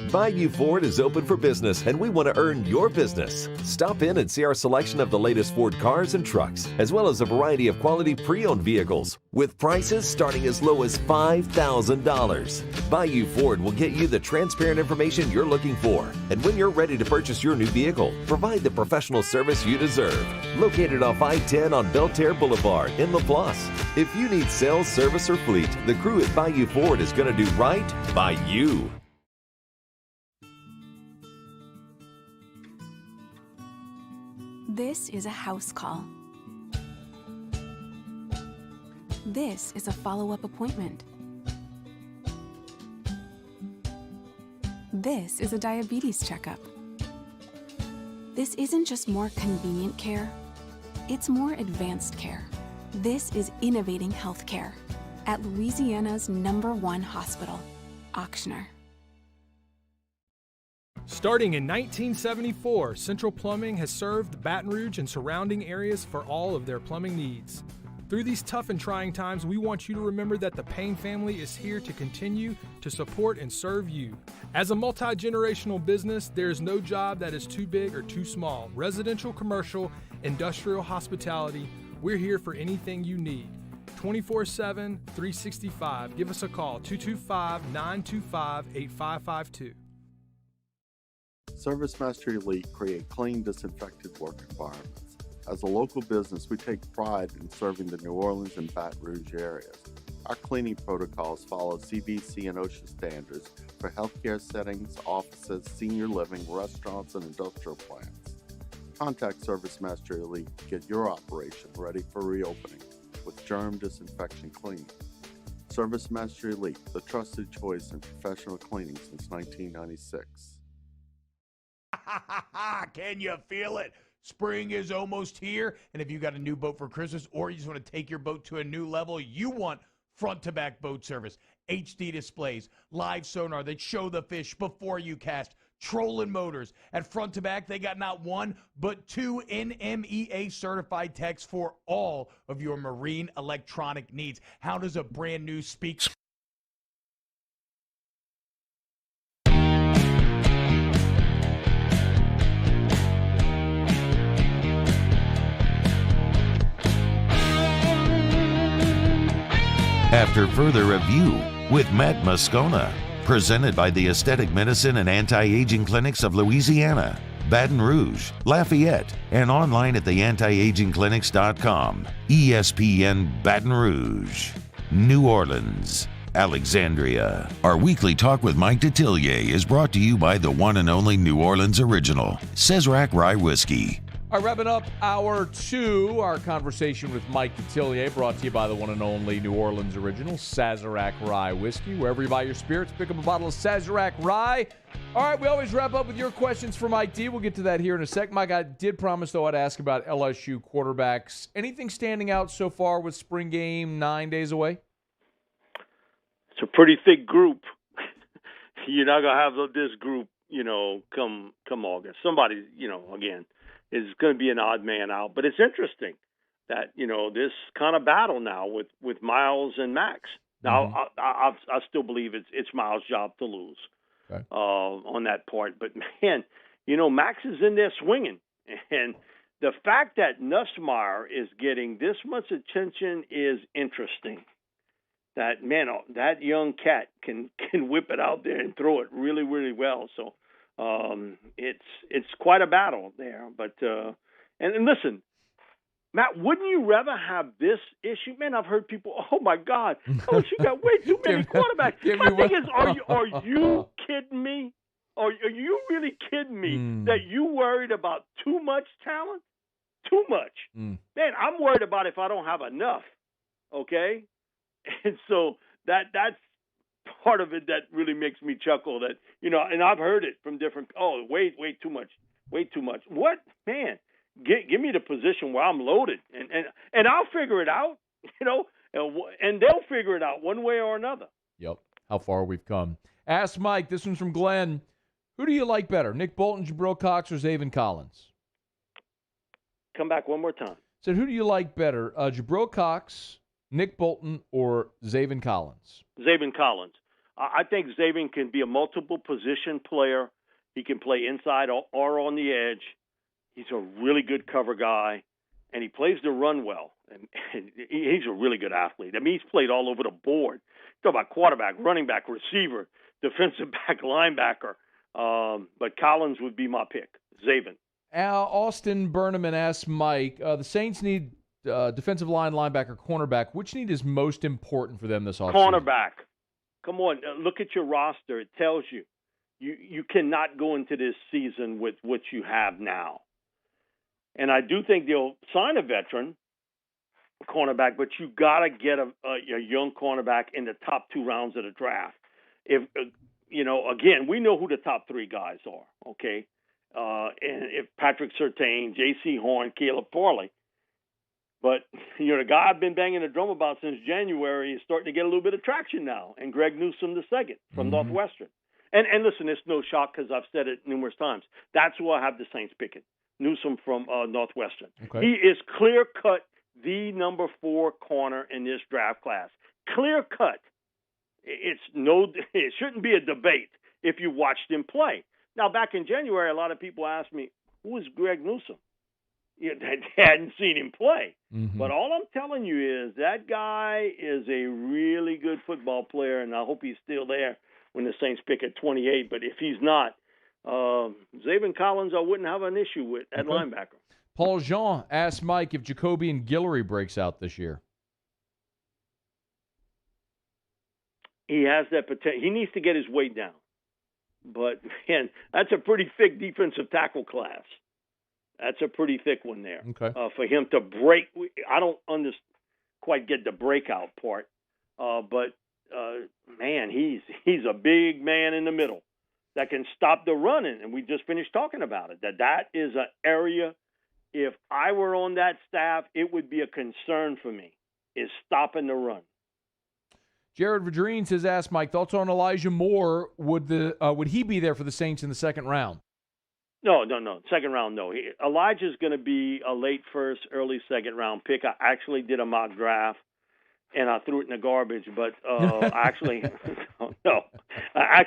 Bayou Ford is open for business, and we want to earn your business. Stop in and see our selection of the latest Ford cars and trucks, as well as a variety of quality pre-owned vehicles, with prices starting as low as $5,000. Bayou Ford will get you the transparent information you're looking for, and when you're ready to purchase your new vehicle, provide the professional service you deserve. Located off I-10 on Belterre Boulevard in LaPlace. If you need sales, service, or fleet, the crew at Bayou Ford is going to do right by you. This is a house call. This is a follow-up appointment. This is a diabetes checkup. This isn't just more convenient care, it's more advanced care. This is innovating healthcare at Louisiana's #1 hospital, Ochsner. Starting in 1974, Central Plumbing has served Baton Rouge and surrounding areas for all of their plumbing needs. Through these tough and trying times, we want you to remember that the Payne family is here to continue to support and serve you. As a multi-generational business, there is no job that is too big or too small. Residential, commercial, industrial, hospitality, we're here for anything you need. 24/7, 365. Give us a call, 225-925-8552. Service Master Elite create clean, disinfected work environments. As a local business, we take pride in serving the New Orleans and Baton Rouge areas. Our cleaning protocols follow CDC and OSHA standards for healthcare settings, offices, senior living, restaurants, and industrial plants. Contact Service Master Elite to get your operation ready for reopening with germ disinfection cleaning. Service Master Elite, the trusted choice in professional cleaning since 1996. Can you feel it? Spring is almost here, and if you got a new boat for Christmas or you just want to take your boat to a new level, you want front-to-back boat service, HD displays, live sonar that show the fish before you cast, trolling motors. At front-to-back, they got not one, but 2 NMEA-certified techs for all of your marine electronic needs. How does a brand new speak? After further review with Matt Moscona, presented by the Aesthetic Medicine and Anti-Aging Clinics of Louisiana, Baton Rouge, Lafayette, and online at theantiagingclinics.com. ESPN Baton Rouge, New Orleans, Alexandria. Our weekly talk with Mike Detillier is brought to you by the one and only New Orleans original, Sazerac Rye Whiskey. All right, wrapping up hour 2, our conversation with Mike Detillier, brought to you by the one and only New Orleans original, Sazerac Rye Whiskey. Wherever you buy your spirits, pick up a bottle of Sazerac Rye. All right, we always wrap up with your questions for Mike D. We'll get to that here in a sec. Mike, I did promise, though, I'd ask about LSU quarterbacks. Anything standing out so far with spring game 9 days away? It's a pretty thick group. You're not going to have this group, come August. Somebody, again, is going to be an odd man out. But it's interesting that, this kind of battle now with Miles and Max. Now, I still believe it's Miles' job to lose on that part. But, man, Max is in there swinging. And the fact that Nussmeier is getting this much attention is interesting. That, man, that young cat can whip it out there and throw it really, really well. So, it's quite a battle there, but and listen, Matt, wouldn't you rather have this issue? Man, I've heard people. Oh my God, LSU got way too many quarterbacks. My thing is, are you kidding me? Are you really kidding me that you worried about too much talent? Too much, man. I'm worried about if I don't have enough. Okay, And so that's part of it that really makes me chuckle. That and I've heard it from different. Oh, way too much. What, man? Give me the position where I'm loaded, and I'll figure it out. And they'll figure it out one way or another. Yep. How far we've come. Ask Mike. This one's from Glenn. Who do you like better, Nick Bolton, Jabril Cox, or Zaven Collins? Come back one more time. Said, who do you like better, Jabril Cox, Nick Bolton, or Zaven Collins? Zaven Collins. I think Zaven can be a multiple position player. He can play inside or on the edge. He's a really good cover guy, and he plays the run well. And he's a really good athlete. I mean, he's played all over the board. Talk about quarterback, running back, receiver, defensive back, linebacker. But Collins would be my pick. Zaven. Austin Berneman asks Mike, the Saints need defensive line, linebacker, cornerback. Which need is most important for them this offseason? Cornerback. Come on, look at your roster. It tells you. You cannot go into this season with what you have now. And I do think they'll sign a veteran cornerback, but you got to get a young cornerback in the top 2 rounds of the draft. If again, we know who the top 3 guys are, okay? And if Patrick Surtain, J.C. Horn, Caleb Farley. But, the guy I've been banging the drum about since January is starting to get a little bit of traction now, and Greg Newsome II from Northwestern. And listen, it's no shock because I've said it numerous times. That's who I have the Saints picking, Newsome from Northwestern. Okay. He is clear-cut the number 4 corner in this draft class. Clear-cut. It shouldn't be a debate if you watched him play. Now, back in January, a lot of people asked me, who is Greg Newsome? They hadn't seen him play. Mm-hmm. But all I'm telling you is that guy is a really good football player, and I hope he's still there when the Saints pick at 28. But if he's not, Zaven Collins I wouldn't have an issue with at linebacker. Paul Jean asked Mike if Jacobian Guillory breaks out this year. He has that potential. He needs to get his weight down. But, man, that's a pretty thick defensive tackle class. That's a pretty thick one there. Okay. For him to break, I don't quite get the breakout part. But man, he's a big man in the middle that can stop the running, and we just finished talking about it. That is an area, if I were on that staff, it would be a concern for me, is stopping the run. Jared Vadrine says, ask Mike, thoughts on Elijah Moore. Would he be there for the Saints in the second round? No. Second round, no. Elijah's going to be a late first, early second round pick. I actually did a mock draft, and I threw it in the garbage. But I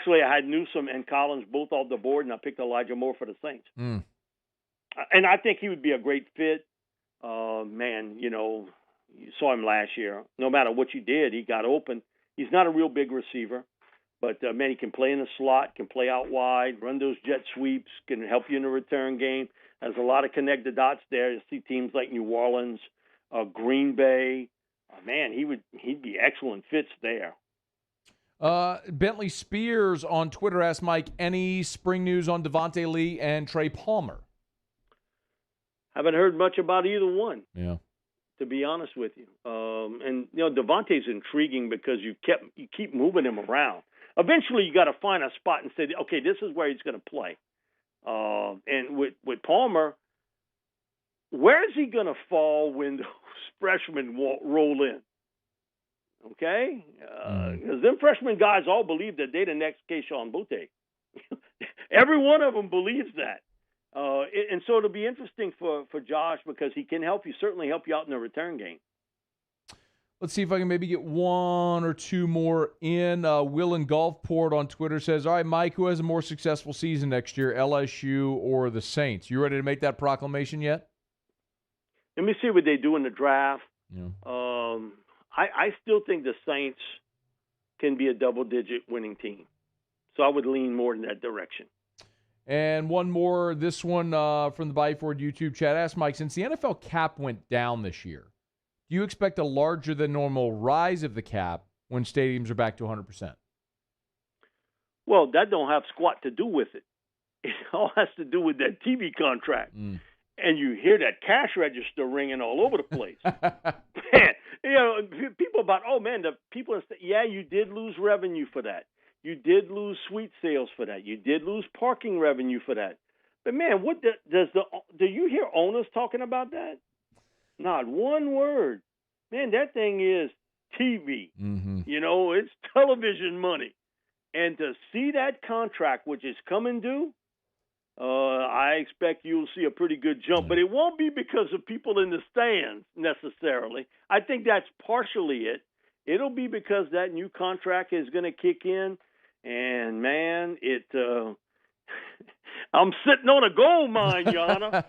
had Newsome and Collins both off the board, and I picked Elijah Moore for the Saints. And I think he would be a great fit. Man, you saw him last year. No matter what you did, he got open. He's not a real big receiver. But, man, he can play in the slot, can play out wide, run those jet sweeps, can help you in the return game. Has a lot of connect the dots there. You see teams like New Orleans, Green Bay. Man, he'd be excellent fits there. Bentley Spears on Twitter asked Mike, any spring news on Devontae Lee and Trey Palmer? Haven't heard much about either one. Yeah. To be honest with you. And, Devontae's intriguing because you keep moving him around. Eventually, you got to find a spot and say, okay, this is where he's going to play. And with Palmer, where is he going to fall when those freshmen roll in? Okay? Because them freshman guys all believe that they're the next Keyshawn Butte. Every one of them believes that. And so it'll be interesting for Josh because he can certainly help you out in the return game. Let's see if I can maybe get one or two more in. Will in Gulfport on Twitter says, all right, Mike, who has a more successful season next year, LSU or the Saints? You ready to make that proclamation yet? Let me see what they do in the draft. Yeah. I still think the Saints can be a double-digit winning team. So I would lean more in that direction. And one more, this one from the Bayou YouTube chat. Ask Mike, since the NFL cap went down this year, do you expect a larger than normal rise of the cap when stadiums are back to 100%? Well, that don't have squat to do with it. It all has to do with that TV contract. And you hear that cash register ringing all over the place. Man, people about, oh, man, the people, you did lose revenue for that. You did lose suite sales for that. You did lose parking revenue for that. But, man, do you hear owners talking about that? Not one word. Man, that thing is TV. Mm-hmm. It's television money. And to see that contract, which is coming due, I expect you'll see a pretty good jump. But it won't be because of people in the stands necessarily. I think that's partially it. It'll be because that new contract is going to kick in. And, man, I'm sitting on a gold mine, Yana.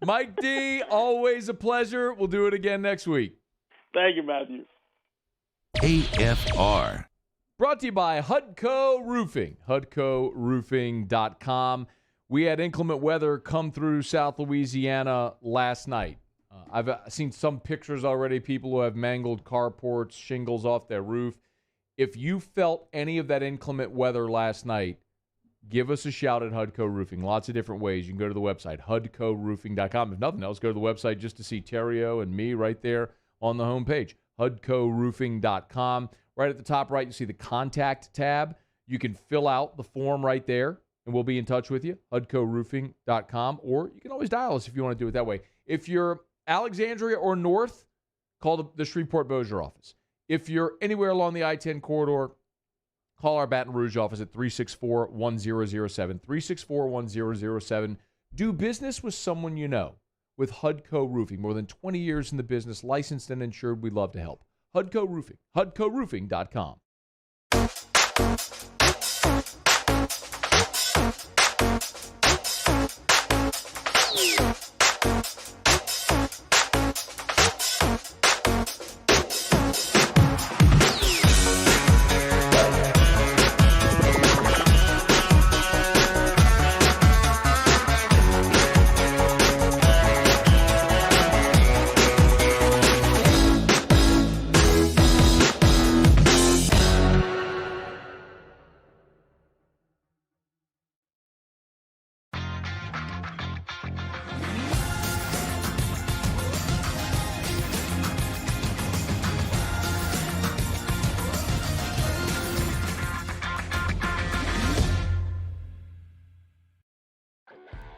Mike D, always a pleasure. We'll do it again next week. Thank you, Matthew. AFR. Brought to you by Hudco Roofing, HudcoRoofing.com. We had inclement weather come through South Louisiana last night. I've seen some pictures already, people who have mangled carports, shingles off their roof. If you felt any of that inclement weather last night, give us a shout at Hudco Roofing. Lots of different ways. You can go to the website, HudcoRoofing.com. If nothing else, go to the website just to see Terrio and me right there on the homepage, HudcoRoofing.com. Right at the top right, you see the contact tab. You can fill out the form right there, and we'll be in touch with you, HudcoRoofing.com. Or you can always dial us if you want to do it that way. If you're Alexandria or north, call the Shreveport-Bossier office. If you're anywhere along the I-10 corridor, call our Baton Rouge office at 364-1007, 364-1007. Do business with someone you know with Hudco Roofing. More than 20 years in the business, licensed and insured. We'd love to help. Hudco Roofing, HudcoRoofing.com.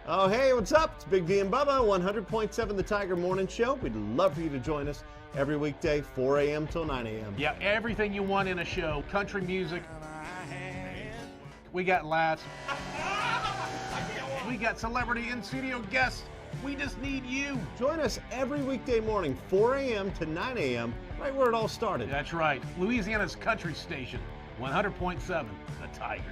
Oh, hey, what's up? It's Big D and Bubba, 100.7 The Tiger Morning Show. We'd love for you to join us every weekday, 4 a.m. till 9 a.m. Yeah, everything you want in a show. Country music. We got laughs. We got celebrity in-studio guests. We just need you. Join us every weekday morning, 4 a.m. to 9 a.m., right where it all started. That's right. Louisiana's country station, 100.7 The Tiger.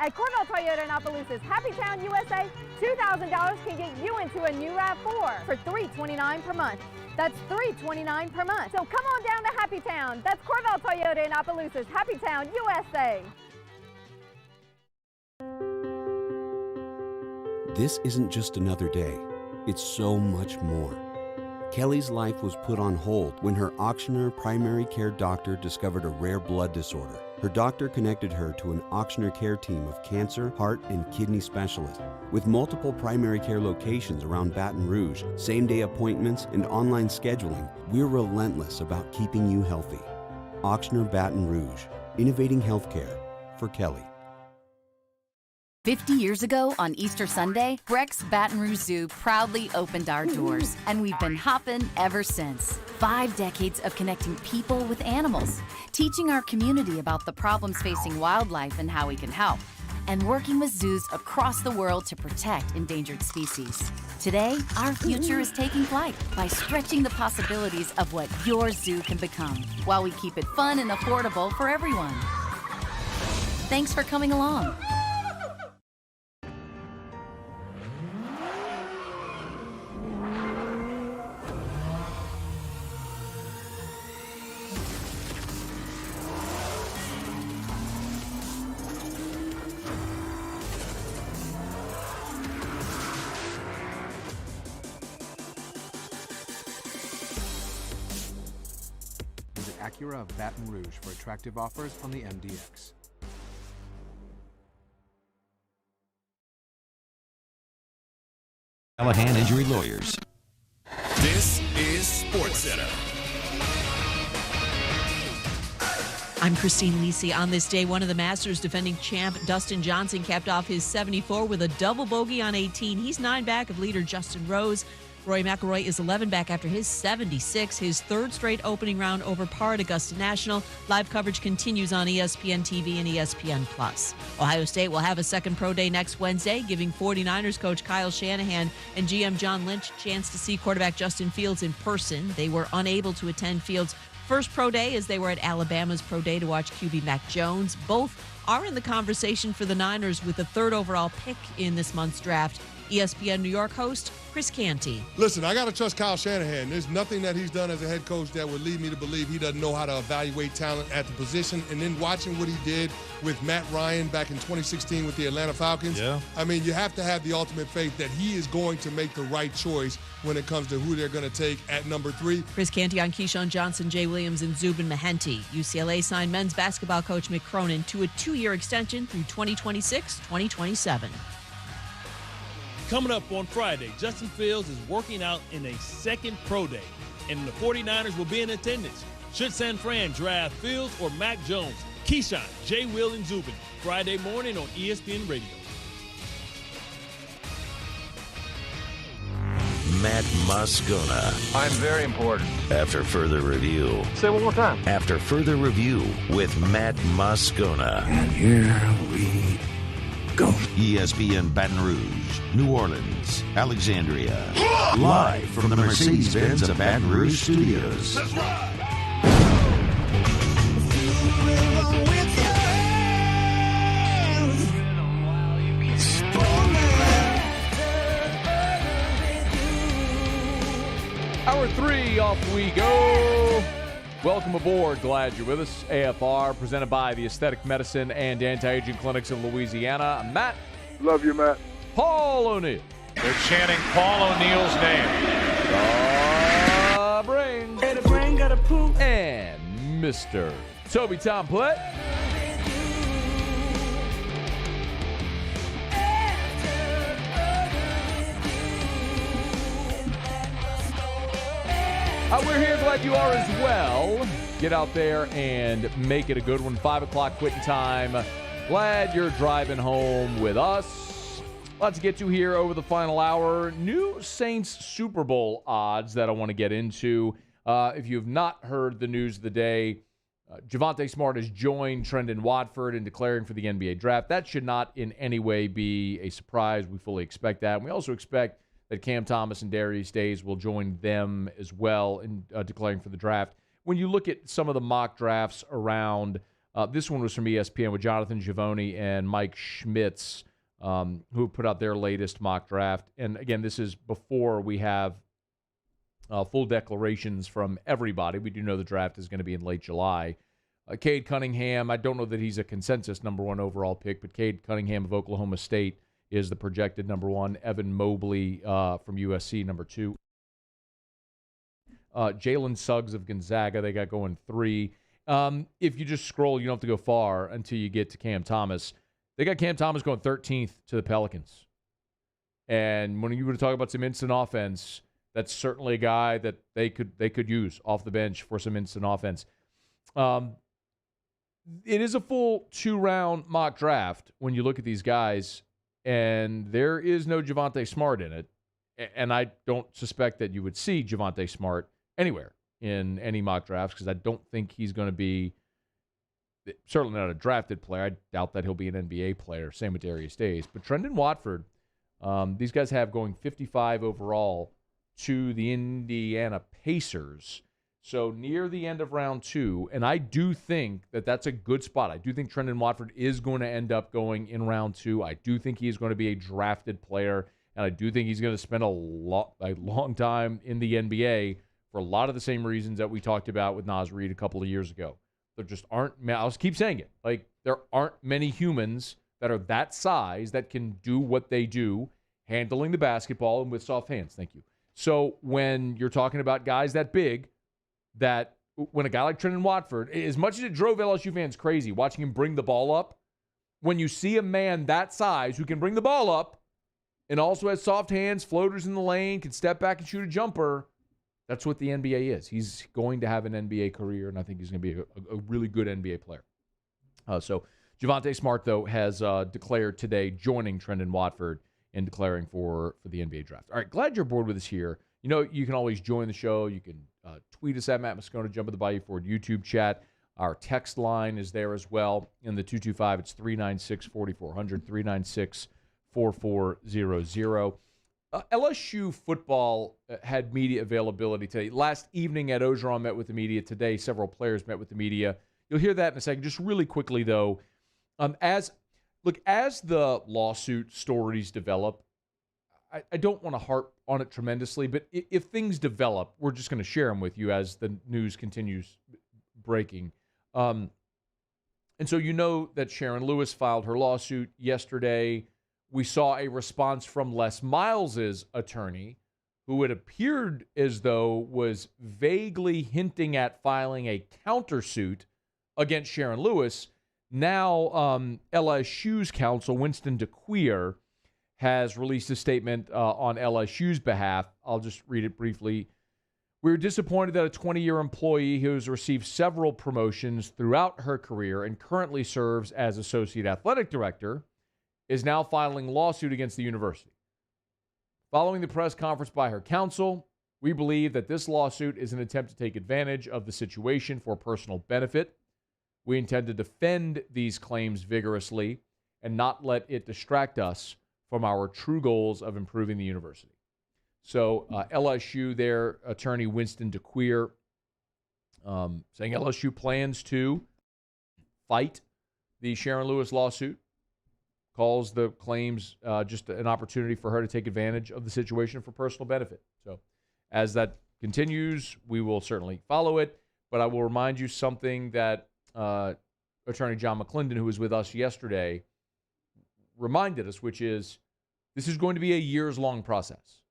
At Corvette Toyota in Opelousas, Happy Town, USA, $2,000 can get you into a new RAV4 for $329 per month. That's $329 per month. So come on down to Happy Town. That's Corvette Toyota in Opelousas, Happy Town, USA. This isn't just another day. It's so much more. Kelly's life was put on hold when her auctioneer primary care doctor discovered a rare blood disorder. Her doctor connected her to an auctioneer care team of cancer, heart, and kidney specialists. With multiple primary care locations around Baton Rouge, same-day appointments, and online scheduling, we're relentless about keeping you healthy. Auctioneer Baton Rouge, innovating healthcare for Kelly. 50 years ago on Easter Sunday, Breck's Baton Rouge Zoo proudly opened our doors, and we've been hopping ever since. 5 decades of connecting people with animals, teaching our community about the problems facing wildlife and how we can help, and working with zoos across the world to protect endangered species. Today, our future is taking flight by stretching the possibilities of what your zoo can become, while we keep it fun and affordable for everyone. Thanks for coming along. Acura of Baton Rouge for attractive offers on the MDX. Callahan Injury Lawyers. This is SportsCenter. I'm Christine Lisi. On this day, one of the Masters defending champ Dustin Johnson capped off his 74 with a double bogey on 18. He's 9 back of leader Justin Rose. Rory McIlroy is 11 back after his 76, his third straight opening round over par at Augusta National. Live coverage continues on ESPN TV and ESPN+. Ohio State will have a second pro day next Wednesday, giving 49ers coach Kyle Shanahan and GM John Lynch a chance to see quarterback Justin Fields in person. They were unable to attend Fields' first pro day as they were at Alabama's pro day to watch QB Mac Jones. Both are in the conversation for the Niners with the third overall pick in this month's draft. ESPN New York host Chris Canty. Listen, I got to trust Kyle Shanahan. There's nothing that he's done as a head coach that would lead me to believe he doesn't know how to evaluate talent at the position. And then watching what he did with Matt Ryan back in 2016 with the Atlanta Falcons, I mean, you have to have the ultimate faith that he is going to make the right choice when it comes to who they're going to take at number 3. Chris Canty on Keyshawn Johnson, Jay Williams, and Zubin Mehenti. UCLA signed men's basketball coach Mick Cronin to a 2-year extension through 2026-2027. Coming up on Friday, Justin Fields is working out in a second pro day, and the 49ers will be in attendance. Should San Fran draft Fields or Mac Jones? Keyshawn, Jay, Will, and Zubin, Friday morning on ESPN Radio. Matt Moscona. I'm very important. After further review. Say it one more time. After further review with Matt Moscona. And here we go. ESPN Baton Rouge, New Orleans, Alexandria. Live from the Mercedes-Benz of Baton Rouge studios. That's right. Hour 3, off we go. Welcome aboard. Glad you're with us. AFR, presented by the Aesthetic Medicine and Anti-Aging Clinics of Louisiana. I'm Matt. Love you, Matt. Paul O'Neill. They're chanting Paul O'Neill's name. Brain got a poop. And Mr. Toby Tomplett. We're here. Glad you are as well. Get out there and make it a good one. 5 o'clock quitting time. Glad you're driving home with us. Lots to get to here over the final hour. New Saints Super Bowl odds that I want to get into. If you have not heard the news of the day, Javonte Smart has joined Trendon Watford in declaring for the NBA draft. That should not in any way be a surprise. We fully expect that. And we also expect that Cam Thomas and Darius Days will join them as well in declaring for the draft. When you look at some of the mock drafts around, this one was from ESPN with Jonathan Givony and Mike Schmitz, who put out their latest mock draft. And again, this is before we have full declarations from everybody. We do know the draft is going to be in late July. Cade Cunningham, I don't know that he's a consensus number 1 overall pick, but Cade Cunningham of Oklahoma State is the projected number 1. Evan Mobley from USC, number 2. Jalen Suggs of Gonzaga, they got going 3. If you just scroll, you don't have to go far until you get to Cam Thomas. They got Cam Thomas going 13th to the Pelicans. And when you were to talk about some instant offense, that's certainly a guy that they could use off the bench for some instant offense. It is a full 2-round mock draft when you look at these guys, and there is no Javonte Smart in it. And I don't suspect that you would see Javonte Smart anywhere in any mock drafts because I don't think he's going to be, certainly not a drafted player. I doubt that he'll be an NBA player. Same with Darius Days. But Trendon Watford, these guys have going 55 overall to the Indiana Pacers. So near the end of round 2, and I do think that that's a good spot. I do think Trendon Watford is going to end up going in round 2. I do think he is going to be a drafted player, and I do think he's going to spend a long time in the NBA for a lot of the same reasons that we talked about with Naz Reid a couple of years ago. There just aren't, I'll keep saying it, like there aren't many humans that are that size that can do what they do, handling the basketball and with soft hands. Thank you. So when you're talking about guys that big, that when a guy like Trendon Watford, as much as it drove LSU fans crazy watching him bring the ball up, when you see a man that size who can bring the ball up and also has soft hands, floaters in the lane, can step back and shoot a jumper, That's what the NBA is. He's going to have an NBA career, and I think he's going to be a really good NBA player. So Javonte Smart, though, has declared today joining Trendon Watford in declaring for the NBA draft. All right, glad you're aboard with us here. You know, you can always join the show. You can tweet us at Matt Moscona, jump in the Bayou Ford YouTube chat. Our text line is there as well. In the 225, it's 396-4400, 396-4400. LSU football had media availability today. Last evening at Ogeron met with the media. Today, several players met with the media. You'll hear that in a second. Just really quickly, though, as the lawsuit stories develop, I don't want to harp on it tremendously, but if things develop, we're just going to share them with you as the news continues breaking. And so you know that Sharon Lewis filed her lawsuit yesterday. We saw a response from Les Miles' attorney, who it appeared as though was vaguely hinting at filing a countersuit against Sharon Lewis. Now, LSU's counsel, Winston DeQueer, has released a statement on LSU's behalf. I'll just read it briefly. We're disappointed that a 20-year employee who has received several promotions throughout her career and currently serves as associate athletic director is now filing lawsuit against the university. Following the press conference by her counsel, we believe that this lawsuit is an attempt to take advantage of the situation for personal benefit. We intend to defend these claims vigorously and not let it distract us from our true goals of improving the university. So LSU, their attorney Winston DeQueer, saying LSU plans to fight the Sharon Lewis lawsuit, calls the claims just an opportunity for her to take advantage of the situation for personal benefit. So as that continues, we will certainly follow it. But I will remind you something that Attorney John McClendon, who was with us yesterday, reminded us, which is this is going to be a years-long process.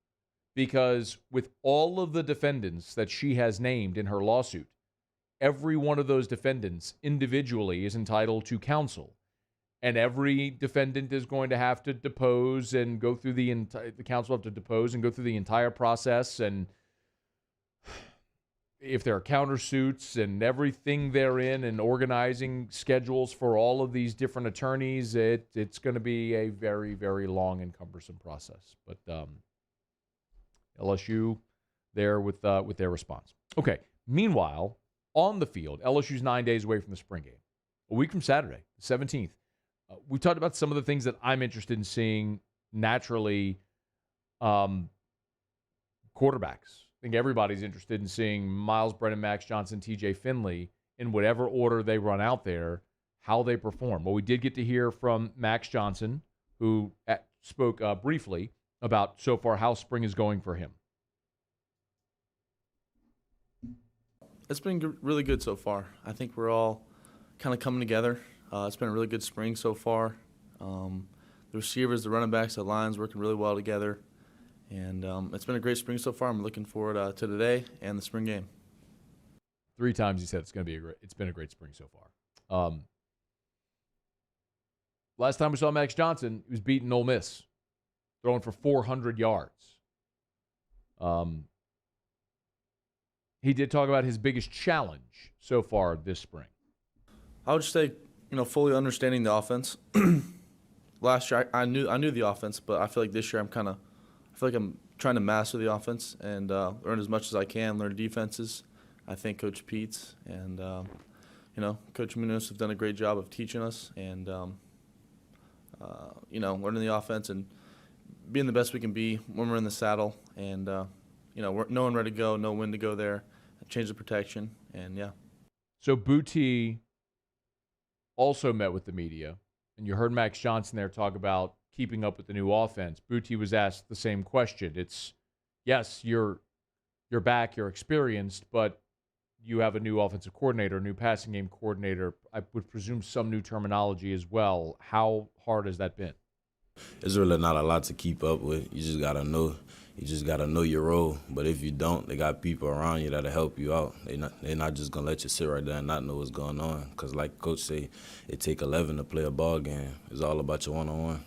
Because with all of the defendants that she has named in her lawsuit, every one of those defendants individually is entitled to counsel. And every defendant is going to have to depose and go through the counsel have to depose and go through the entire process. And if there are countersuits and everything therein and organizing schedules for all of these different attorneys, it's going to be a very, very long and cumbersome process. But LSU there with their response. Okay. Meanwhile, on the field, LSU's 9 days away from the spring game. A week from Saturday, the 17th. We talked about some of the things that I'm interested in seeing naturally. Quarterbacks. I think everybody's interested in seeing Miles Brennan, Max Johnson, TJ Finley, in whatever order they run out there, how they perform. Well, we did get to hear from Max Johnson, who spoke briefly about so far how spring is going for him. It's been really good so far. I think we're all kind of coming together. It's been a really good spring so far. The receivers, the running backs, the lines working really well together. And it's been a great spring so far. I'm looking forward to today and the spring game. 3 times he said it's been a great spring so far. Last time we saw Max Johnson, he was beating Ole Miss, throwing for 400 yards. He did talk about his biggest challenge so far this spring. I would just say, fully understanding the offense. Last year, I knew the offense, but I feel like this year I feel like I'm trying to master the offense and learn as much as I can, learn defenses. I think Coach Peets and, Coach Munoz have done a great job of teaching us and, learning the offense and being the best we can be when we're in the saddle and, knowing where to go, know when to go there, change the protection, and, yeah. So Booty also met with the media, and you heard Max Johnson there talk about keeping up with the new offense. Booty was asked the same question. It's, yes, you're back, you're experienced, but you have a new offensive coordinator, a new passing game coordinator. I would presume some new terminology as well. How hard has that been? It's really not a lot to keep up with. You just gotta know. You just gotta know your role. But if you don't, they got people around you that'll help you out. They're not just gonna let you sit right there and not know what's going on. Cause like Coach say, it take 11 to play a ball game. It's all about your one-on-one.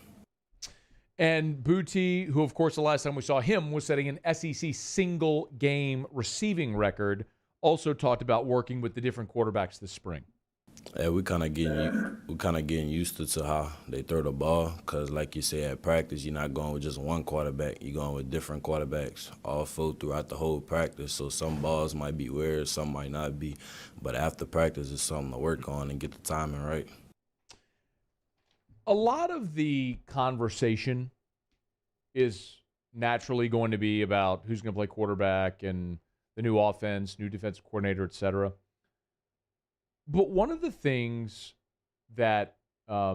And Booty, who, of course, the last time we saw him was setting an SEC single-game receiving record, also talked about working with the different quarterbacks this spring. Yeah, we kind of getting used to how they throw the ball, because like you say, at practice, you're not going with just one quarterback. You're going with different quarterbacks all full throughout the whole practice. So some balls might be weird, some might not be. But after practice, it's something to work on and get the timing right. A lot of the conversation is naturally going to be about who's going to play quarterback and the new offense, new defensive coordinator, et cetera. But one of the things that I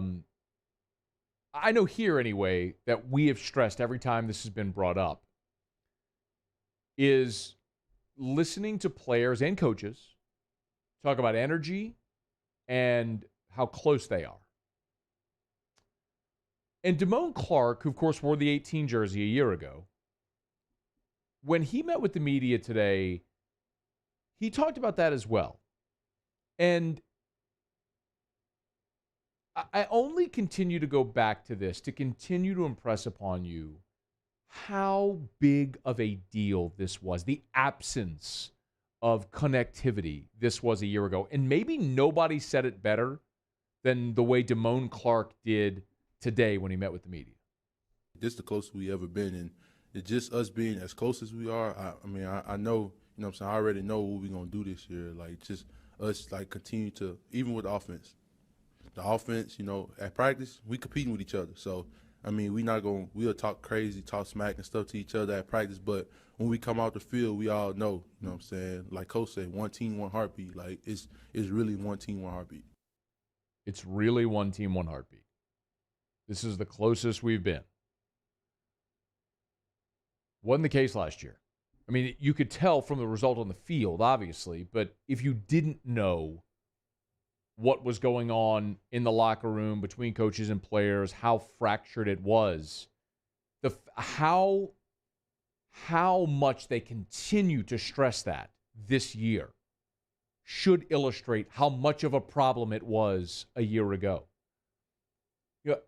know here anyway that we have stressed every time this has been brought up is listening to players and coaches talk about energy and how close they are. And Damone Clark, who, of course, wore the 18 jersey a year ago, when he met with the media today, he talked about that as well. And I only continue to go back to this to continue to impress upon you how big of a deal this was, the absence of connectivity this was a year ago. And maybe nobody said it better than the way Damone Clark did today when he met with the media. This is the closest we ever been, and it's just us being as close as we are. I know, you know what I'm saying, I already know what we're going to do this year. Like, just us, like, continue to, even with the offense, you know, at practice, we competing with each other. So, I mean, we'll talk crazy, talk smack and stuff to each other at practice, but when we come out the field, we all know, you know what I'm saying? Like Coach said, one team, one heartbeat. Like, it's really one team, one heartbeat. It's really one team, one heartbeat. This is the closest we've been. Wasn't the case last year. I mean, you could tell from the result on the field, obviously, but if you didn't know what was going on in the locker room between coaches and players, how fractured it was, how much they continue to stress that this year should illustrate how much of a problem it was a year ago. You know,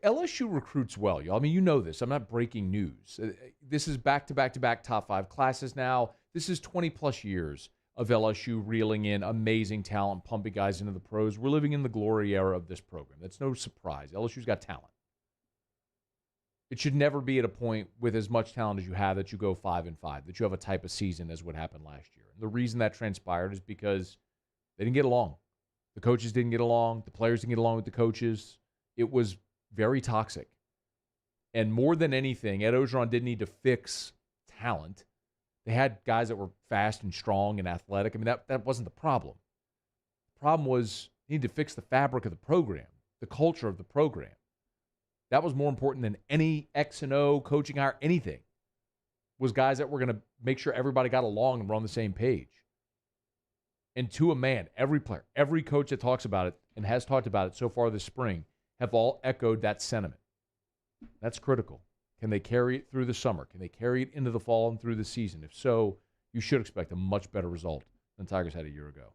LSU recruits well, y'all. I mean, you know this. I'm not breaking news. This is back-to-back-to-back top 5 classes now. This is 20-plus years of LSU reeling in amazing talent, pumping guys into the pros. We're living in the glory era of this program. That's no surprise. LSU's got talent. It should never be at a point with as much talent as you have that you go 5-5, that you have a type of season as what happened last year. And the reason that transpired is because they didn't get along. The coaches didn't get along. The players didn't get along with the coaches. It was very toxic. And more than anything, Ed Orgeron didn't need to fix talent. They had guys that were fast and strong and athletic. I mean, that wasn't the problem. The problem was you need to fix the fabric of the program, the culture of the program. That was more important than any X and O coaching hire, anything. Was guys that were going to make sure everybody got along and were on the same page. And to a man, every player, every coach that talks about it and has talked about it so far this spring have all echoed that sentiment. That's critical. Can they carry it through the summer? Can they carry it into the fall and through the season? If so, you should expect a much better result than Tigers had a year ago. All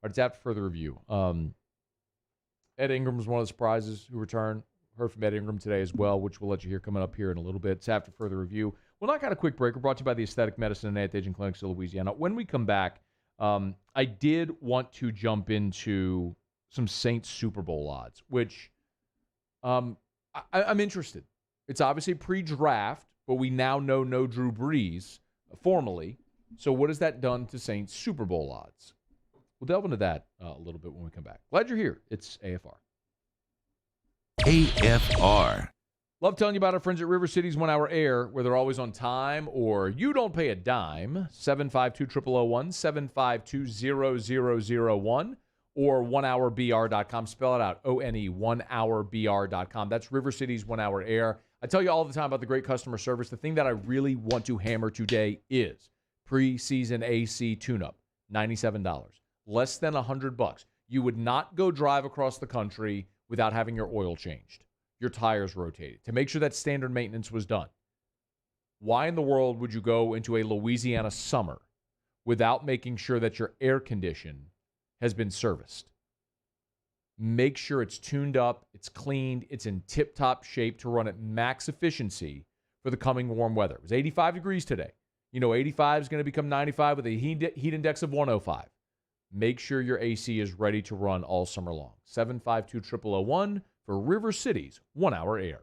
right, it's after further review. Ed Ingram was one of the surprises who returned. Heard from Ed Ingram today as well, which we'll let you hear coming up here in a little bit. It's after further review. We'll knock out a quick break. We're brought to you by the Aesthetic Medicine and Anti-Aging Clinics of Louisiana. When we come back, I did want to jump into some Saints Super Bowl odds, which I'm interested. It's obviously pre-draft, but we now know no Drew Brees formally. So what has that done to Saints Super Bowl odds? We'll delve into that a little bit when we come back. Glad you're here. It's AFR. AFR. Love telling you about our friends at River City's 1 Hour Air, where they're always on time or you don't pay a dime. 752-0001, 752-0001. Or 1hourbr.com. Spell it out, O-N-E, 1hourbr.com. That's River City's 1 Hour Air. I tell you all the time about the great customer service. The thing that I really want to hammer today is preseason AC tune-up, $97. Less than $100. You would not go drive across the country without having your oil changed, your tires rotated, to make sure that standard maintenance was done. Why in the world would you go into a Louisiana summer without making sure that your air condition has been serviced? Make sure it's tuned up, it's cleaned, it's in tip-top shape to run at max efficiency for the coming warm weather. It was 85 degrees today. 85 is going to become 95 with a heat index of 105. Make sure your AC is ready to run all summer long. 752-0001 for River City's 1-hour air.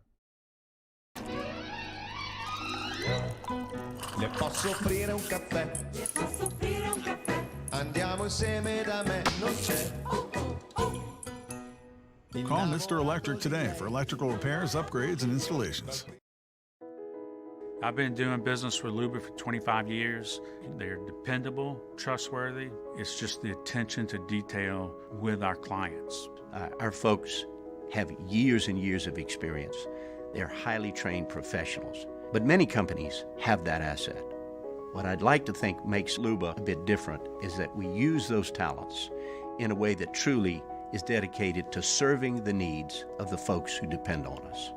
Le posso offrire un caffè? Le posso offrire un caffè? Andiamo insieme da me, non c'è. Call Mr. Electric today for electrical repairs, upgrades, and installations. I've been doing business with Luba for 25 years. They're dependable, trustworthy. It's just the attention to detail with our clients. Our folks have years and years of experience. They're highly trained professionals. But many companies have that asset. What I'd like to think makes Luba a bit different is that we use those talents in a way that truly is dedicated to serving the needs of the folks who depend on us.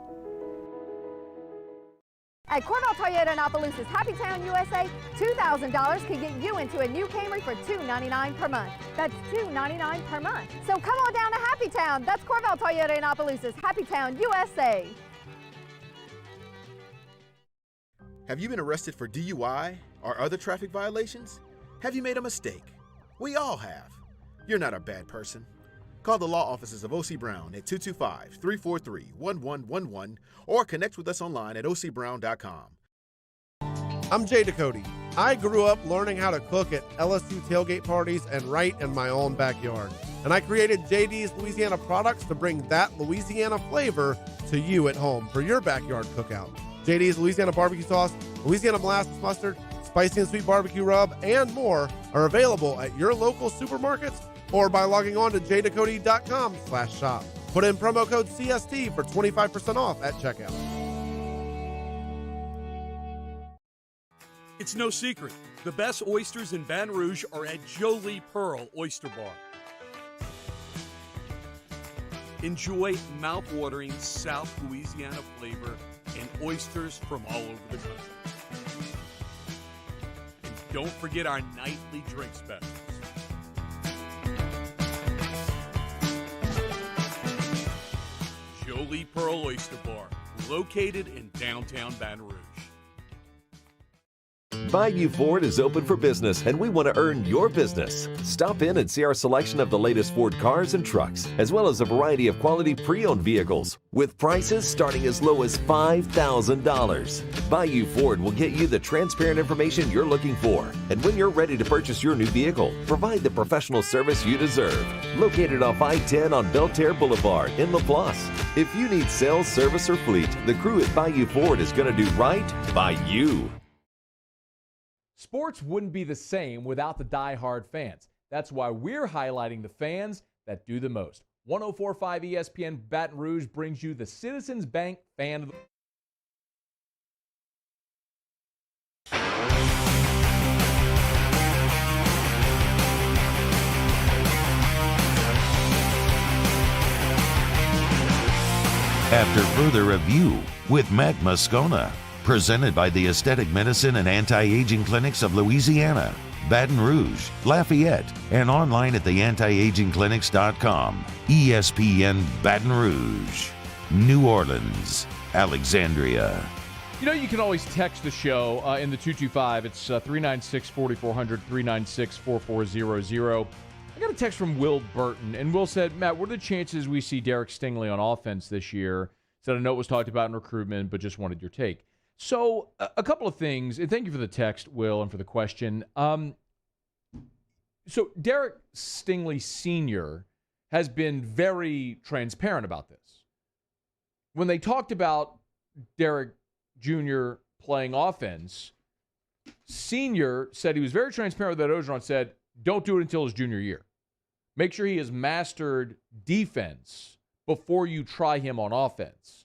At Corval Toyota in Opelousas, Happy Town, USA, $2,000 can get you into a new Camry for $299 per month. That's $299 per month. So come on down to Happy Town. That's Corval Toyota in Opelousas, Happy Town, USA. Have you been arrested for DUI or other traffic violations? Have you made a mistake? We all have. You're not a bad person. Call the law offices of O.C. Brown at 225-343-1111 or connect with us online at ocbrown.com. I'm Jay Ducote. I grew up learning how to cook at LSU tailgate parties and right in my own backyard. And I created JD's Louisiana products to bring that Louisiana flavor to you at home for your backyard cookout. JD's Louisiana barbecue sauce, Louisiana molasses mustard, spicy and sweet barbecue rub, and more are available at your local supermarkets or by logging on to jducote.com/shop. Put in promo code CST for 25% off at checkout. It's no secret. The best oysters in Baton Rouge are at Jolie Pearl Oyster Bar. Enjoy mouth-watering South Louisiana flavor and oysters from all over the country. And don't forget our nightly drink specials. Jolie Pearl Oyster Bar, located in downtown Baton Rouge. Bayou Ford is open for business, and we want to earn your business. Stop in and see our selection of the latest Ford cars and trucks, as well as a variety of quality pre-owned vehicles, with prices starting as low as $5,000. Bayou Ford will get you the transparent information you're looking for, and when you're ready to purchase your new vehicle, provide the professional service you deserve. Located off I-10 on Belterre Boulevard in LaPlace. If you need sales, service, or fleet, the crew at Bayou Ford is going to do right by you. Sports wouldn't be the same without the die-hard fans. That's why we're highlighting the fans that do the most. 104.5 ESPN Baton Rouge brings you the Citizens Bank Fan of the... After further review with Matt Moscona. Presented by the Aesthetic Medicine and Anti-Aging Clinics of Louisiana, Baton Rouge, Lafayette, and online at theantiagingclinics.com. ESPN Baton Rouge, New Orleans, Alexandria. You can always text the show in the 225. It's 396-4400, 396-4400. I got a text from Will Burton, and Will said, Matt, what are the chances we see Derek Stingley on offense this year? Said, I know it was talked about in recruitment, but just wanted your take. So a couple of things, and thank you for the text, Will, and for the question. So Derek Stingley Sr. has been very transparent about this. When they talked about Derek Jr. playing offense, Sr. said he was very transparent with that Ogeron, said, don't do it until his junior year. Make sure he has mastered defense before you try him on offense.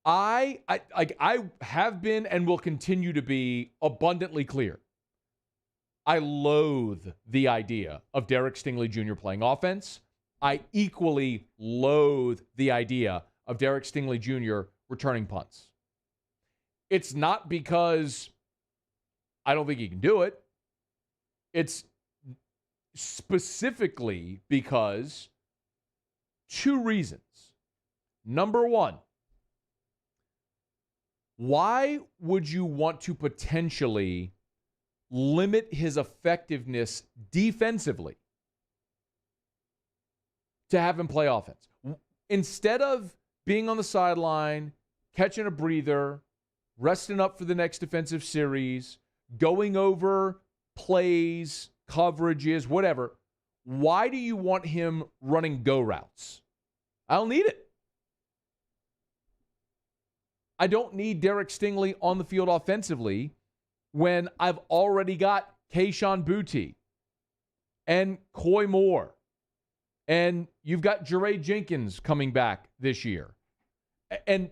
I have been and will continue to be abundantly clear. I loathe the idea of Derek Stingley Jr. playing offense. I equally loathe the idea of Derek Stingley Jr. returning punts. It's not because I don't think he can do it. It's specifically because 2 reasons. Number one, why would you want to potentially limit his effectiveness defensively to have him play offense? Instead of being on the sideline, catching a breather, resting up for the next defensive series, going over plays, coverages, whatever, why do you want him running go routes? I don't need it. I don't need Derek Stingley on the field offensively when I've already got Kayshon Boutte and Coy Moore, and you've got Jaray Jenkins coming back this year, and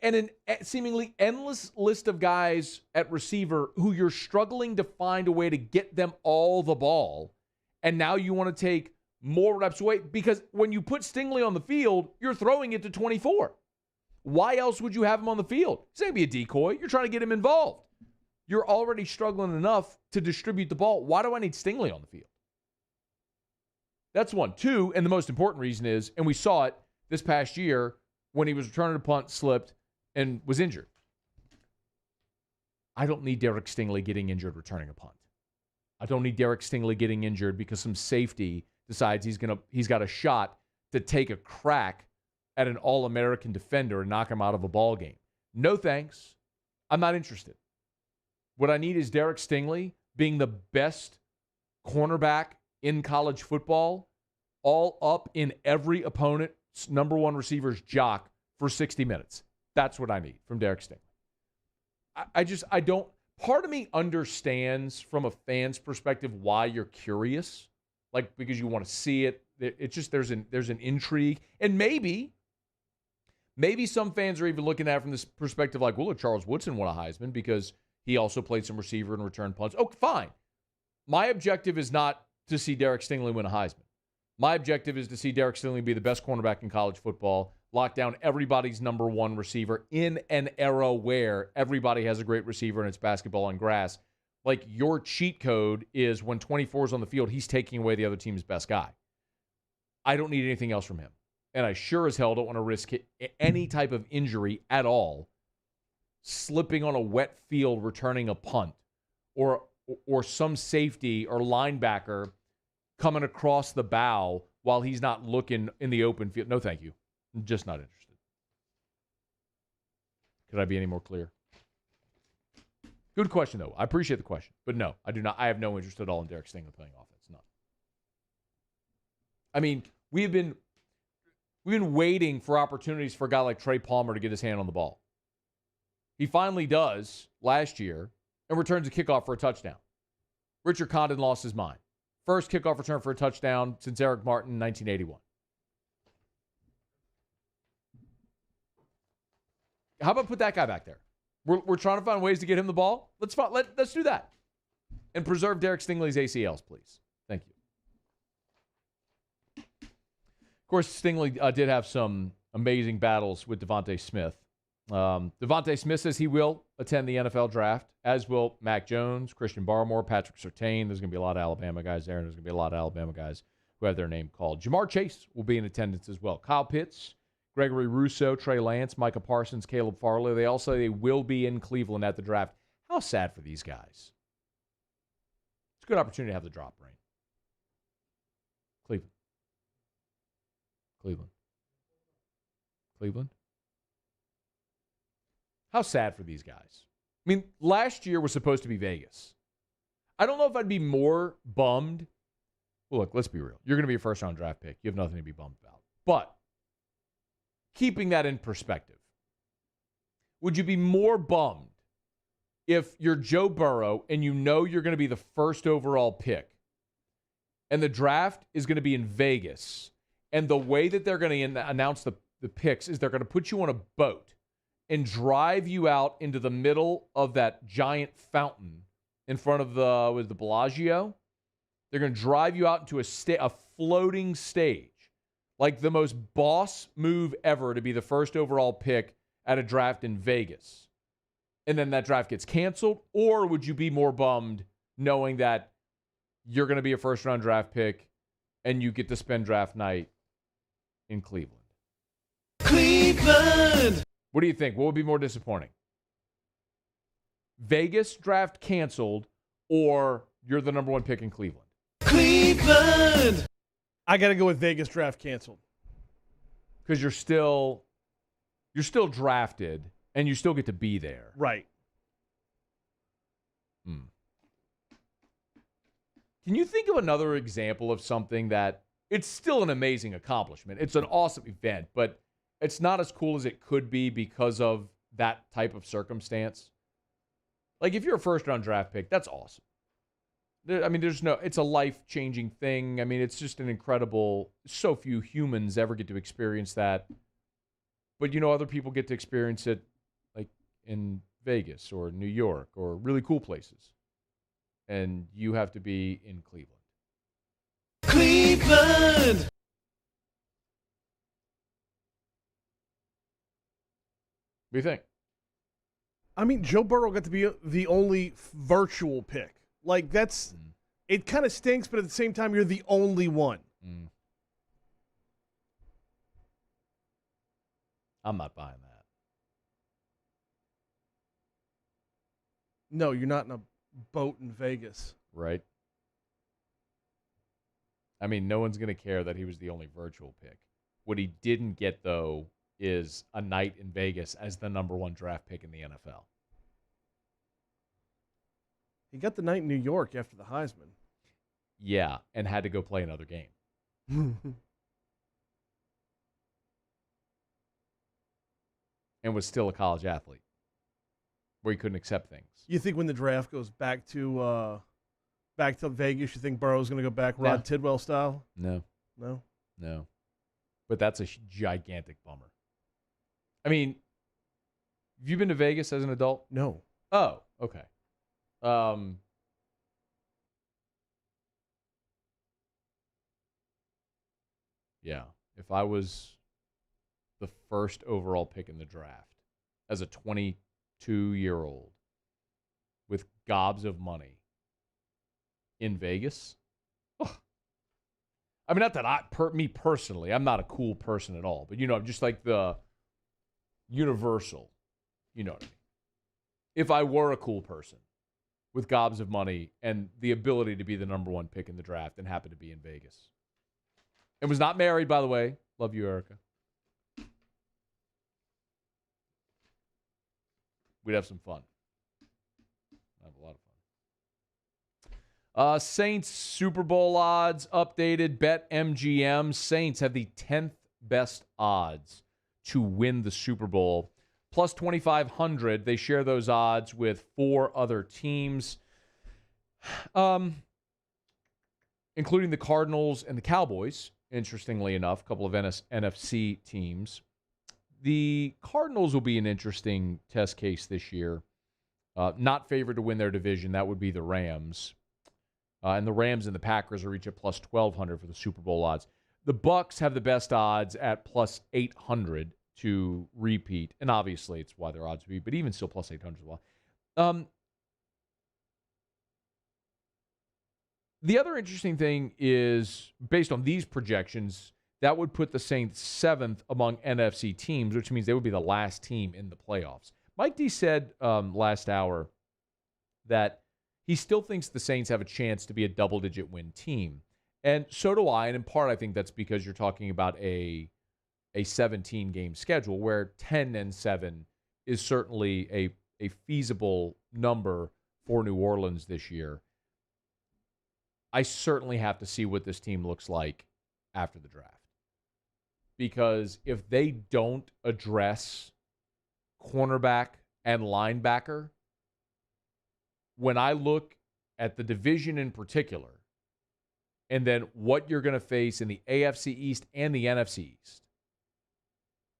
an seemingly endless list of guys at receiver who you're struggling to find a way to get them all the ball, and now you want to take more reps away because when you put Stingley on the field, you're throwing it to 24. Why else would you have him on the field? He's going to be a decoy. You're trying to get him involved. You're already struggling enough to distribute the ball. Why do I need Stingley on the field? That's one. 2, and the most important reason is, and we saw it this past year when he was returning a punt, slipped, and was injured. I don't need Derek Stingley getting injured returning a punt. I don't need Derek Stingley getting injured because some safety decides he's got a shot to take a crack at an All-American defender and knock him out of a ball game. No thanks. I'm not interested. What I need is Derek Stingley being the best cornerback in college football, all up in every opponent's number one receiver's jock for 60 minutes. That's what I need from Derek Stingley. I don't. Part of me understands from a fan's perspective why you're curious, like because you want to see it. It's just there's an intrigue, and maybe some fans are even looking at it from this perspective, like, well, look, Charles Woodson won a Heisman because he also played some receiver and return punts. Oh, fine. My objective is not to see Derek Stingley win a Heisman. My objective is to see Derek Stingley be the best cornerback in college football, lock down everybody's number one receiver in an era where everybody has a great receiver and it's basketball on grass. Like, your cheat code is when 24 is on the field, he's taking away the other team's best guy. I don't need anything else from him. And I sure as hell don't want to risk any type of injury at all, slipping on a wet field returning a punt, or some safety or linebacker coming across the bow while he's not looking in the open field. No, thank you. I'm just not interested. Could I be any more clear? Good question, though. I appreciate the question. But no, I do not. I have no interest at all in Derek Stingley playing offense. None. I mean, we've been waiting for opportunities for a guy like Trey Palmer to get his hand on the ball. He finally does last year and returns a kickoff for a touchdown. Richard Condon lost his mind. First kickoff return for a touchdown since Eric Martin in 1981. How about put that guy back there? We're trying to find ways to get him the ball. Let's do that. And preserve Derek Stingley's ACLs, please. Thank you. Of course, Stingley did have some amazing battles with Javonte Smith. Javonte Smith says he will attend the NFL draft, as will Mac Jones, Christian Barmore, Patrick Surtain. There's going to be a lot of Alabama guys there, and there's going to be a lot of Alabama guys who have their name called. Jamar Chase will be in attendance as well. Kyle Pitts, Gregory Rousseau, Trey Lance, Micah Parsons, Caleb Farley. They all say they will be in Cleveland at the draft. How sad for these guys. It's a good opportunity to have the drop, Rain. Cleveland. How sad for these guys. I mean, last year was supposed to be Vegas. I don't know if I'd be more bummed. Well, look, let's be real. You're going to be a first-round draft pick. You have nothing to be bummed about. But keeping that in perspective, would you be more bummed if you're Joe Burrow and you know you're going to be the first overall pick and the draft is going to be in Vegas, and the way that they're going to announce the picks is they're going to put you on a boat and drive you out into the middle of that giant fountain in front of the Bellagio? They're going to drive you out into a floating stage, like the most boss move ever to be the first overall pick at a draft in Vegas. And then that draft gets canceled? Or would you be more bummed knowing that you're going to be a first-round draft pick and you get to spend draft night in Cleveland? Cleveland! What do you think? What would be more disappointing? Vegas draft canceled, or you're the number one pick in Cleveland? Cleveland! I got to go with Vegas draft canceled. Because you're still drafted, and you still get to be there. Right. Can you think of another example of something that it's still an amazing accomplishment? It's an awesome event, but it's not as cool as it could be because of that type of circumstance. Like if you're a first-round draft pick, that's awesome. It's a life-changing thing. I mean, it's just an incredible, so few humans ever get to experience that. But, other people get to experience it like in Vegas or New York or really cool places. And you have to be in Cleveland. Cleveland! What do you think? I mean, Joe Burrow got to be the only virtual pick. Like, it kind of stinks, but at the same time, you're the only one. I'm not buying that. No, you're not in a boat in Vegas. Right. I mean, no one's going to care that he was the only virtual pick. What he didn't get, though, is a night in Vegas as the number one draft pick in the NFL. He got the night in New York after the Heisman. Yeah, and had to go play another game. And was still a college athlete where he couldn't accept things. You think when the draft goes back to Vegas, you think Burrow's going to go back Rod Tidwell style? No. No? No. But that's a gigantic bummer. I mean, have you been to Vegas as an adult? No. Oh, okay. Yeah. If I was the first overall pick in the draft as a 22-year-old with gobs of money in Vegas, I mean, not that me personally, I'm not a cool person at all, but I'm just like the universal, you know what I mean? If I were a cool person with gobs of money and the ability to be the number one pick in the draft and happened to be in Vegas. And was not married, by the way. Love you, Erica. We'd have some fun. Have a lot of fun. Saints Super Bowl odds updated. BetMGM. Saints have the 10th best odds to win the Super Bowl. Plus 2,500. They share those odds with 4 other teams, including the Cardinals and the Cowboys, interestingly enough, a couple of NFC teams. The Cardinals will be an interesting test case this year. Not favored to win their division. That would be the Rams. And the Rams and the Packers are each at plus 1,200 for the Super Bowl odds. The Bucs have the best odds at plus 800 to repeat. And obviously, it's why their odds would be, but even still plus 800 as well. The other interesting thing is, based on these projections, that would put the Saints 7th among NFC teams, which means they would be the last team in the playoffs. Mike D said last hour that he still thinks the Saints have a chance to be a double-digit win team. And so do I, and in part I think that's because you're talking about a 17-game schedule where 10-7 is certainly a feasible number for New Orleans this year. I certainly have to see what this team looks like after the draft. Because if they don't address cornerback and linebacker, when I look at the division in particular, and then what you're going to face in the AFC East and the NFC East,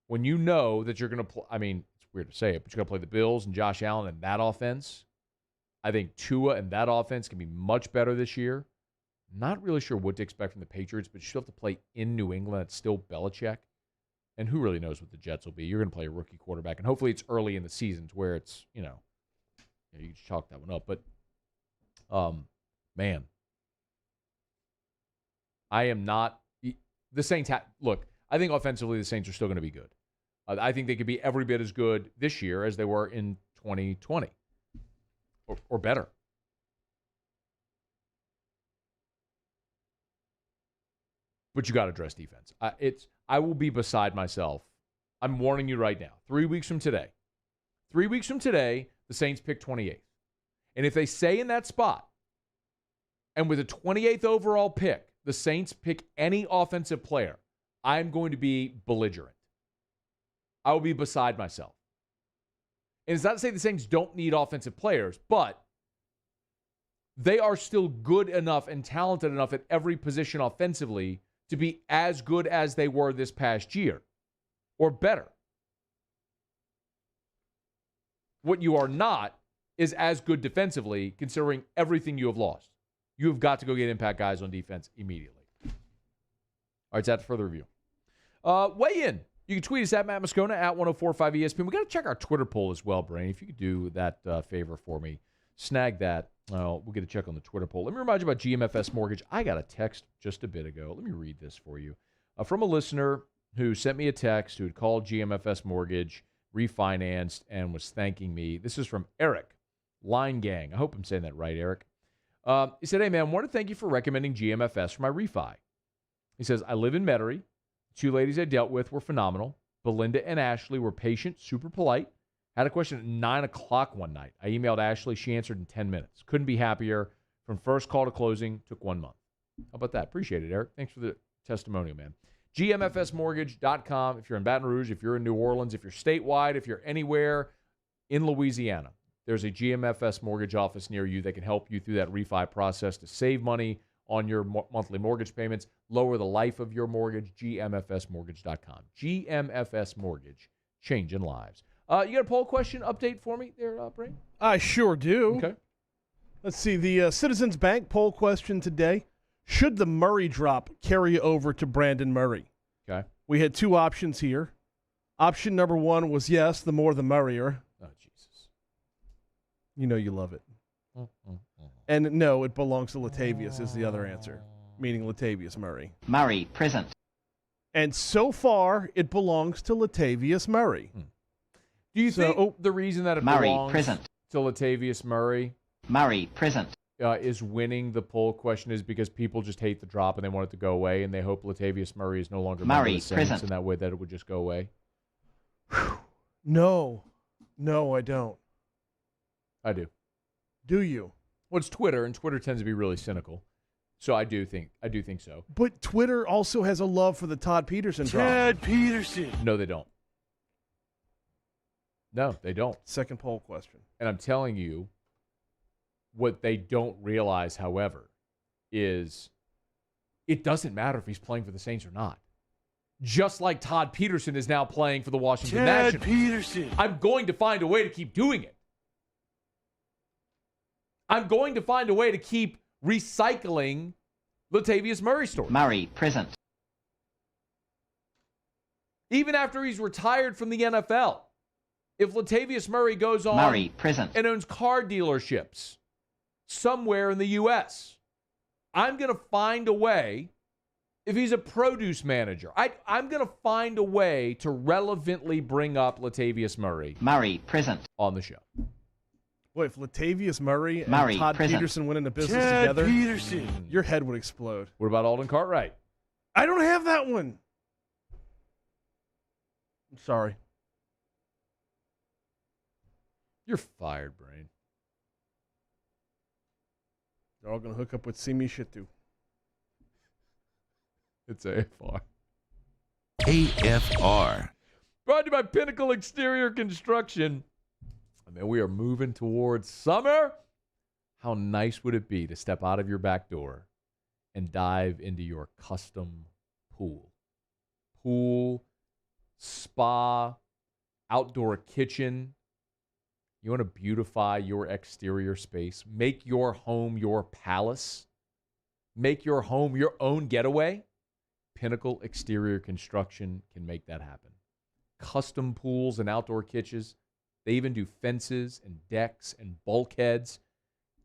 when you know that you're going to play, I mean, it's weird to say it, but you're going to play the Bills and Josh Allen and that offense, I think Tua and that offense can be much better this year. Not really sure what to expect from the Patriots, but you still have to play in New England. It's still Belichick. And who really knows what the Jets will be? You're going to play a rookie quarterback. And hopefully it's early in the season to where it's, you can chalk that one up. But, man, I am not – the Saints – look, I think offensively the Saints are still going to be good. I think they could be every bit as good this year as they were in 2020 or better. But you got to address defense. I will be beside myself. I'm warning you right now. 3 weeks from today, the Saints pick 28th. And if they stay in that spot, and with a 28th overall pick, the Saints pick any offensive player, I'm going to be belligerent. I will be beside myself. And it's not to say the Saints don't need offensive players, but they are still good enough and talented enough at every position offensively to be as good as they were this past year, or better. What you are not is as good defensively, considering everything you have lost. You have got to go get impact guys on defense immediately. All right, so that's further review. Weigh in. You can tweet us at Matt Moscona, at 1045 ESPN. We got to check our Twitter poll as well, Brain. If you could do that favor for me, snag that. We'll get a check on the Twitter poll. Let me remind you about GMFS Mortgage. I got a text just a bit ago. Let me read this for you. From a listener who sent me a text who had called GMFS Mortgage, refinanced, and was thanking me. This is from Eric, Line Gang. I hope I'm saying that right, Eric. He said, hey, man, I want to thank you for recommending GMFS for my refi. He says, I live in Metairie. The two ladies I dealt with were phenomenal. Belinda and Ashley were patient, super polite. Had a question at 9 o'clock one night. I emailed Ashley. She answered in 10 minutes. Couldn't be happier. From first call to closing, took 1 month. How about that? Appreciate it, Eric. Thanks for the testimonial, man. GMFSmortgage.com. If you're in Baton Rouge, if you're in New Orleans, if you're statewide, if you're anywhere in Louisiana, there's a GMFS mortgage office near you that can help you through that refi process to save money on your monthly mortgage payments, lower the life of your mortgage. GMFSmortgage.com. GMFS Mortgage, changing lives. You got a poll question update for me there, Brain? I sure do. Okay. Let's see. The Citizens Bank poll question today. Should the Murray drop carry over to Brandon Murray? Okay. We had two options here. Option number one was yes, the more the merrier. Oh, Jesus. You know you love it. And no, it belongs to Latavius is the other answer, meaning Latavius Murray. Murray, present. And so far, it belongs to Latavius Murray. Do you think the reason that it belongs present. to Latavius Murray, present, is winning the poll question is because people just hate the drop and they want it to go away, and they hope Latavius Murray is no longer member of the Saints, present. and that way that it would just go away? No, I don't. I do. Do you? Well, it's Twitter, and Twitter tends to be really cynical. So I do think so. But Twitter also has a love for the Todd Peterson drop. Ted Peterson. No, they don't. No, they don't. Second poll question. And I'm telling you, what they don't realize, however, is it doesn't matter if he's playing for the Saints or not. Just like Todd Peterson is now playing for the Washington Nationals. Ted Peterson. I'm going to find a way to keep doing it. I'm going to find a way to keep recycling Latavius Murray story. Murray, present. Even after he's retired from the NFL, if Latavius Murray goes on Murray, present. and owns car dealerships somewhere in the U.S., I'm going to find a way, if he's a produce manager, I'm going to find a way to relevantly bring up Latavius Murray. Murray, present. On the show. Boy, if Latavius Murray and Murray, Todd present. Peterson went into business Ted together, Peterson. your head would explode. What about Alden Cartwright? I don't have that one. I'm sorry. You're fired, Brain. They're all going to hook up with Simi Shitu. It's AFR. AFR. Brought to you by Pinnacle Exterior Construction. I mean, we are moving towards summer. How nice would it be to step out of your back door and dive into your custom pool? Pool, spa, outdoor kitchen. You want to beautify your exterior space? Make your home your palace? Make your home your own getaway? Pinnacle Exterior Construction can make that happen. Custom pools and outdoor kitchens. They even do fences and decks and bulkheads.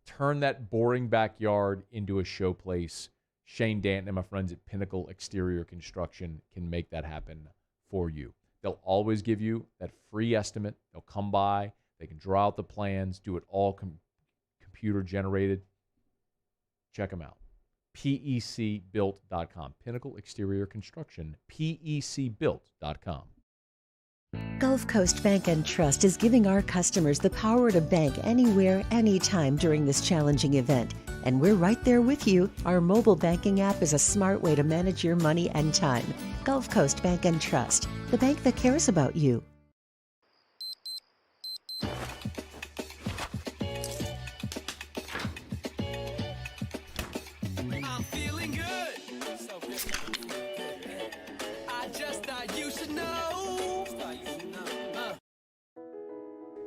Turn that boring backyard into a showplace Shane Danton and my friends at Pinnacle Exterior Construction can make that happen for you. They'll always give you that free estimate. They'll come by. They can draw out the plans, do it all computer generated. Check them out. PECbuilt.com. Pinnacle Exterior Construction. PECbuilt.com. Gulf Coast Bank and Trust is giving our customers the power to bank anywhere, anytime during this challenging event. And we're right there with you. Our mobile banking app is a smart way to manage your money and time. Gulf Coast Bank and Trust, the bank that cares about you. I'm feeling good. So good. I just thought you should know.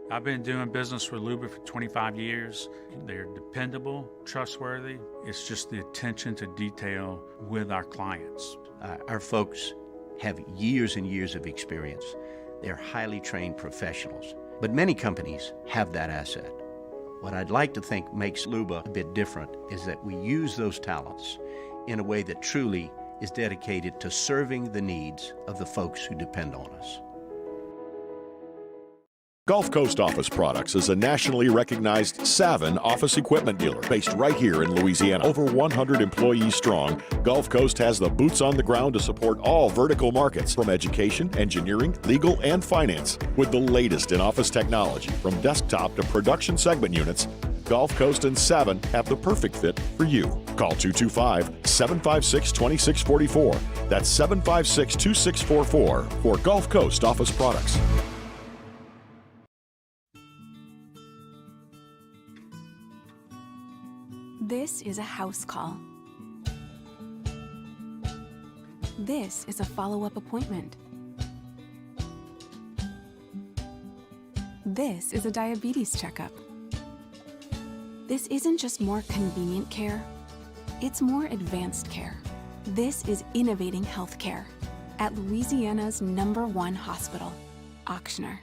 I've been doing business with Luba for 25 years. They're dependable, trustworthy. It's just the attention to detail with our clients. Our folks have years and years of experience. They're highly trained professionals. But many companies have that asset. What I'd like to think makes Luba a bit different is that we use those talents in a way that truly is dedicated to serving the needs of the folks who depend on us. Gulf Coast Office Products is a nationally recognized Savin office equipment dealer based right here in Louisiana. Over 100 employees strong, Gulf Coast has the boots on the ground to support all vertical markets from education, engineering, legal, and finance. With the latest in office technology, from desktop to production segment units, Gulf Coast and Savin have the perfect fit for you. Call 225-756-2644. That's 756-2644 for Gulf Coast Office Products. This is a house call. This is a follow-up appointment. This is a diabetes checkup. This isn't just more convenient care, it's more advanced care. This is innovating healthcare at Louisiana's #1 hospital, Auctioner.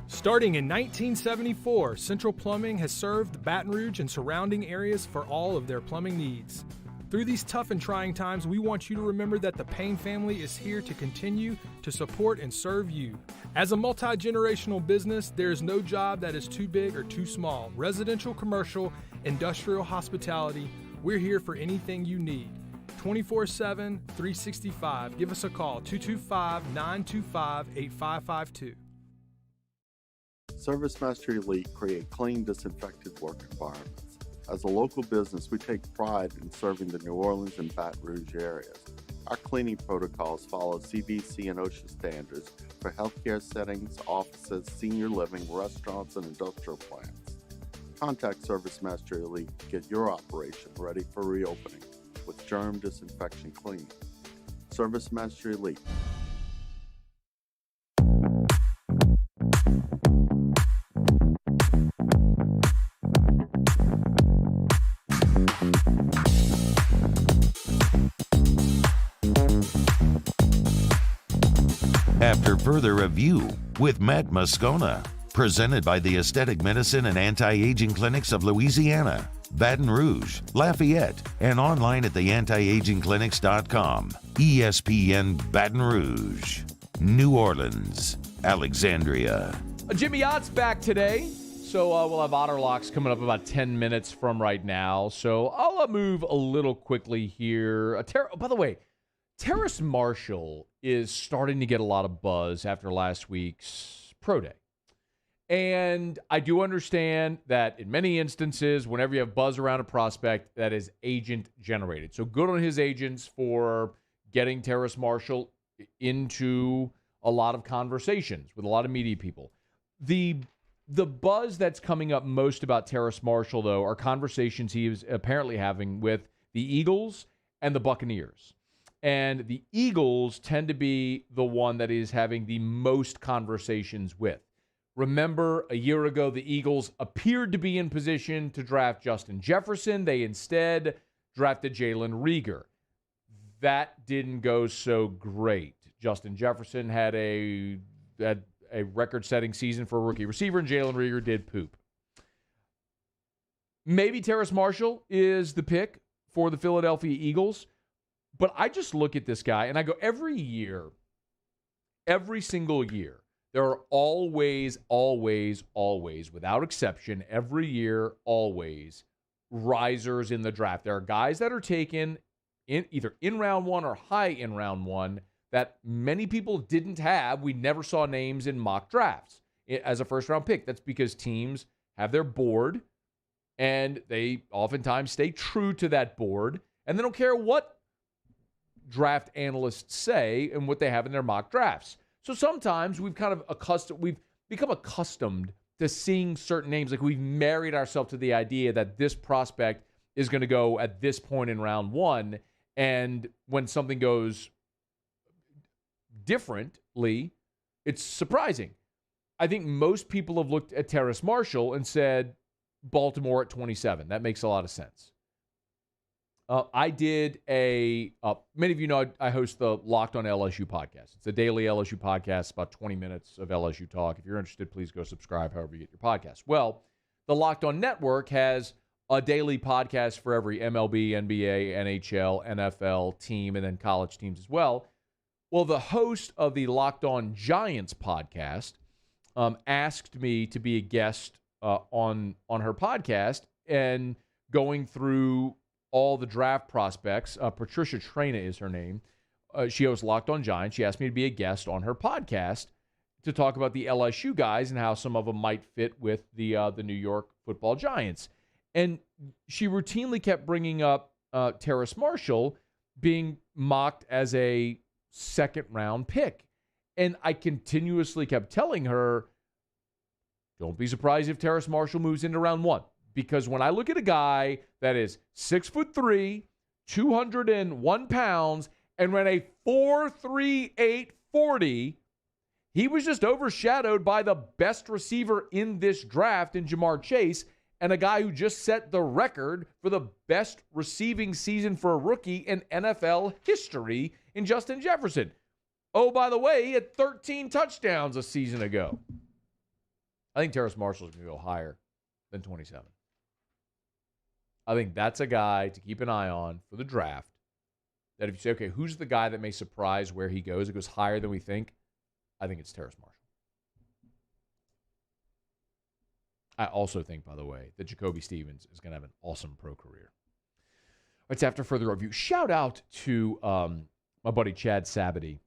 Starting in 1974, Central Plumbing has served Baton Rouge and surrounding areas for all of their plumbing needs. Through these tough and trying times, we want you to remember that the Payne family is here to continue to support and serve you. As a multi-generational business, there is no job that is too big or too small. Residential, commercial, industrial, hospitality, we're here for anything you need. 24/7, 365. Give us a call, 225-925-8552. ServiceMaster Elite create clean, disinfected work environments. As a local business, we take pride in serving the New Orleans and Baton Rouge areas. Our cleaning protocols follow CDC and OSHA standards for healthcare settings, offices, senior living, restaurants, and industrial plants. Contact ServiceMaster Elite to get your operation ready for reopening with germ disinfection cleaning. ServiceMaster Elite. After further review with Matt Moscona, presented by the Aesthetic Medicine and Anti-Aging Clinics of Louisiana, Baton Rouge, Lafayette, and online at theantiagingclinics.com. ESPN Baton Rouge, New Orleans, Alexandria. Jimmy Ott's back today, so we'll have Otter Locks coming up about 10 minutes from right now. So I'll move a little quickly here. By the way, Terrace Marshall is starting to get a lot of buzz after last week's Pro Day. And I do understand that in many instances, whenever you have buzz around a prospect, that is agent generated. So good on his agents for getting Terrace Marshall into a lot of conversations with a lot of media people. The buzz that's coming up most about Terrace Marshall, though, are conversations he is apparently having with the Eagles and the Buccaneers. And the Eagles tend to be the one that is having the most conversations with. Remember, a year ago, the Eagles appeared to be in position to draft Justin Jefferson. They instead drafted Jalen Reagor. That didn't go so great. Justin Jefferson had a record-setting season for a rookie receiver, and Jalen Reagor did poop. Maybe Terrace Marshall is the pick for the Philadelphia Eagles. But I just look at this guy, and I go, every single year, there are always, without exception, every year, always, risers in the draft. There are guys that are taken either in round one or high in round one that many people didn't have. We never saw names in mock drafts as a first-round pick. That's because teams have their board, and they oftentimes stay true to that board, and they don't care what draft analysts say and what they have in their mock drafts. So sometimes we've become accustomed to seeing certain names. Like we've married ourselves to the idea that this prospect is going to go at this point in round one. And when something goes differently, it's surprising. I think most people have looked at Terrace Marshall and said Baltimore at 27. That makes a lot of sense. I did many of you know I host the Locked on LSU podcast. It's a daily LSU podcast, about 20 minutes of LSU talk. If you're interested, please go subscribe however you get your podcast. Well, the Locked on Network has a daily podcast for every MLB, NBA, NHL, NFL team, and then college teams as well. Well, the host of the Locked on Giants podcast asked me to be a guest on her podcast and going through all the draft prospects. Patricia Traina is her name. She hosts Locked on Giants. She asked me to be a guest on her podcast to talk about the LSU guys and how some of them might fit with the New York Football Giants. And she routinely kept bringing up Terrace Marshall being mocked as a second-round pick. And I continuously kept telling her, don't be surprised if Terrace Marshall moves into round one. Because when I look at a guy that is 6'3", 201 pounds, and ran a 4.38 40, he was just overshadowed by the best receiver in this draft in Jamar Chase, and a guy who just set the record for the best receiving season for a rookie in NFL history in Justin Jefferson. Oh, by the way, he had 13 touchdowns a season ago. I think Terrace Marshall is going to go higher than 27. I think that's a guy to keep an eye on for the draft. That if you say, okay, who's the guy that may surprise where he goes? It goes higher than we think. I think it's Terrace Marshall. I also think, by the way, that Jacoby Stevens is going to have an awesome pro career. It's after further review. Shout out to my buddy Chad Sabity.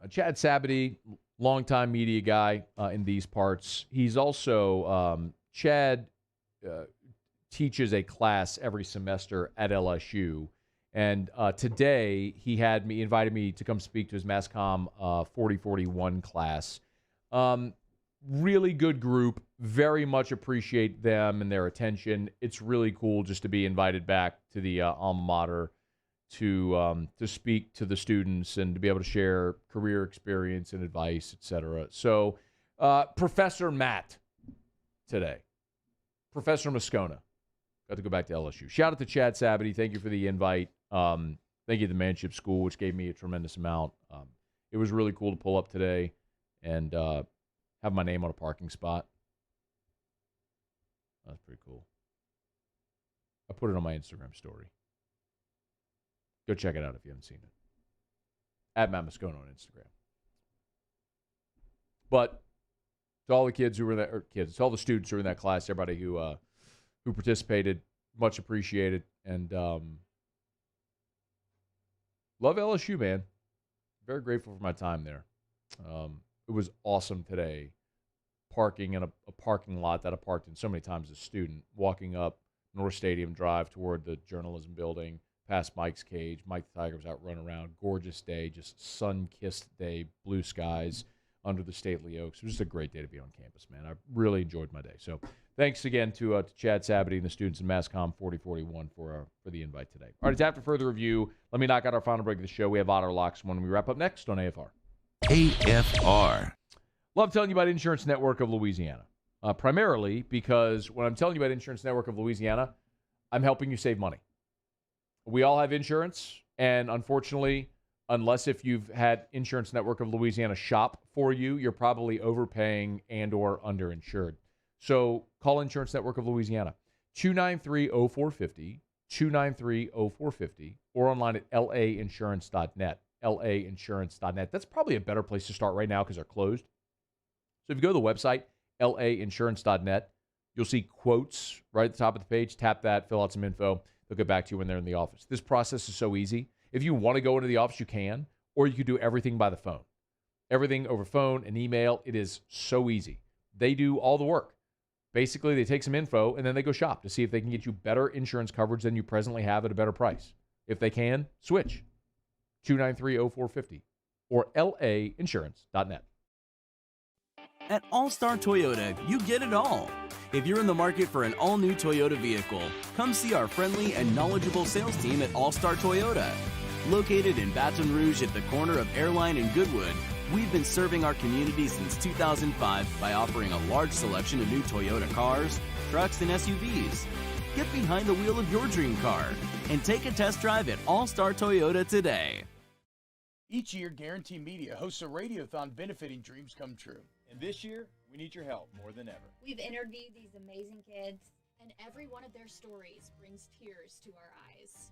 Chad Sabity, longtime media guy in these parts. He's also, Chad teaches a class every semester at LSU. And today he invited me to come speak to his MassCom 4041 class. Really good group. Very much appreciate them and their attention. It's really cool just to be invited back to the alma mater to speak to the students and to be able to share career experience and advice, etc. So Professor Matt today. Professor Moscona. Got to go back to LSU. Shout out to Chad Sabity. Thank you for the invite. Thank you to the Manship School, which gave me a tremendous amount. It was really cool to pull up today and have my name on a parking spot. That's pretty cool. I put it on my Instagram story. Go check it out if you haven't seen it. At Matt Moscona on Instagram. But to all the kids who were in that, or kids, to all the students who were in that class, everybody who participated, much appreciated. And love LSU, man. Very grateful for my time there. It was awesome today, parking in a parking lot that I parked in so many times as a student, walking up North Stadium Drive toward the journalism building, past Mike's cage. Mike the Tiger was out running around. Gorgeous day, just sun-kissed day, blue skies under the stately oaks. It was just a great day to be on campus, man. I really enjoyed my day. So thanks again to Chad Sabity and the students in MassCom 4041 for the invite today. All right, it's after further review. Let me knock out our final break of the show. We have Otter Locks when we wrap up next on AFR. AFR. Love telling you about Insurance Network of Louisiana. Primarily because when I'm telling you about Insurance Network of Louisiana, I'm helping you save money. We all have insurance, and unfortunately, unless if you've had Insurance Network of Louisiana shop for you, you're probably overpaying and or underinsured. So call Insurance Network of Louisiana. 293-0450, 293-0450, or online at lainsurance.net, lainsurance.net. That's probably a better place to start right now because they're closed. So if you go to the website, lainsurance.net, you'll see quotes right at the top of the page. Tap that, fill out some info. They'll get back to you when they're in the office. This process is so easy. If you want to go into the office, you can, or you could do everything by the phone. Everything over phone and email, it is so easy. They do all the work. Basically, they take some info, and then they go shop to see if they can get you better insurance coverage than you presently have at a better price. If they can, switch. 293-0450 or lainsurance.net. At All-Star Toyota, you get it all. If you're in the market for an all-new Toyota vehicle, come see our friendly and knowledgeable sales team at All-Star Toyota. Located in Baton Rouge at the corner of Airline and Goodwood, we've been serving our community since 2005 by offering a large selection of new Toyota cars, trucks, and SUVs. Get behind the wheel of your dream car and take a test drive at All-Star Toyota today. Each year, Guarantee Media hosts a radiothon benefiting dreams come true. And this year, we need your help more than ever. We've interviewed these amazing kids, and every one of their stories brings tears to our eyes.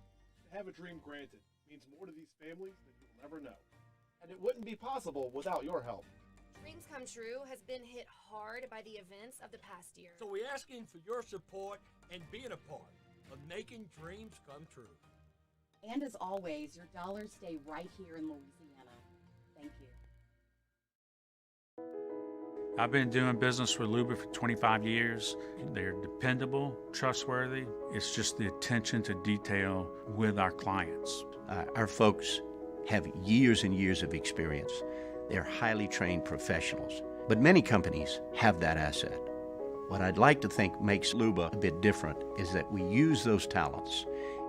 To have a dream granted means more to these families than you'll ever know. And it wouldn't be possible without your help. Dreams Come True has been hit hard by the events of the past year. So we're asking for your support and being a part of making dreams come true. And as always, your dollars stay right here in Louisiana. Thank you. I've been doing business with Luba for 25 years. They're dependable, trustworthy. It's just the attention to detail with our clients. Our folks have years and years of experience. They're highly trained professionals. But many companies have that asset. What I'd like to think makes Luba a bit different is that we use those talents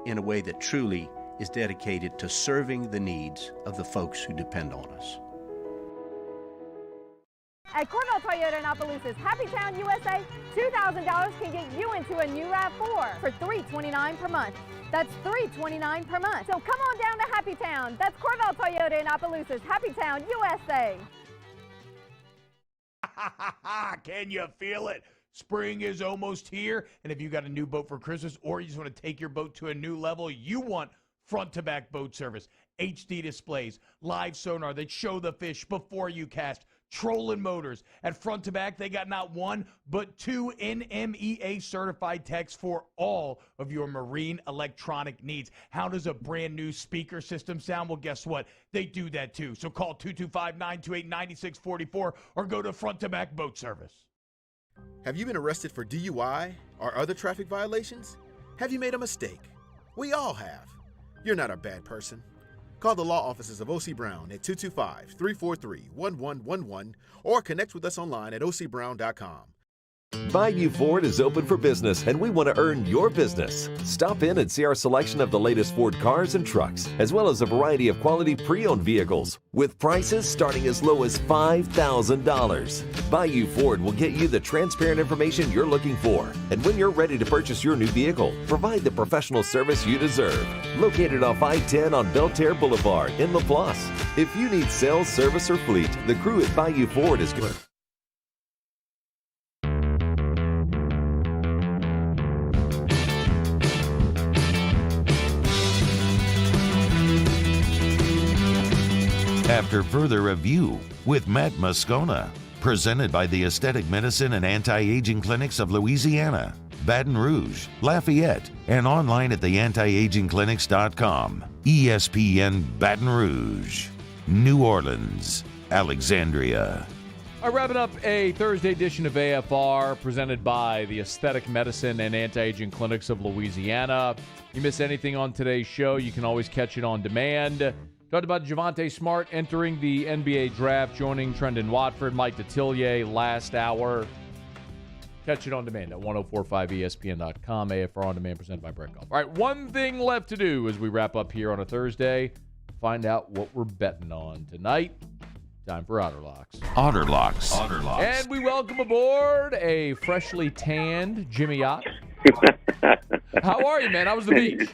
in a way that truly is dedicated to serving the needs of the folks who depend on us. At Cornell Toyota in Opelousas, Happy Town, USA, $2,000 can get you into a new RAV4 for $329 per month. That's $329 per month. So come on down to Happy Town. That's Cornell Toyota in Opelousas, Happy Town, USA. Can you feel it? Spring is almost here, and if you got a new boat for Christmas or you just want to take your boat to a new level, you want front-to-back boat service, HD displays, live sonar that show the fish before you cast, trolling motors. At Front to Back, they got not one, but two NMEA certified techs for all of your marine electronic needs. How does a brand new speaker system sound? Well, guess what? They do that too. So call 225-928-9644 or go to Front to Back Boat Service. Have you been arrested for DUI or other traffic violations? Have you made a mistake? We all have. You're not a bad person. Call the law offices of O.C. Brown at 225-343-1111 or connect with us online at ocbrown.com. Bayou Ford is open for business, and we want to earn your business. Stop in and see our selection of the latest Ford cars and trucks, as well as a variety of quality pre-owned vehicles, with prices starting as low as $5,000. Bayou Ford will get you the transparent information you're looking for, and when you're ready to purchase your new vehicle, provide the professional service you deserve. Located off I-10 on Belterre Boulevard in LaPlace. If you need sales, service, or fleet, the crew at Bayou Ford is good. After further review with Matt Moscona, presented by the Aesthetic Medicine and Anti-Aging Clinics of Louisiana, Baton Rouge, Lafayette, and online at theantiagingclinics.com. ESPN Baton Rouge, New Orleans, Alexandria. All right, wrapping up a Thursday edition of AFR presented by the Aesthetic Medicine and Anti-Aging Clinics of Louisiana. You miss anything on today's show, you can always catch it on demand. Talked about Javonte Smart entering the NBA draft, joining Trendon Watford, Mike Detillier last hour. Catch it on demand at 1045ESPN.com. AFR On Demand presented by Brett Golf. All right, one thing left to do as we wrap up here on a Thursday. Find out what we're betting on tonight. Time for Otter Locks. Otter Locks. Otter Locks. And we welcome aboard a freshly tanned Jimmy Yacht. How are you, man? How was the beach?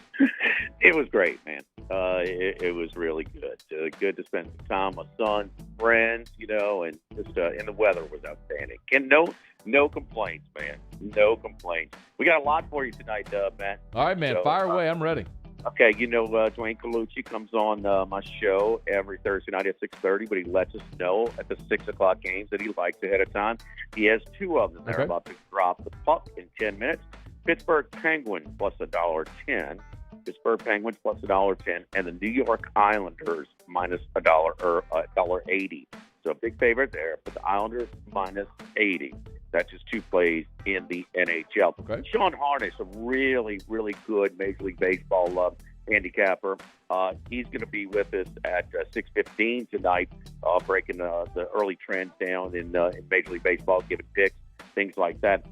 It was great, man. It was really good. Good to spend some time with son, friends, and just and the weather was outstanding. And no No complaints, man. No complaints. We got a lot for you tonight, Matt. All right, man. So, fire away. I'm ready. Okay, Dwayne Colucci comes on my show every Thursday night at 6:30, but he lets us know at the 6 o'clock games that he likes ahead of time. He has two of them. They're about to drop the puck in 10 minutes. Pittsburgh Penguins plus $1.10. Pittsburgh Penguins plus $1.10, and the New York Islanders minus $1.80. So a big favorite there, but the Islanders minus 80. That's just two plays in the NHL. Okay. Sean Harness, a really, really good Major League Baseball handicapper. He's going to be with us at 6:15 tonight, breaking the early trends down in Major League Baseball, giving picks, things like that.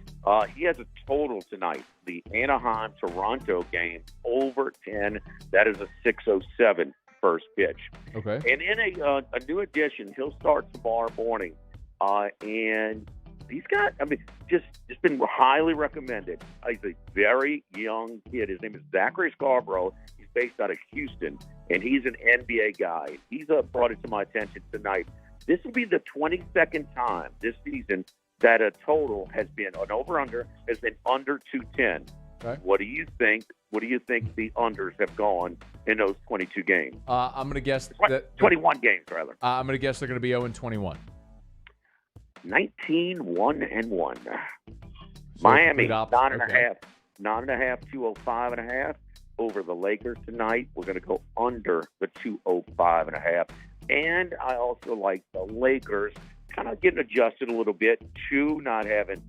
He has a total tonight. The Anaheim-Toronto game, over 10. That is a 6:07 first pitch. Okay. And in a new addition, he'll start tomorrow morning. And he's got, just been highly recommended. He's a very young kid. His name is Zachary Scarborough. He's based out of Houston, and he's an NBA guy. He's brought it to my attention tonight. This will be the 22nd time this season that a total has been, an over-under, has been under 210. Okay. What do you think? What do you think the unders have gone in those 22 games? I'm going to guess that 21 games, rather. I'm going to guess they're going to be 0-21. 19-1-1. So Miami, complete 9.5, 205.5 over the Lakers tonight. We're going to go under the 205.5. And I also like the Lakers kind of getting adjusted a little bit to not having,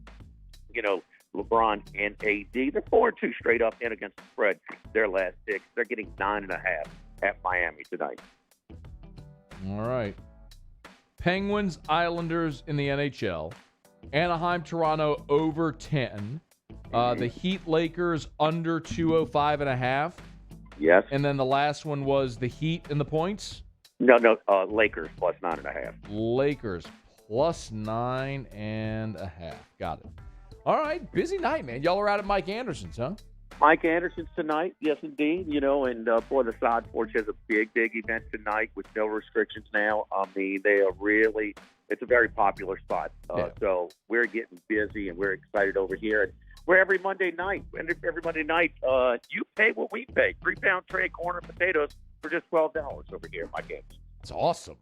LeBron and AD. They're 4-2 straight up in against the spread. Their last 6. They're getting 9.5 at Miami tonight. All right. Penguins, Islanders in the NHL. Anaheim, Toronto over 10. The Heat, Lakers under 205.5. Yes. And then the last one was the Heat in the points? No, Lakers plus 9.5. Lakers plus 9.5. Got it. All right. Busy night, man. Y'all are out at Mike Anderson's, huh? Mike Anderson's tonight, yes, indeed. And boy, the Side Porch has a big event tonight with no restrictions now. They are really, it's a very popular spot. So we're getting busy and we're excited over here. And we're every Monday night. And every Monday night, you pay what we pay. 3-pound tray, corn and potatoes for just $12 over here at Mike Anderson. It's awesome.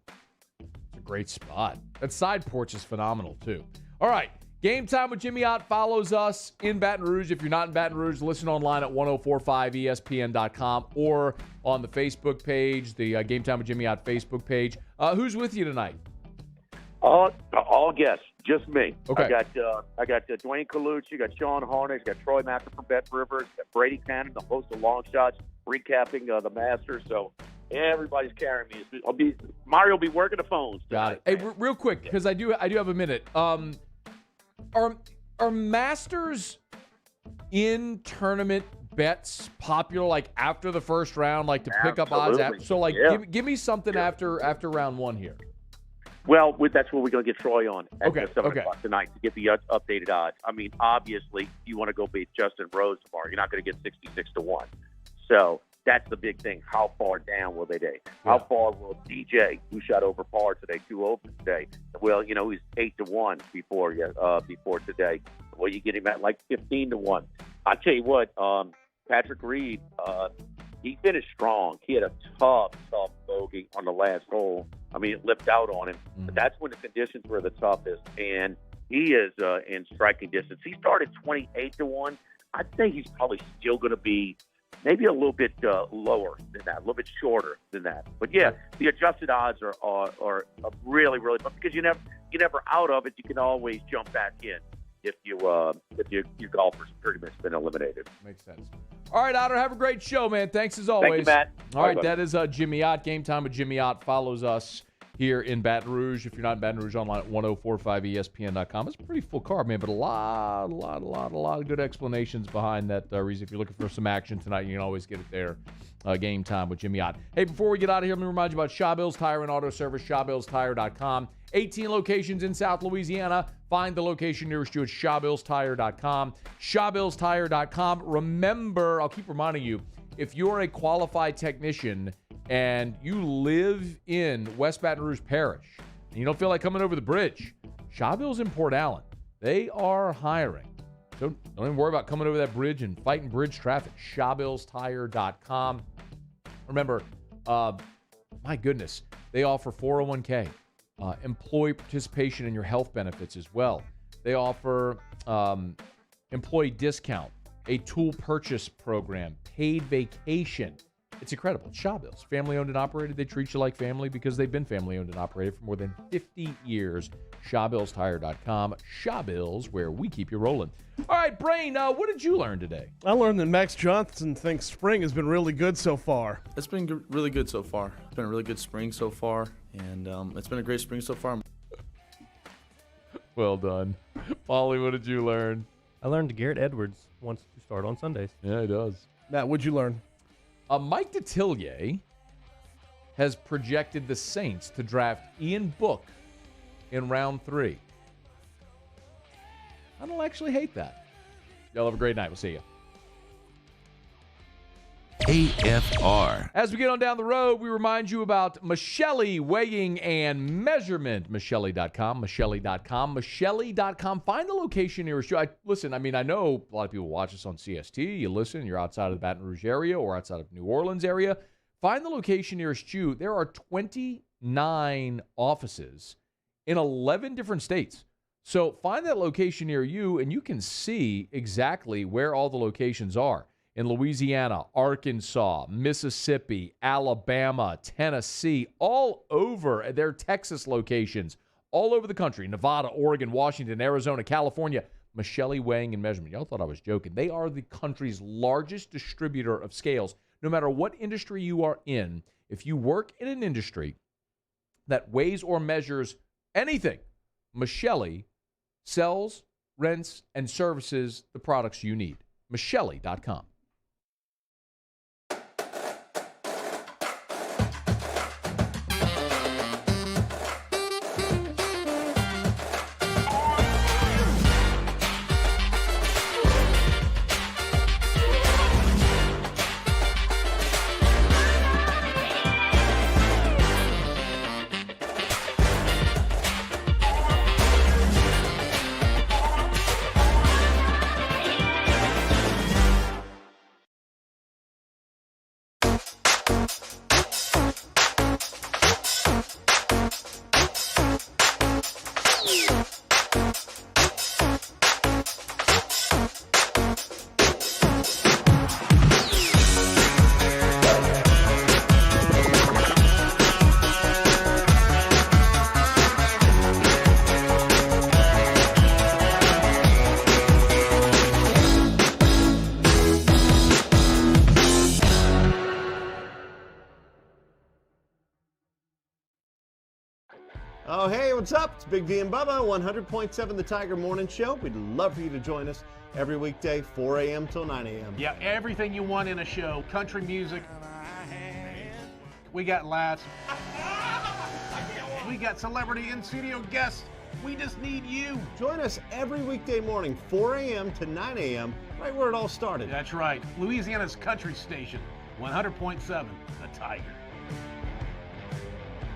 It's a great spot. That Side Porch is phenomenal, too. All right. Game Time with Jimmy Ott follows us in Baton Rouge. If you're not in Baton Rouge, listen online at 1045ESPN.com or on the Facebook page, the Game Time with Jimmy Ott Facebook page. Who's with you tonight? All guests, just me. Okay. I got Dwayne Colucci, got Sean Harness, got Troy Macker from Bet Rivers, got Brady Cannon, the host of Long Shots, recapping the Masters. So everybody's carrying me. Mario will be working the phones tonight. Got it. Hey, real quick, because I do have a minute. Are Masters in tournament bets popular, like after the first round, like to pick up odds? So, give me something after round one here. Well, that's what we're going to get Troy on at 7 o'clock tonight to get the updated odds. Obviously, you want to go beat Justin Rose tomorrow. You're not going to get 66-1. So that's the big thing. How far down will they be? How far will DJ, who shot over par today, 2 over today? Well, he's 8-1 before today. Well, you get him at like 15-1. I tell you what, Patrick Reed, he finished strong. He had a tough bogey on the last hole. It lipped out on him. But that's when the conditions were the toughest. And he is in striking distance. He started 28-1. I'd say he's probably still going to be maybe a little bit lower than that, a little bit shorter than that. But yeah, the adjusted odds are really, really fun because you're never out of it. You can always jump back in if your golfer's pretty much been eliminated. Makes sense. All right, Otter, have a great show, man. Thanks as always. Thank you, Matt. All right, that is Jimmy Ott. Game Time with Jimmy Ott follows us here in Baton Rouge. If you're not in Baton Rouge, online at 1045ESPN.com. It's a pretty full card, man, but a lot of good explanations behind that reason. If you're looking for some action tonight, you can always get it there. Game Time with Jimmy Ott. Hey, before we get out of here, let me remind you about Shawbills Tire and Auto Service, ShawBillsTire.com. 18 locations in South Louisiana. Find the location nearest you at ShawBillsTire.com. ShawBillsTire.com. Remember, I'll keep reminding you, if you're a qualified technician and you live in West Baton Rouge Parish and you don't feel like coming over the bridge, Shawbills in Port Allen. They are hiring. Don't even worry about coming over that bridge and fighting bridge traffic. ShawBillsTire.com. Remember, my goodness, they offer 401k, employee participation in your health benefits as well. They offer employee discount, a tool purchase program, paid vacation. It's incredible. It's Shaw Bills, family-owned and operated. They treat you like family because they've been family-owned and operated for more than 50 years. ShawBillsTire.com. Shaw Bills, where we keep you rolling. All right, Brain, what did you learn today? I learned that Max Johnson thinks spring has been really good so far. It's been really good so far. It's been a really good spring so far, and it's been a great spring so far. Well done. Paulie, what did you learn? I learned Garrett Edwards wants to start on Sundays. Yeah, he does. Matt, what'd you learn? Mike Detillier has projected the Saints to draft Ian Book in round 3. I don't actually hate that. Y'all have a great night. We'll see you. AFR. As we get on down the road, we remind you about Michelli Weighing and Measurement. Michelli.com, Michelli.com. Find the location nearest you. Listen, I know a lot of people watch us on CST. You listen, you're outside of the Baton Rouge area or outside of New Orleans area. Find the location nearest you. There are 29 offices in 11 different states. So find that location near you, and you can see exactly where all the locations are. In Louisiana, Arkansas, Mississippi, Alabama, Tennessee, all over their Texas locations, all over the country, Nevada, Oregon, Washington, Arizona, California. Michelli Weighing and Measurement. Y'all thought I was joking. They are the country's largest distributor of scales. No matter what industry you are in, if you work in an industry that weighs or measures anything, Michelli sells, rents, and services the products you need. Michelli.com. Oh, hey, what's up? It's Big D and Bubba, 100.7 The Tiger Morning Show. We'd love for you to join us every weekday, 4 a.m. till 9 a.m. Yeah, everything you want in a show. Country music. We got laughs. We got celebrity in-studio guests. We just need you. Join us every weekday morning, 4 a.m. to 9 a.m., right where it all started. That's right. Louisiana's country station, 100.7 The Tiger.